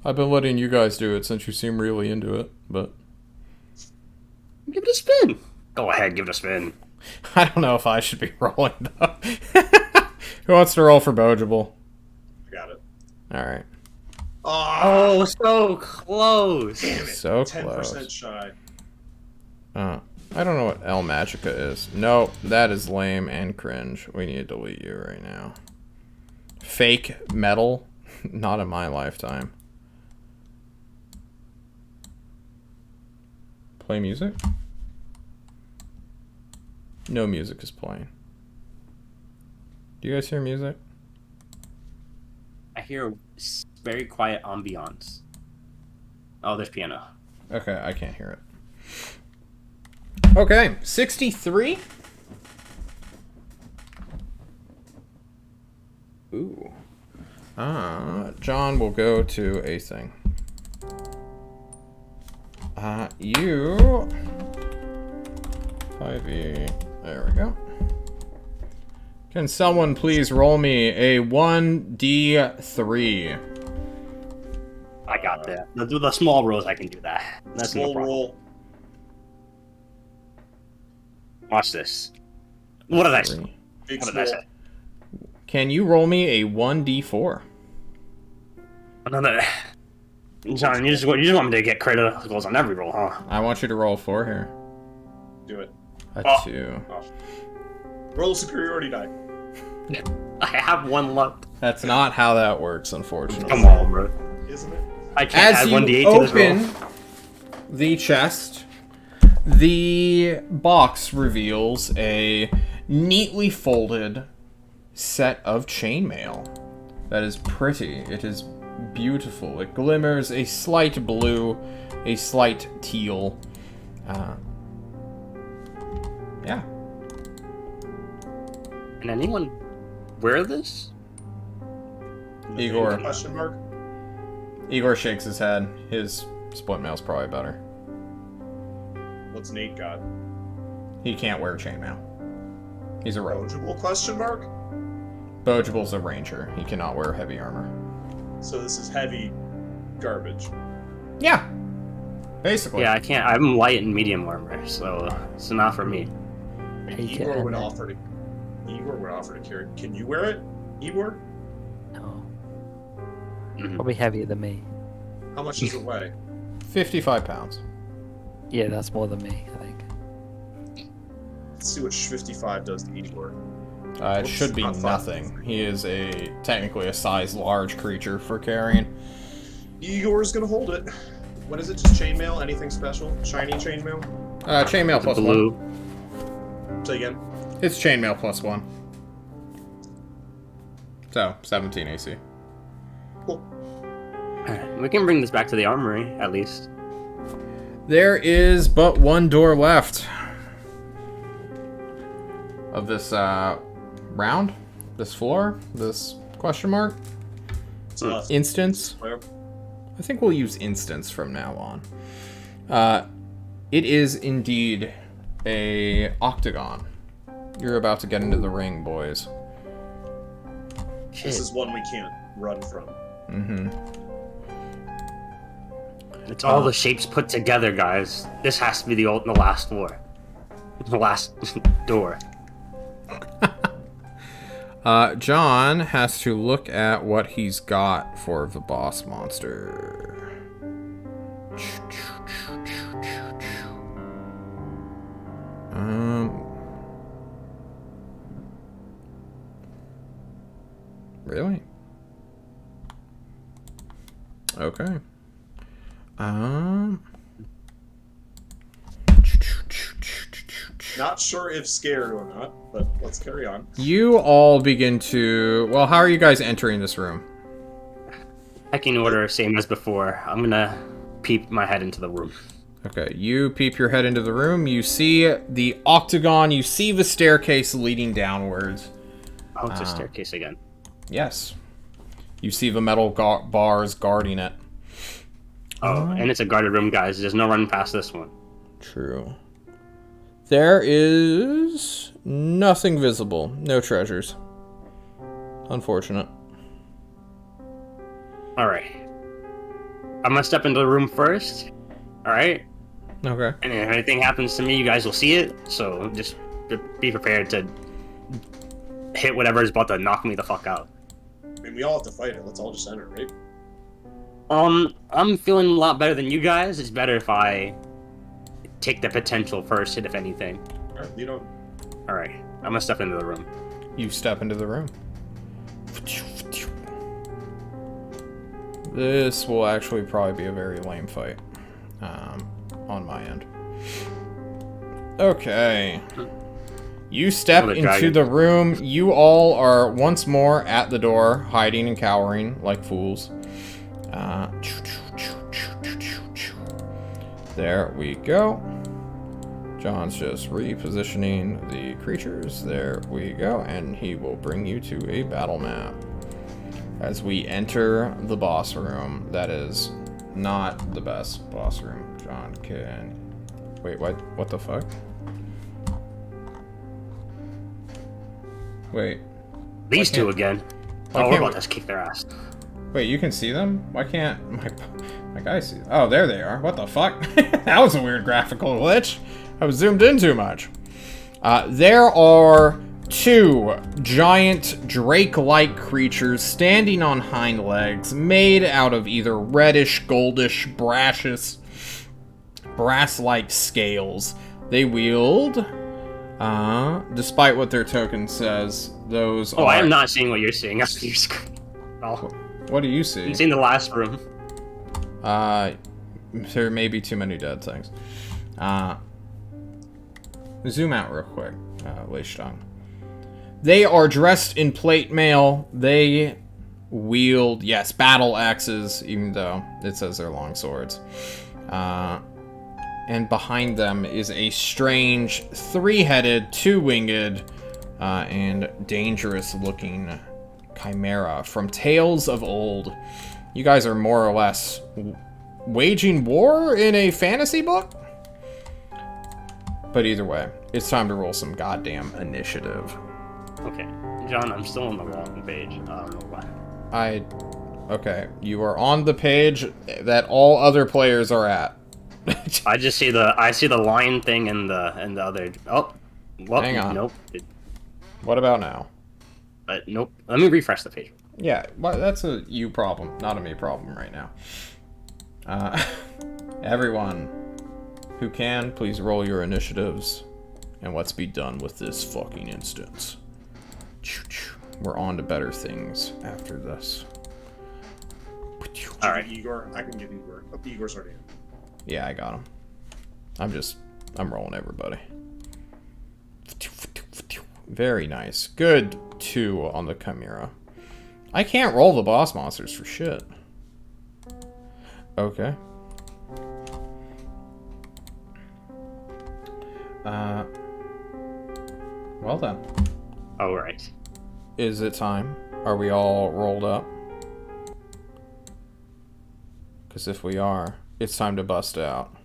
I've been letting you guys do it since you seem really into it, but... Give it a spin. Go ahead, give it a spin. I don't know if I should be rolling, though. Who wants to roll for Bojable? I got it. Alright. Oh, so close. Damn it. So 10% close. shy. I don't know what El Magica is. No, that is lame and cringe. We need to delete you right now. Fake metal? Not in my lifetime. Play music? No music is playing. Do you guys hear music? I hear a very quiet ambiance. Oh, there's piano. Okay, I can't hear it. Okay, 63. Ooh. John will go to a thing. You... 5e... There we go. Can someone please roll me a 1d3? I got that. The small rolls, I can do that. That's no Full problem. roll. Watch this. What did I say? Big What did I small. say? Can you roll me a 1d4? Another. John, you just want me to get criticals on every roll, huh? I want you to roll 4 here. Do it. A Oh. 2. Roll a superiority die. I have one left. That's not how that works, unfortunately. Come on, bro. Isn't it? I can't As add you 1d8 to this roll. open the chest, the box reveals a neatly folded set of chainmail. That is pretty. It is beautiful. It glimmers a slight blue, a slight teal. Yeah. Can anyone wear this? Igor. Question mark. Igor shakes his head. His split mail's probably better. What's Nate got? He can't wear chainmail. He's a rogue. Eligible question mark. Bojible's a ranger. He cannot wear heavy armor. So this is heavy garbage. Yeah. Basically. Yeah, I can't. I'm light and medium armor, so it's not for me. Hey, Igor can- would offer to. Igor would offer to carry. Can you wear it, Igor? No, Mhm. probably heavier than me. How much does it weigh? 55 pounds. Yeah, that's more than me, I think. Let's see what 55 does to Igor. It Whoops, should be not five. nothing. He is technically a size large creature for carrying. Igor's gonna hold it. What is it? Just chainmail? Anything special? Shiny chainmail? Chainmail The plus blue. 1. Say again. It's chainmail plus 1. So, 17 AC. Cool. We can bring this back to the armory, at least. There is but one door left of this round, this floor, this question mark. It's left. Instance. Where? I think we'll use instance from now on. It is indeed a octagon. You're about to get into the ring, boys. Shit. This is one we can't run from. Mm-hmm. It's all the shapes put together, guys. This has to be the last floor. The last door. John has to look at what he's got for the boss monster. Really? Okay. Not sure if scared or not, but let's carry on. You all begin to... Well, how are you guys entering this room? Pecking order, same as before. I'm gonna peep my head into the room. Okay, you peep your head into the room. You see the octagon. You see the staircase leading downwards. Oh, it's a staircase again. Yes. You see the metal bars guarding it. Oh, and it's a guarded room, guys. There's no running past this one. True. There is nothing visible. No treasures. Unfortunate. Alright. I'm gonna step into the room first. Alright? Okay. And if anything happens to me, you guys will see it. So just be prepared to hit whatever is about to knock me the fuck out. I mean, we all have to fight it. Let's all just enter, right? I'm feeling a lot better than you guys. It's better if I take the potential first hit, if anything. Alright, lead on. Alright. I'm gonna step into the room. You step into the room. This will actually probably be a very lame fight. On my end. Okay. You step Another into dragon. the room. You all are once more at the door, hiding and cowering like fools. There we go. John's just repositioning the creatures. There we go. And he will bring you to a battle map. As we enter the boss room, that is not the best boss room. John can... Wait, what the fuck? Wait. These Why two can't- again. why Oh, we're can't about we- to kick their ass. Wait, you can see them? Why can't my guy see? Oh, there they are. What the fuck? That was a weird graphical glitch. I was zoomed in too much. There are two giant drake-like creatures standing on hind legs, made out of either reddish, goldish, brass-like scales. They wield, despite what their token says, those Oh, are... I am not seeing what you're seeing on your screen. Oh, What do you see? I'm seeing the last room. There may be too many dead things. Zoom out real quick, Leishtung. They are dressed in plate mail. They wield, yes, battle axes, even though it says they're long swords. and behind them is a strange, three-headed, two-winged, and dangerous-looking chimera from tales of old. You guys are more or less waging war in a fantasy book? But either way, it's time to roll some goddamn initiative. Okay, John, I'm still on the wrong page. I don't know why. Okay, you are on the page that all other players are at. I see the line thing and the other. Oh, well, Hang on. Nope. What about now? Nope. Let me refresh the page. Yeah, well, that's a you problem, not a me problem right now. Everyone who can, please roll your initiatives, and let's be done with this fucking instance. We're on to better things after this. All right, Igor. I can get Igor. Oh, Igor's already in. Yeah, I got him. I'm rolling everybody. Very nice. Good 2 on the Chimera. I can't roll the boss monsters for shit. Okay. Well then. All right. Is it time? Are we all rolled up? Because if we are, it's time to bust out.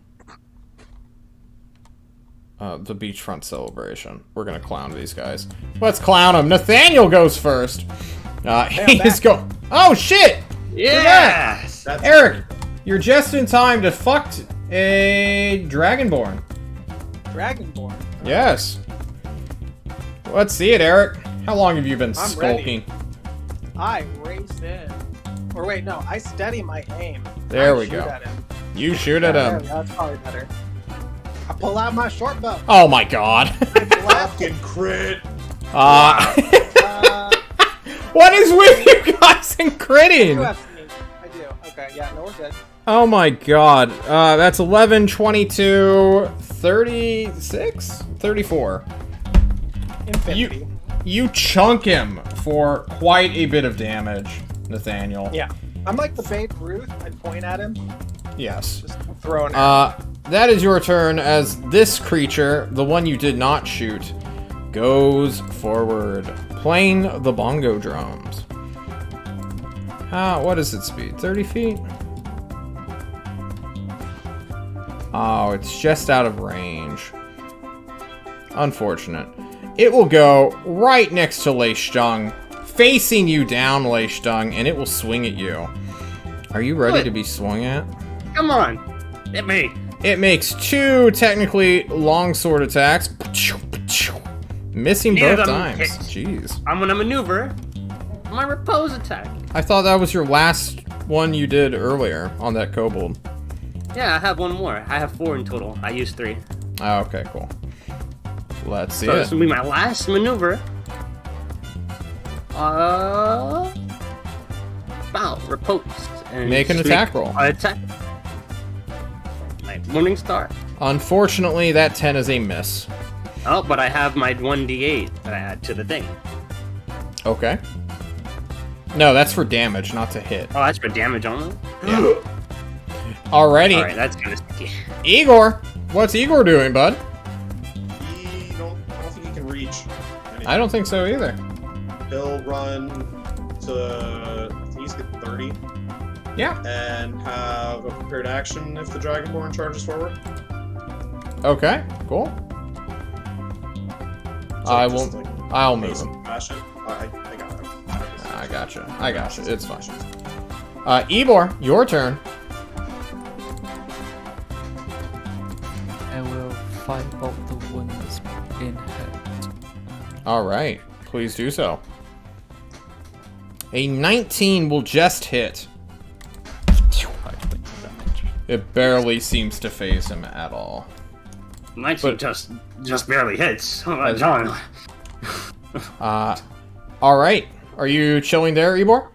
The beachfront celebration. We're gonna clown these guys. Let's clown them. Nathaniel goes first. He's go. Oh shit! Yes. That's Eric, you're just in time to fuck a Dragonborn. Dragonborn. Yes. Let's see it, Eric. How long have you been I'm skulking? I race in. Or wait, no, I steady my aim. There I we shoot go. At him. You shoot at There him. we go, that's probably better. I pull out my short bow. Oh my god. fucking crit. Uh, Uh, what is with you guys and you critting? have sneak. I do. Okay, yeah, no, we're good. Oh my god. That's 11, 22, 36? 34. Infinity. You chunk him for quite a bit of damage, Nathaniel. Yeah. I'm like the Babe Ruth. I point at him, Yes. just throwing it. That is your turn as this creature, the one you did not shoot, goes forward, playing the bongo drums. What is its speed? 30 feet? Oh, it's just out of range. Unfortunate. It will go right next to Lei Stung, facing you down, Lei Stung, and it will swing at you. Are you ready What? to be swung at? Come on. Hit me. It makes 2 technically longsword attacks. Missing Neither both of them times. hit. Jeez. I'm gonna maneuver my repose attack. I thought that was your last one you did earlier on that kobold. Yeah, I have one more. I have 4 in total. I used 3. Oh, okay, cool. Let's see So this it. will be my last maneuver. Bow, repose. And Make an streak attack roll. Attack. My morning star. Unfortunately, that 10 is a miss. Oh, but I have my 1d8 that I add to the thing. Okay. No, that's for damage, not to hit. Oh, that's for damage only? Yeah. Alrighty. Alright, that's kind of sticky. Igor! What's Igor doing, bud? I don't think he can reach. I don't think so either. He'll run to, I think he's got 30, Yeah. and have a prepared action if the Dragonborn charges forward. Okay, cool. So I just, will. like, I'll move basic him. fashion. I got it. I gotcha. It's fine. Igor, your turn. I will firebolt the one that's been hurt. All right, please do so. A 19 will just hit. 5 points of damage. It barely seems to phase him at all. 19 just barely hits. Oh, John. All right. Are you chilling there, Igor?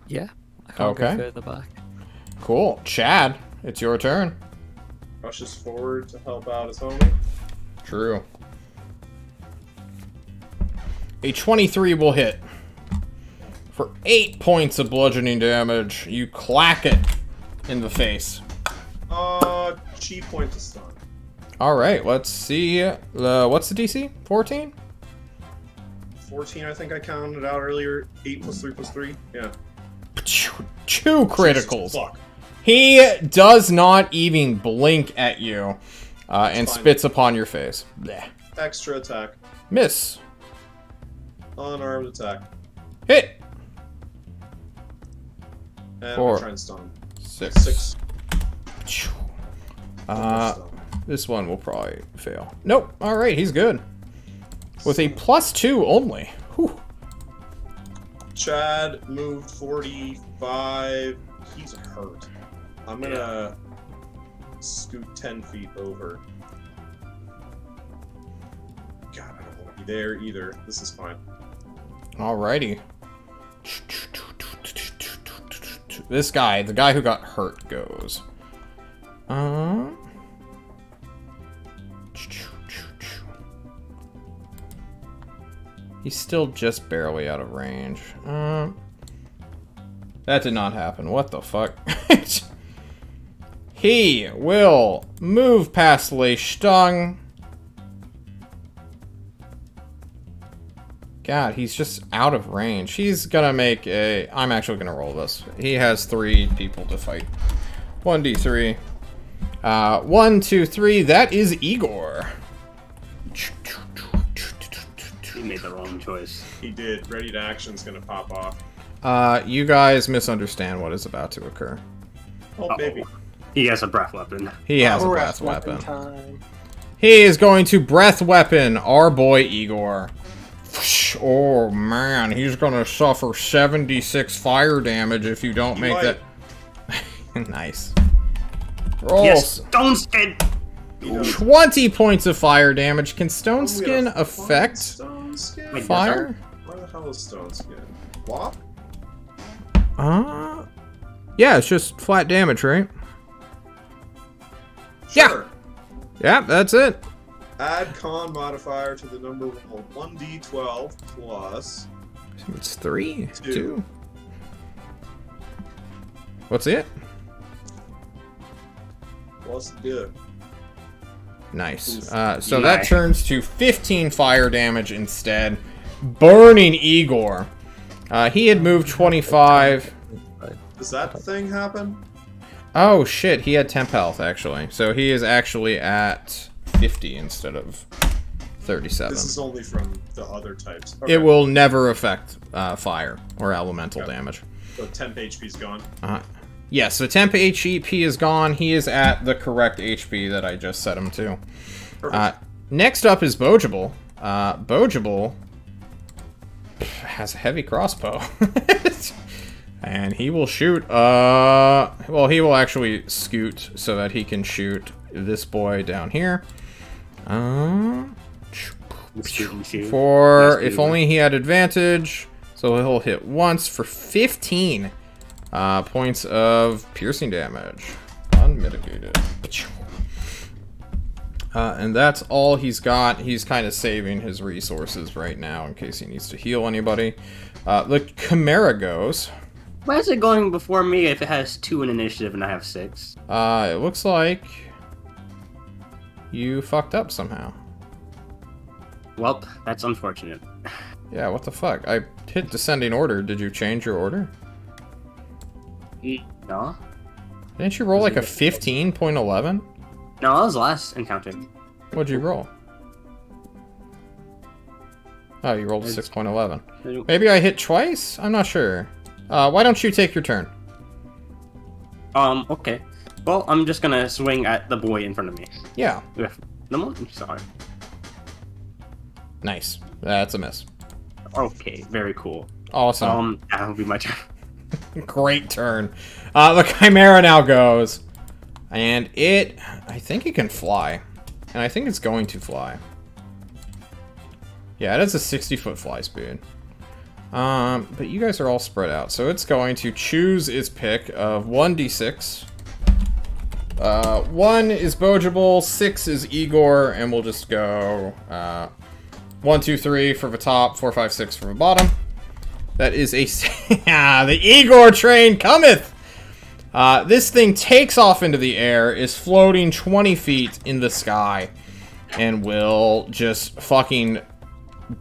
Yeah, I can't Okay. go further back. Cool. Chad, it's your turn. Rushes forward to help out his homie. True. A 23 will hit. For 8 points of bludgeoning damage, you clack it in the face. chi point to stun. All right, let's see. What's the DC? 14? 14, I think I counted out earlier. 8 plus 3 plus 3. Yeah. Two criticals. Jesus, fuck. He does not even blink at you and fine. spits upon your face. Blech. Extra attack. Miss. Unarmed attack. Hit. And 4. I'm trying to stun him. 6. 6. This one will probably fail. Nope. All right, he's good. With a +2 only. Whew. Chad moved 45. He's hurt. I'm gonna scoot 10 feet over. God, I don't want to be there either. This is fine. Alrighty. This guy, the guy who got hurt, goes. He's still just barely out of range. That did not happen. What the fuck? He will move past Lei Stung. God, he's just out of range. He's gonna make a... I'm actually gonna roll this. He has 3 people to fight. 1d3. 1, 2, 3. That is Igor. He made the wrong choice. He did. Ready to action's gonna pop off. You guys misunderstand what is about to occur. Oh, baby. He has a breath weapon. He has a Breath breath weapon. time. He is going to breath weapon our boy Igor. Oh man, he's gonna suffer 76 fire damage if you don't make that. Nice. Roll. Yes, Stone Skin! 20 points of fire damage. Can Stone Skin affect Stone Skin? Wait, fire? Where the hell is Stone Skin? What? Yeah, it's just flat damage, right? Sure. Yeah, that's it. Add con modifier to the number roll. 1d12 plus... It's 3, 2. 2. What's it? Plus good. Nice. Oof. So that turns to 15 fire damage instead, burning Igor. He had moved 25. Does that thing happen? Oh shit, he had temp health actually. So he is actually at 50 instead of 37. This is only from the other types. Okay. It will never affect fire or elemental Okay. damage. So temp HP's gone. Yes, so temp HP is gone. He is at the correct HP that I just set him to. Perfect. Next up is Bogeable. Bogeable has a heavy crossbow. And he will shoot, well, he will actually scoot so that he can shoot this boy down here. For, if only he had advantage, so he'll hit once for 15 points of piercing damage. Unmitigated. And that's all he's got. He's kind of saving his resources right now in case he needs to heal anybody. The Chimera goes. Why is it going before me if it has 2 in initiative and I have 6? It looks like you fucked up somehow. Well, that's unfortunate. Yeah, what the fuck? I hit descending order. Did you change your order? No? Didn't you roll like a 15.11? No, that was the last encounter. What'd you roll? Oh, you rolled a 6.11. Maybe I hit twice? I'm not sure. Why don't you take your turn? Okay. Well, I'm just gonna swing at the boy in front of me. Yeah. No, I'm sorry. Nice. That's a miss. Okay, very cool. Awesome. That'll be my turn. Great turn. The Chimera now goes. And I think it can fly. And I think it's going to fly. Yeah, it has a 60-foot fly speed. But you guys are all spread out. So it's going to choose its pick of 1d6. 1 is Bogeable, 6 is Igor, and we'll just go 1, 2, 3 for the top, 4, 5, 6 for the bottom. That is a... the Igor train cometh! This thing takes off into the air, is floating 20 feet in the sky, and will just fucking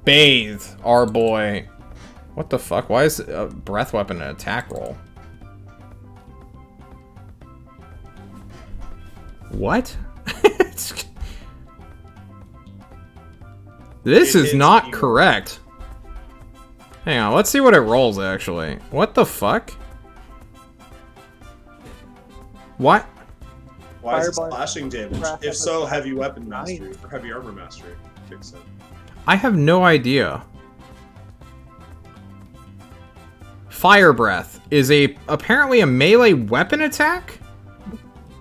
bathe our boy. What the fuck? Why is a breath weapon an attack roll? What? This is not correct. Hang on, let's see what it rolls, actually. What the fuck? What? Why is it Fireball. slashing damage? If so, heavy weapon mastery or heavy armor mastery kicks in. I have no idea. Fire breath is apparently a melee weapon attack?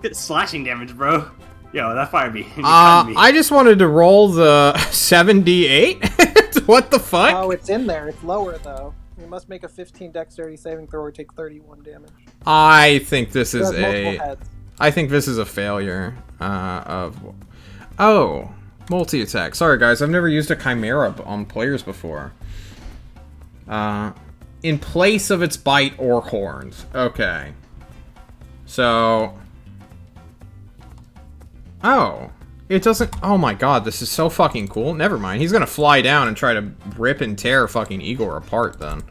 Get slashing damage, bro. Yo, that fire be. I just wanted to roll the 7d8. What the fuck? Oh, it's in there. It's lower though. You must make a 15 dexterity saving throw or take 31 damage. I think this It is has multiple heads. I think this is a failure of. Oh, multi-attack. Sorry, guys. I've never used a chimera on players before. In place of its bite or horns. Okay. So. Oh. It doesn't. Oh my god, this is so fucking cool. Never mind. He's gonna fly down and try to rip and tear fucking Igor apart then.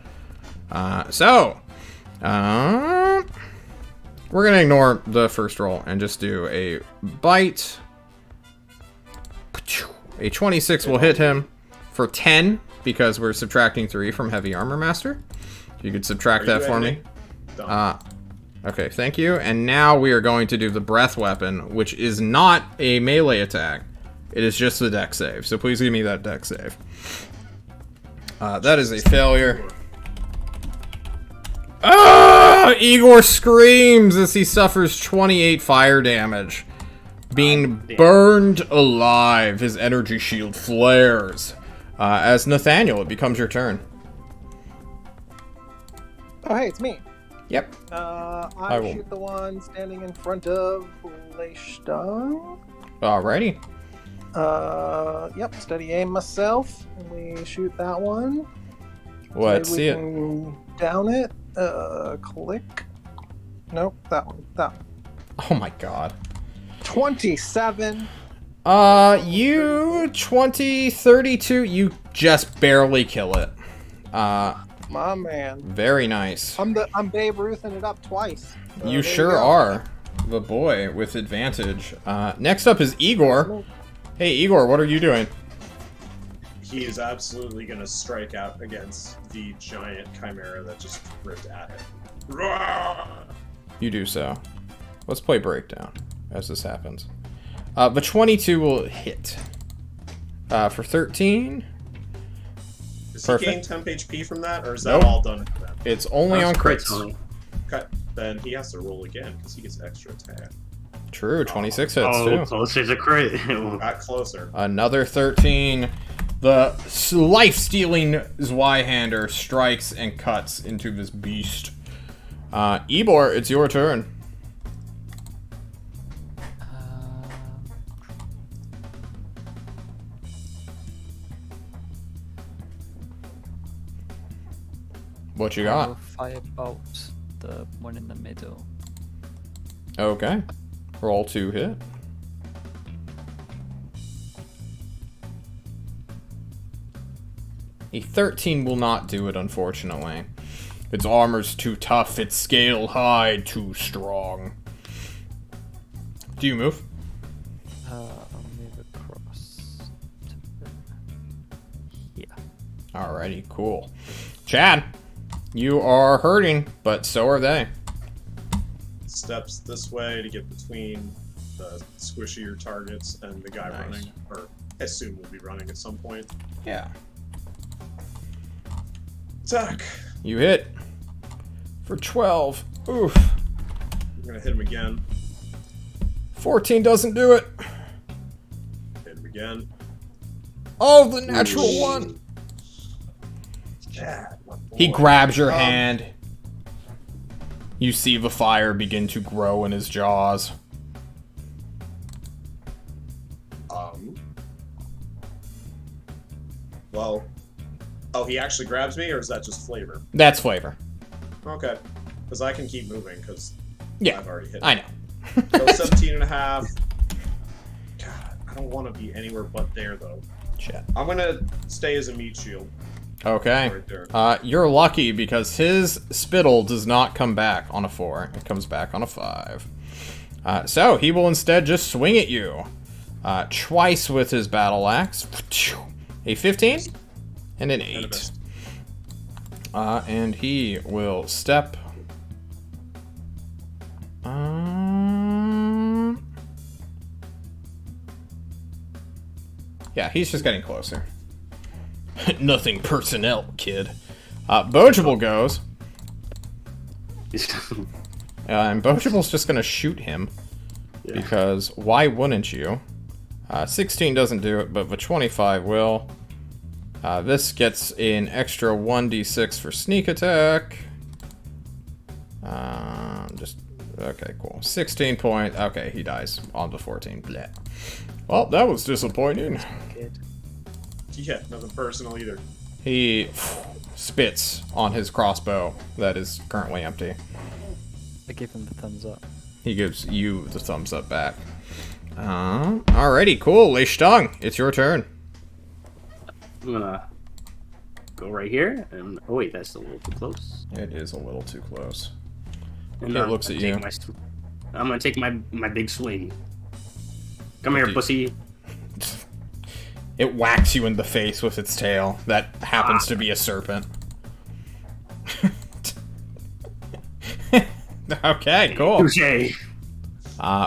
We're gonna ignore the first roll and just do a bite. A 26 will hit him for 10 because we're subtracting 3 from Heavy Armor Master. If you could subtract that for me. Okay, thank you. And now we are going to do the breath weapon, which is not a melee attack. It is just the dex save. So please give me that dex save. That is a failure. Ah! Igor screams as he suffers 28 fire damage. Being burned alive, his energy shield flares. As Nathaniel, it becomes your turn. Oh, hey, it's me. Yep. I will. shoot the one standing in front of Leishta. Alrighty. Yep, steady aim myself. And we shoot that one. Let's see it. Can down it. Click. Nope, that one. That one. Oh my god. 27. You 32, you just barely kill it. My man. Very nice. I'm Babe Ruthin it up twice. So You there sure go. are. The boy with advantage. Next up is Igor. Hey, Igor, what are you doing? He is absolutely going to strike out against the giant chimera that just ripped at him. Roar! You do so. Let's play Breakdown as this happens. The 22 will hit. For 13. Does Perfect. he gain temp HP from that, or is that Nope. all done for them? It's only on crits. Okay, then he has to roll again, because he gets extra attack. True, 26 hits Oh, too. close is a crit. Got closer. Another 13. The life-stealing Zweihander strikes and cuts into this beast. Ebor, it's your turn. What you I will got? firebolt the one in the middle. Okay. Roll 2 hit. A 13 will not do it, unfortunately. Its armor's too tough, its scale hide too strong. Do you move? I'll move across to here. Alrighty, cool. Chad, you are hurting, but so are they. Steps this way to get between the squishier targets and the guy Nice. running, or assume will be running at some point. Yeah. Attack! You hit. For 12. Oof. We're gonna hit him again. 14 doesn't do it. Hit him again. Oh, the natural one. Chad, my boy. He grabs your hand. You see the fire begin to grow in his jaws. Well, oh, he actually grabs me, or is that just flavor? That's flavor. Okay, because I can keep moving, because Yeah, I've already hit. I know. So 17 and a half. God, I don't want to be anywhere but there though. Shit. I'm gonna stay as a meat shield. Okay. Right there. You're lucky because his spittle does not come back on a 4. It comes back on a 5. So he will instead just swing at you. Twice with his battle axe. A 15 and an 8. And he will step. Yeah, he's just getting closer. Nothing personnel, kid. Bogeable goes. And Bogeable's just gonna shoot him. Yeah. Because why wouldn't you? 16 doesn't do it, but the 25 will. This gets an extra 1d6 for sneak attack. Okay, cool. 16 point. Okay, he dies on the 14. Blech. Well, that was disappointing. Yeah, nothing personal either. He spits on his crossbow that is currently empty. I give him the thumbs up. He gives you the thumbs up back. Alrighty, cool. Leishtung, it's your turn. I'm gonna go right here, and oh wait, that's a little too close. It is a little too close. And It I'm looks gonna at you. I'm gonna take my big swing. Come here, pussy. It whacks you in the face with its tail. That happens to be a serpent. Okay, cool. Touché.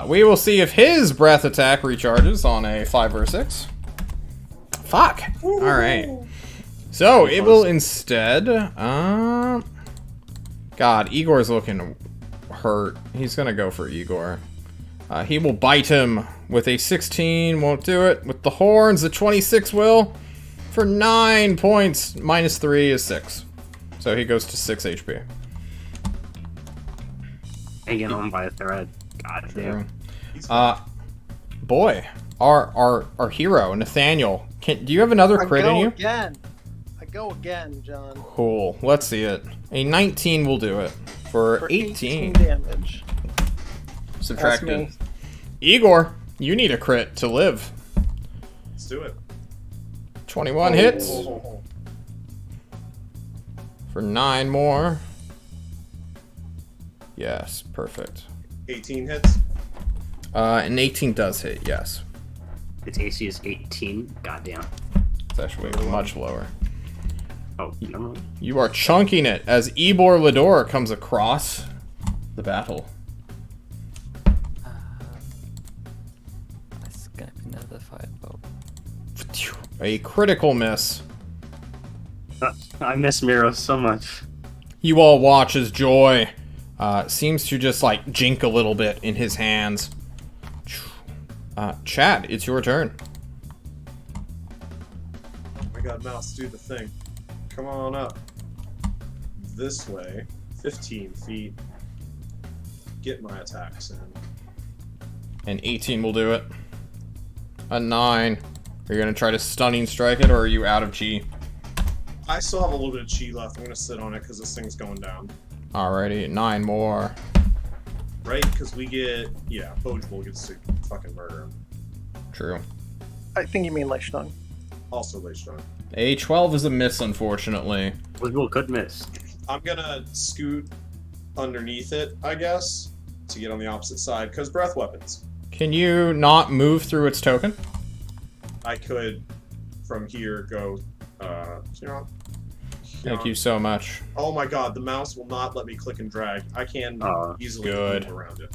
We will see if his breath attack recharges on a 5 or 6. Fuck. Alright. So, it will instead... God, Igor's looking hurt. He's gonna go for Igor. He will bite him with a 16. Won't do it. With the horns, the 26 will. For 9 points. Minus 3 is 6. So he goes to 6 HP. Hanging on by a thread. God damn. Boy, our hero Nathaniel. Do you have another crit in you? I go again, John. Cool. Let's see it. A 19 will do it for 18 damage. subtracted. That's Igor, you need a crit to live. Let's do it. 21 hits Oh. for 9 more. Yes, perfect. 18 hits. An 18 does hit, yes. Its AC is 18. Goddamn. It's actually much lower. Oh, never mind. You are chunking it as Ebor Lador comes across the battle. That's gonna be another firebolt. A critical miss. I miss Miro so much. You all watch as Joy seems to just like jink a little bit in his hands. Chad, it's your turn. Oh my god, Mouse, do the thing. Come on up. This way. 15 feet. Get my attacks in. An 18 will do it. A 9. Are you gonna try to stunning strike it, or are you out of chi? I still have a little bit of chi left. I'm gonna sit on it because this thing's going down. Alrighty, 9 more. Right? Because we get... Yeah, Bogeable gets to fucking murder him. True. I think you mean Leishtung. Also Leishtung. A 12 is a miss, unfortunately. Bogeable could miss. I'm gonna scoot underneath it, I guess, to get on the opposite side, because breath weapons. Can you not move through its token? I could, from here, go, Thank you so much. Oh my god, the mouse will not let me click and drag. I can easily good. move around it.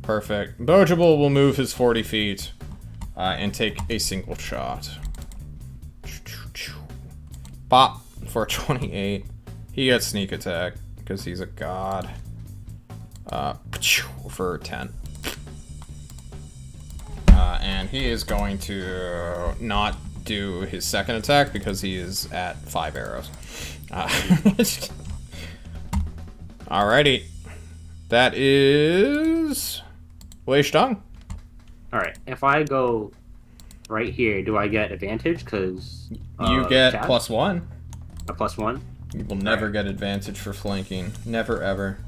Perfect. Bogeable will move his 40 feet and take a single shot. Pop for 28. He gets sneak attack because he's a god. For 10. And he is going to not do his second attack because he is at 5 arrows. Alrighty. That is... Leishtung. Alright, if I go right here, do I get advantage? Because You get Chad? +1. A +1? You will never get advantage for flanking. Never, ever.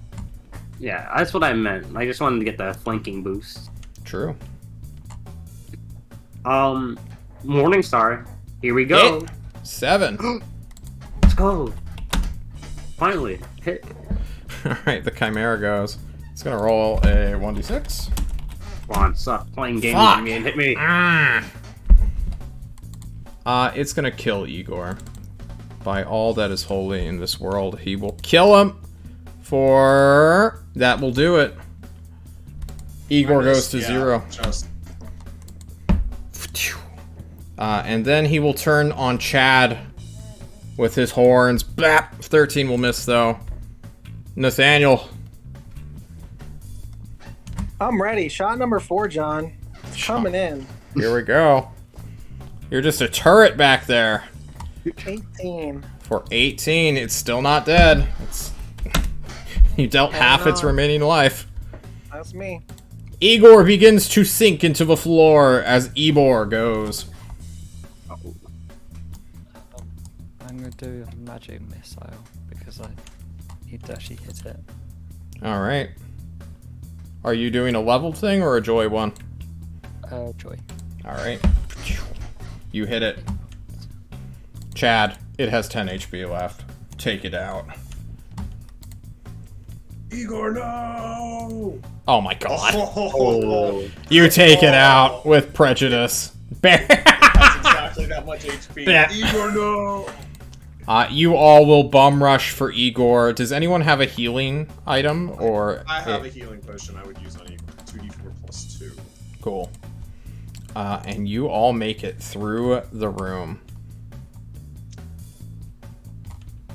Yeah, that's what I meant. I just wanted to get the flanking boost. True. Morningstar. Here we go. Hit. 7. Let's go. Finally. Hit. Alright, the Chimera goes. It's gonna roll a 1d6. Come on, stop playing games Fuck. with me and hit me. It's gonna kill Igor. By all that is holy in this world, he will kill him. For that will do it. Igor goes to 0. Just And then he will turn on Chad with his horns. Bap! 13 will miss though. Nathaniel. I'm ready. Shot number 4, John. It's coming in. Here we go. You're just a turret back there. 18. For 18, it's still not dead. You dealt half its remaining life. That's me. Igor begins to sink into the floor as Ebor goes. I'm gonna do a magic missile because I need to actually hit it. Alright. Are you doing a level thing or a joy one? Joy. Alright. You hit it. Chad, it has 10 HP left. Take it out. Igor, no! Oh my god. Oh, You take it out with prejudice. that's exactly that much HP. Yeah. Igor, no! You all will bum rush for Igor. Does anyone have a healing item or? I have a healing potion I would use on Igor. 2d4 plus 2. Cool. And you all make it through the room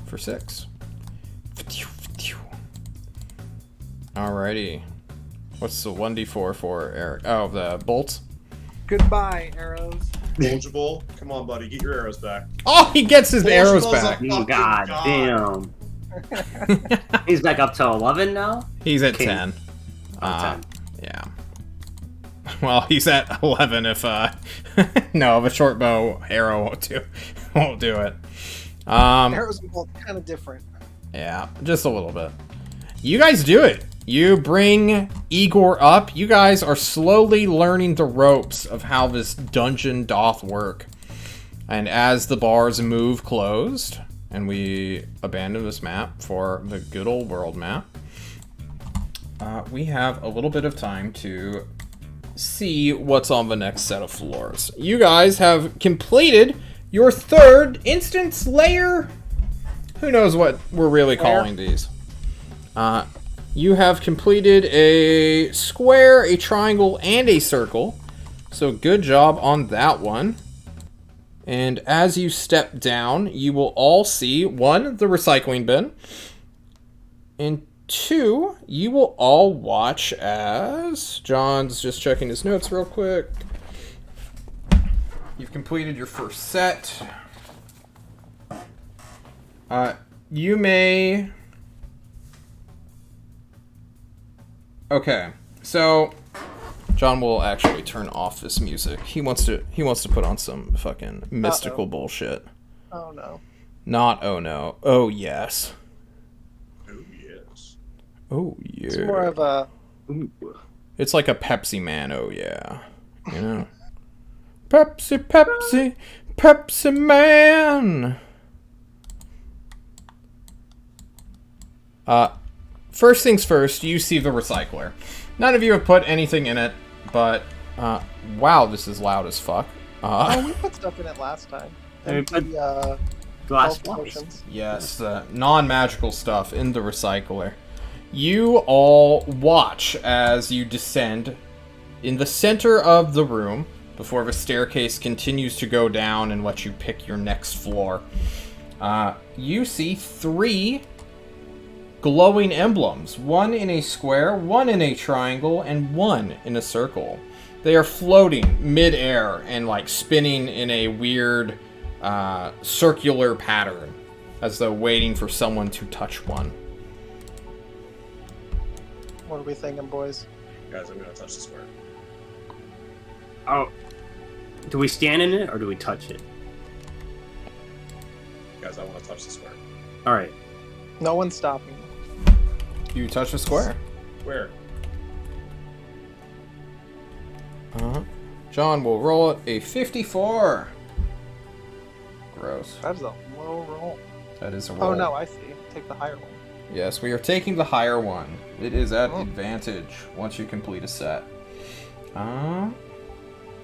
for 6. Alrighty. What's the 1d4 for Eric? Oh, the bolts. Goodbye, arrows. Bulgeable, come on, buddy, get your arrows back. Oh, he gets his arrows Bulgeable's back. a fucking God god. damn. He's back up to 11 now? He's at King. 10. 10. Yeah. Well, he's at 11 if, no, the short bow arrow won't do it. Arrows and bolts kind of different. Yeah, just a little bit. You guys do it. You bring Igor up. You guys are slowly learning the ropes of how this dungeon doth work. And as the bars move closed, and we abandon this map for the good old world map, we have a little bit of time to see what's on the next set of floors. You guys have completed your 3rd instance layer. Who knows what we're really calling these. You have completed a square, a triangle, and a circle. So good job on that one. And as you step down, you will all see, 1, the recycling bin. And 2, you will all watch as... John's just checking his notes real quick. You've completed your first set. You may... Okay, so John will actually turn off this music. He wants to put on some fucking mystical bullshit. Oh no. Not oh no. Oh yes. Oh, yes. Oh yeah. It's more of a It's like a Pepsi Man, oh yeah. You know? Pepsi, Pepsi, Pepsi Man! First things first, you see the recycler. None of you have put anything in it, but, wow, this is loud as fuck. we put stuff in it last time. We And put the Glass health blocks. potions. Yes, non-magical stuff in the recycler. You all watch as you descend in the center of the room before the staircase continues to go down and let you pick your next floor. You see 3 glowing emblems, 1 in a square, 1 in a triangle, and 1 in a circle. They are floating mid-air and like spinning in a weird circular pattern, as though waiting for someone to touch one. What are we thinking, boys? Guys, I'm gonna touch the square. Oh. Do we stand in it or do we touch it? Guys, I wanna touch the square. Alright. No one's stopping me. You touch the square. Where? John will roll it a 54. Gross. That is a low roll. That is a roll. Oh no, I see. Take the higher one. Yes, we are taking the higher one. It is at advantage once you complete a set. Dun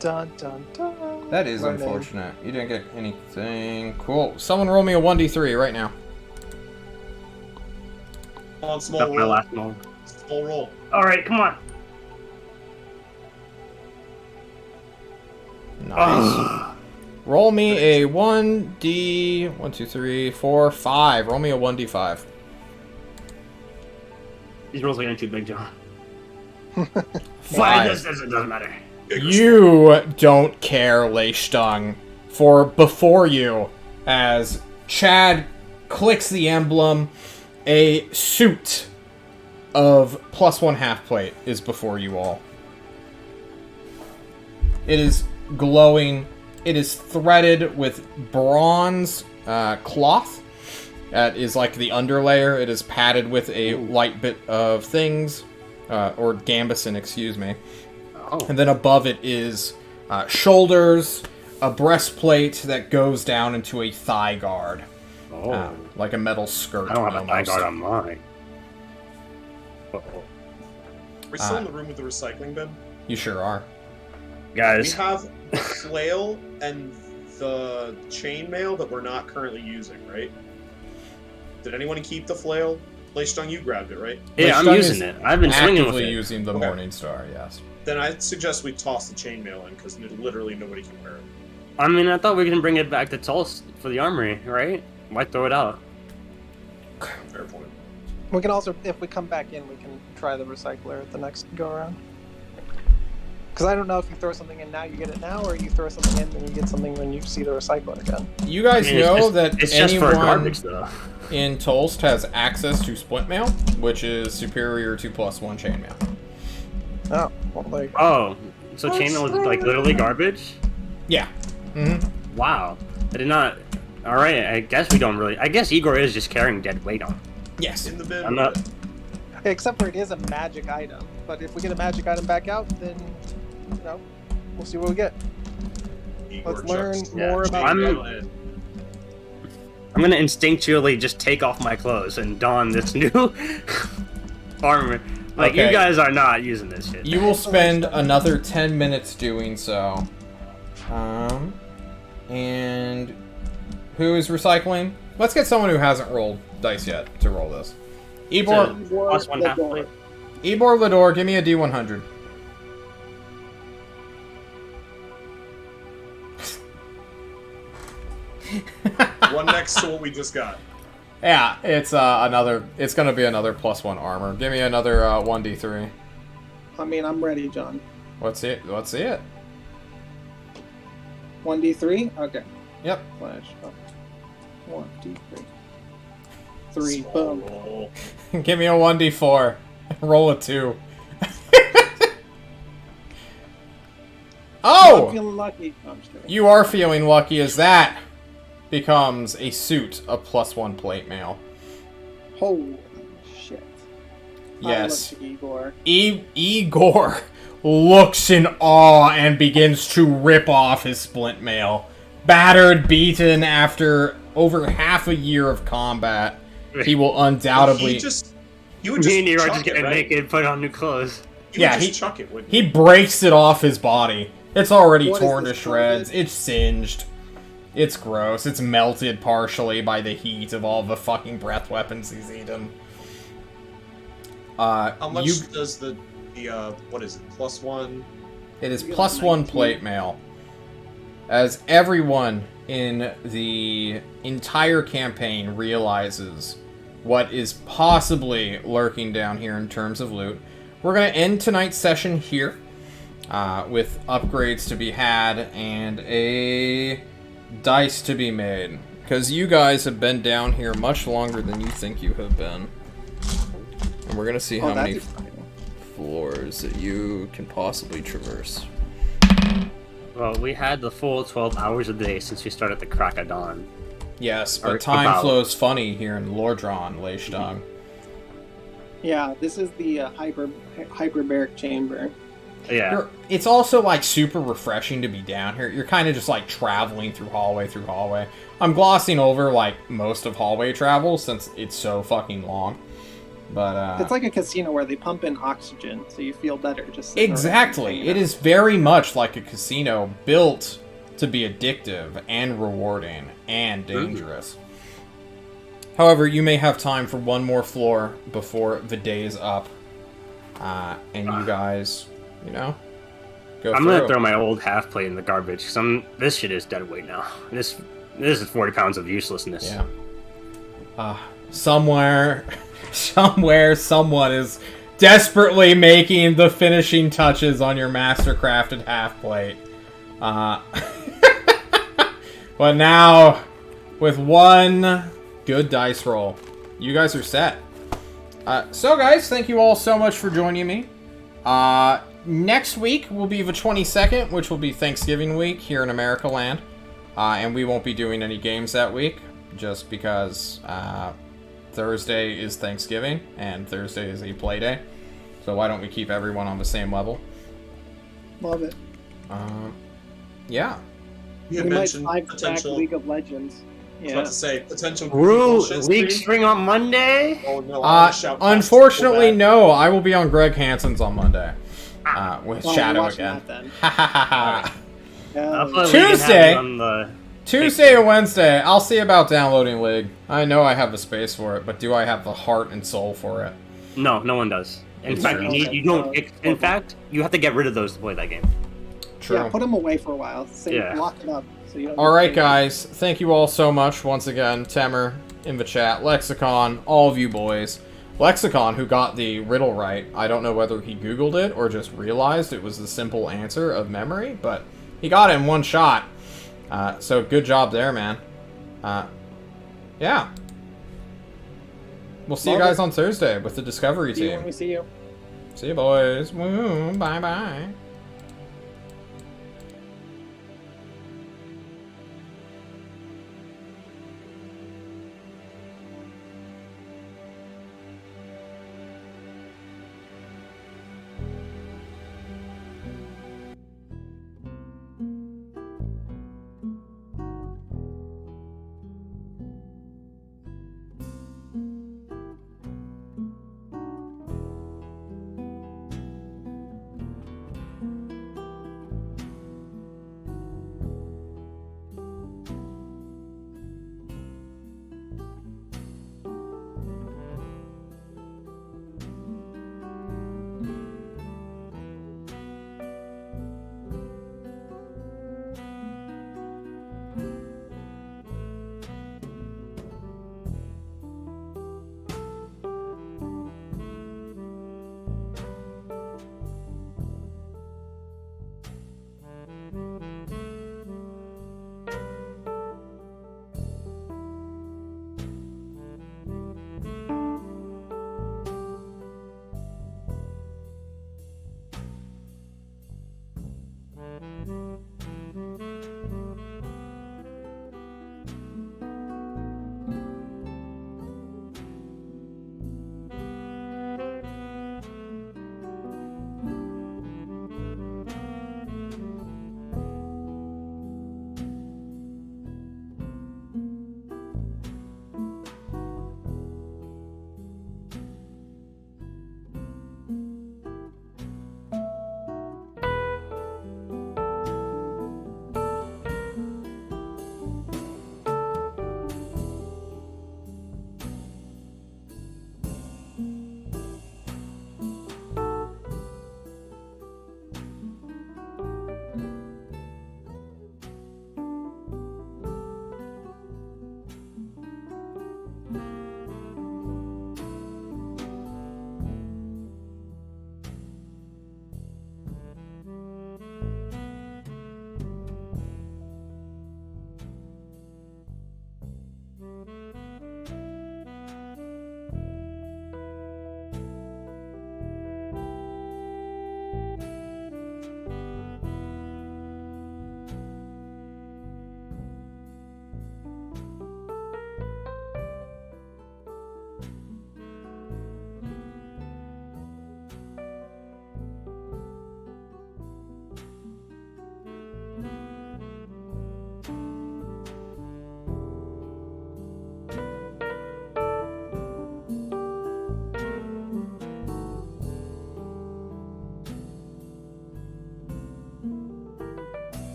dun dun. That is Learning. unfortunate. You didn't get anything. Cool. Someone roll me a 1d3 right now. Come on, small That's my roll. last roll. Small roll. All right, come on. Nice. Roll me a 1d... 1, 2, 3, 4, 5. Roll me a 1d5. These rolls are getting too big, John. Five. It doesn't matter. You don't care, Leishtung, for before you, as Chad clicks the emblem, a suit of +1 half plate is before you all. It is glowing. It is threaded with bronze cloth. That is like the underlayer. It is padded with a light bit of things, or gambeson, excuse me. Oh. And then above it is shoulders, a breastplate that goes down into a thigh guard. Oh. Like a metal skirt. I don't have a thigh almost. guard on mine. We're still in the room with the recycling bin. You sure are. We Guys, have the flail and the chainmail that we're not currently using, right? Did anyone keep the flail? Leishtung, you grabbed it, right? yeah, I'm Leishtung using is it. I've been swinging with Actively it. using the Okay. Morning Star, yes. Then I'd suggest we toss the chainmail in, because literally nobody can wear it. I mean, I thought we can bring it back to Tulsa for the armory, right? Why throw it out? Fair point. We can also, if we come back in, we can try the recycler at the next go around. Because I don't know if you throw something in now, you get it now, or you throw something in and you get something when you see the recycler again. You guys I mean, it's know just- that it's just for anyone garbage, though. in Tulst has access to splint mail, which is superior to +1 chainmail. Oh, well, there you go. Oh, so chainmail is like literally garbage? Yeah. Mm-hmm. Wow, I did not. All right, I guess we don't really. I guess Igor is just carrying dead weight on. Yes. In the bin. I'm not. Except for it is a magic item. But if we get a magic item back out, then, you know, we'll see what we get. Igor Let's learn chucks more the about chainmail in. I'm gonna instinctually just take off my clothes and don this new armor. Like Okay. you guys are not using this shit. You will spend another 10 minutes doing so. And who is recycling? Let's get someone who hasn't rolled dice yet to roll this. Ebor, Plus one half plate. Ebor Lador, give me a D100. One next to what we just got. Yeah, it's another. It's gonna be another +1 armor. Give me another 1d3. I mean, I'm ready, John. Let's see it. Let's see it. 1d3? Okay. Yep. Flash. Oh. 1d3. 3. Small Boom. roll. Give me a 1d4. Roll a 2. I'm Oh! feeling lucky. No, I'm just kidding. You are feeling lucky as that becomes a suit of +1 plate mail. Holy shit. Yes. I look to Igor. Igor looks in awe and begins to rip off his splint mail. Battered, beaten after over half a year of combat, he will undoubtedly... He would just Me and Igor are chuck just it, getting right? naked, put on new clothes. Yeah, Would just he- chuck it, wouldn't He breaks it off his body. It's already What is torn to this, shreds. garbage? It's singed. It's gross. It's melted partially by the heat of all the fucking breath weapons he's eaten. How much You, does the what is it, +1? it is You got +1 19. plate mail. As everyone in the entire campaign realizes what is possibly lurking down here in terms of loot, we're going to end tonight's session here with upgrades to be had and a dice to be made. Because you guys have been down here much longer than you think you have been. And we're going to see how that's many exciting. floors that you can possibly traverse. Well, we had the full 12 hours a day since we started the crack of dawn. Yes, Or but time about. flows funny here in Lordron, Leishtung. Yeah, this is the hyperbaric chamber. Yeah. It's also like super refreshing to be down here. You're kind of just like traveling through hallway. I'm glossing over like most of hallway travel since it's so fucking long. But It's like a casino where they pump in oxygen, so you feel better just sitting around exactly. hanging It out. is very much like a casino built to be addictive and rewarding and dangerous. However, you may have time for one more floor before the day is up. And you guys, you know, go I'm through. gonna throw my old half plate in the garbage because this shit is dead weight now. This is 40 pounds of uselessness. Yeah. Somewhere, someone is desperately making the finishing touches on your master-crafted half plate. But now, with one good dice roll, you guys are set. So guys, thank you all so much for joining me. Next week will be the 22nd, which will be Thanksgiving week here in America land. And we won't be doing any games that week, just because Thursday is Thanksgiving, and Thursday is a play day. So why don't we keep everyone on the same level? Love it. Yeah. You had We might mentioned live back potential. League of Legends. I was Yeah. about to say potential. Rue, bullshit league stream. string on Monday. Oh no! I wanna shout past Unfortunately, so bad. no. I will be on Greg Hansen's on Monday. With Well, Shadow we're watching again. that then. Ha ha ha ha. Yeah. Tuesday. On the Tuesday or Wednesday, I'll see about downloading League. I know I have the space for it, but do I have the heart and soul for it? No one does. In It's fact, true. you don't. In fact, you have to get rid of those to play that game. True. Yeah, put them away for a while. Say, Yeah. lock it up. So you don't Alright, guys. Thank you all so much once again. Temer in the chat, Lexicon, all of you boys. Lexicon, who got the riddle right, I don't know whether he Googled it or just realized it was the simple answer of memory, but he got it in one shot. So good job there, man. Yeah. We'll see you Love guys on Thursday with the Discovery see you team. when we see you. See you, boys. Woo, bye-bye.